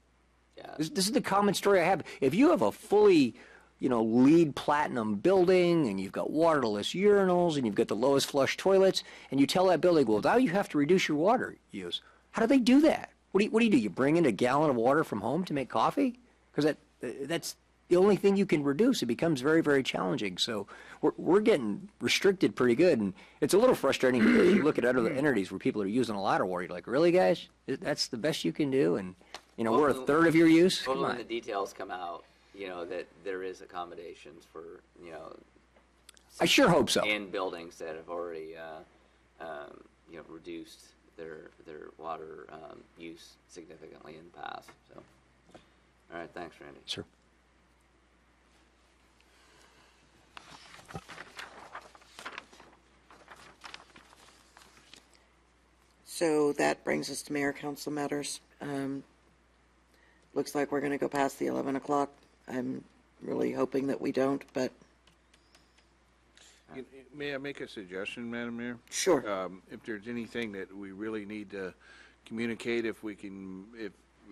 Yeah. This is the common story I have. If you have a fully LEED platinum building, and you've got waterless urinals, and you've got the lowest flush toilets, and you tell that building, well, now you have to reduce your water use. How do they do that? What do you do? You bring in a gallon of water from home to make coffee? Because that's the only thing you can reduce. It becomes very, very challenging. So we're getting restricted pretty good, and it's a little frustrating because you look at other entities where people are using a lot of water. You're like, really, guys? That's the best you can do? And we're a third of your use? Come When on. the details come out, that there is accommodations for, I sure hope so. in buildings that have already, reduced their water use significantly in the past. So, all right, thanks, Randy. Sure. So that brings us to mayor council matters. Looks like we're going to go past the 11 o'clock. I'm really hoping that we don't, but May I make a suggestion, Madam Mayor? sure. If there's anything that we really need to communicate, if we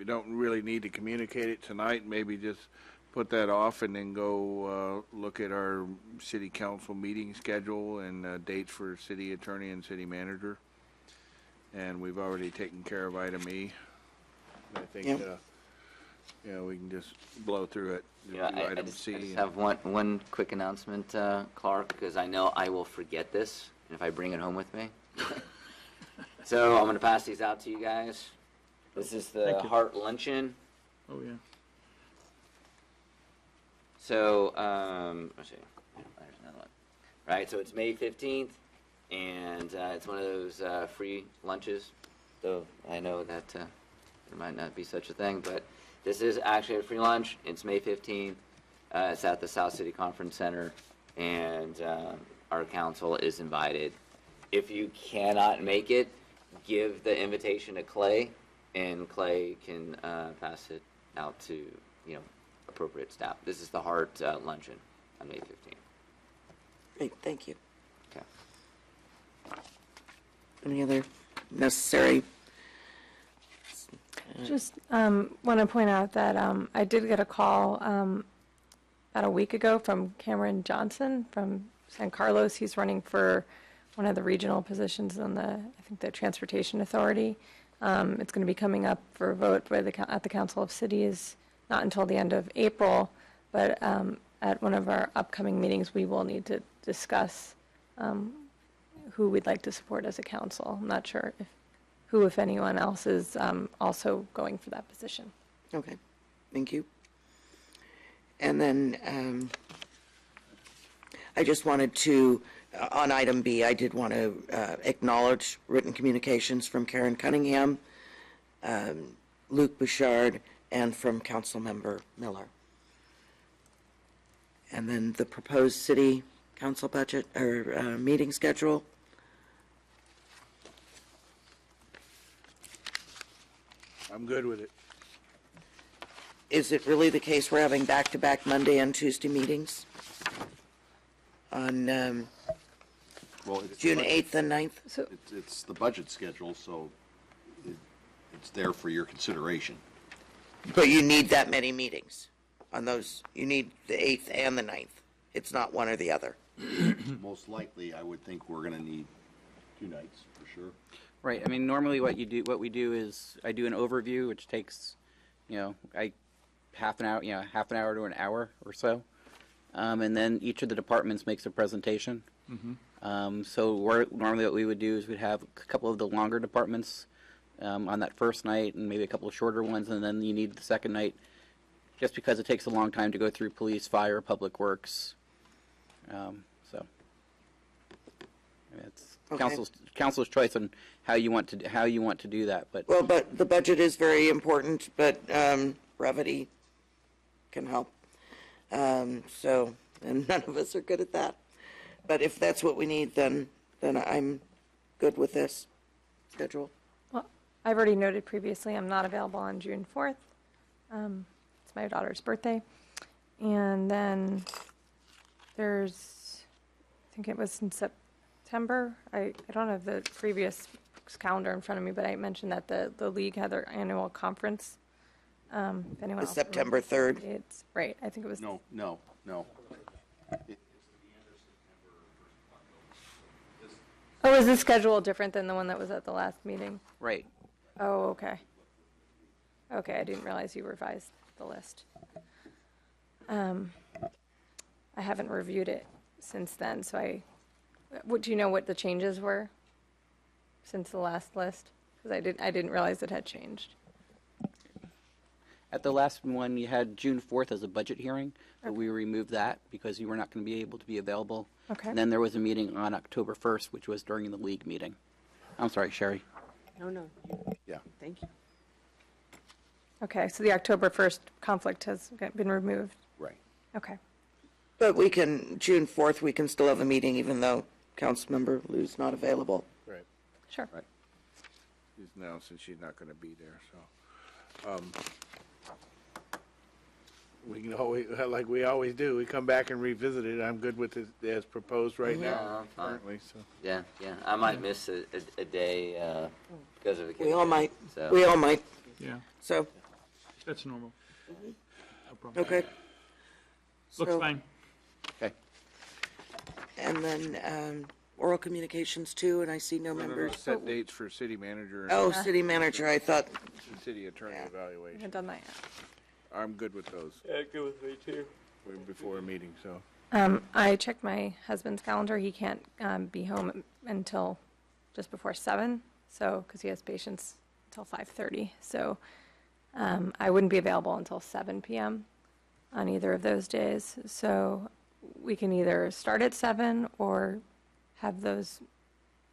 don't really need to communicate it tonight, maybe just put that off and then go look at our city council meeting schedule and dates for city attorney and city manager. And we've already taken care of item E. I think, Yep. we can just blow through it. Do I item just C. have one quick announcement, Clark, because I know I will forget this if I bring it home with me. So I'm going to pass these out to you guys. This is the Thank you. Heart Luncheon. Oh, yeah. So, let's see. There's another one. Right, so it's May 15th, and it's one of those free lunches. Though I know that there might not be such a thing, but this is actually a free lunch. It's May 15th. It's at the South City Conference Center, and our council is invited. If you cannot make it, give the invitation to Clay, and Clay can pass it out to, appropriate staff. This is the Heart Luncheon on May 15th. Great, thank you. Okay. Any other necessary? Just want to point out that I did get a call about a week ago from Cameron Johnson from San Carlos. He's running for one of the regional positions on I think the Transportation Authority. It's going to be coming up for a vote by at the Council of Cities, not until the end of April, but at one of our upcoming meetings, we will need to discuss who we'd like to support as a council. I'm not sure who, if anyone else, is also going for that position. Okay, thank you. And then I just wanted to, on item B, I did want to acknowledge written communications from Karen Cunningham, Luke Bouchard, and from Councilmember Miller. And then the proposed city council budget or meeting schedule. I'm good with it. Is it really the case we're having back-to-back Monday and Tuesday meetings on Well, it's June budget- 8th and 9th? It's the budget schedule, so it's there for your consideration. But you need that many meetings on those. You need the 8th and the 9th. It's not one or the other. Most likely, I would think we're going to need 2 nights, for sure. Right. I mean, normally what we do is I do an overview, which takes, half an hour, half an hour to an hour or so, and then each of the departments makes a presentation. So normally what we would do is we'd have a couple of the longer departments on that first night, and maybe a couple of shorter ones, and then you need the second night, just because it takes a long time to go through police, fire, public works. So it's Okay. council's choice on how you want to do that, but. Well, but the budget is very important, but brevity can help. So, and none of us are good at that. But if that's what we need, then I'm good with this schedule. Well, I've already noted previously, I'm not available on June 4th. It's my daughter's birthday. And then there's, I think it was in September. I don't have the previous calendar in front of me, but I mentioned that the league had their annual conference. If anyone It's else September remembers. 3rd. It's, right, I think it was. No. Oh, is this schedule different than the one that was at the last meeting? Right. Oh, okay. Okay, I didn't realize you revised the list. I haven't reviewed it since then, so do you know what the changes were since the last list? Because I didn't realize it had changed. At the last one, you had June 4th as a budget hearing, but we removed that because you were not going to be able to be available. Okay. And then there was a meeting on October 1st, which was during the league meeting. I'm sorry, Sherry. No. Yeah. Thank you. Okay, so the October 1st conflict has been removed. Right. Okay. But June 4th, we can still have a meeting even though Councilmember Lou's not available. Right. Sure. Right. She's now, since she's not going to be there, so. We can always, like we always do, we come back and revisit it. I'm good with it as proposed right Yeah, now, I'm fine. currently, so. Yeah, I might miss a day because of the. We all might. So. We all might. Yeah, So, that's normal. No problem. okay. Looks So- fine. Okay. And then oral communications too, and I see no members. Set dates for city manager and Oh, city manager, I thought, city attorney Yeah. I evaluation. haven't done that yet. I'm good with those. Yeah, good with me too. Before a meeting, so. I checked my husband's calendar. He can't be home until just before 7, so, because he has patients until 5:30. So I wouldn't be available until 7 p.m. on either of those days. So we can either start at 7 or have those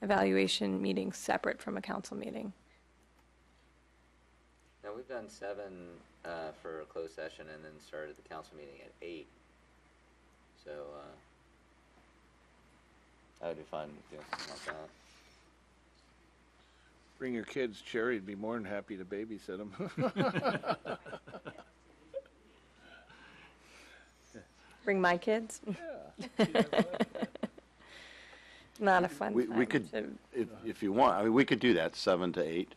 evaluation meetings separate from a council meeting. No, we've done 7 for a closed session and then started the council meeting at 8. So I would be fine with doing something like that. Bring your kids, Cherry'd be more than happy to babysit them. Bring my kids? Not a fun We time could, to- if you want, I mean, we could do that, 7 to 8.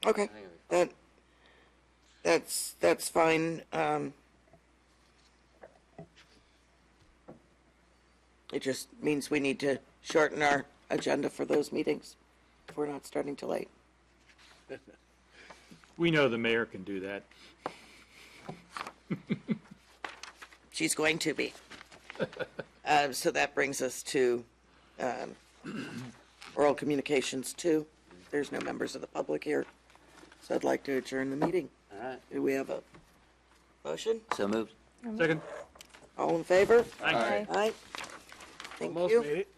okay, that's fine. It just means we need to shorten our agenda for those meetings if we're not starting till 8. We know the mayor can do that. She's going to be. So that brings us to oral communications 2. There's no members of the public here, so I'd like to adjourn the meeting. All right. Do we have a motion? So moved. Second? All in favor? Aye. Aye. Thank Almost you. made it.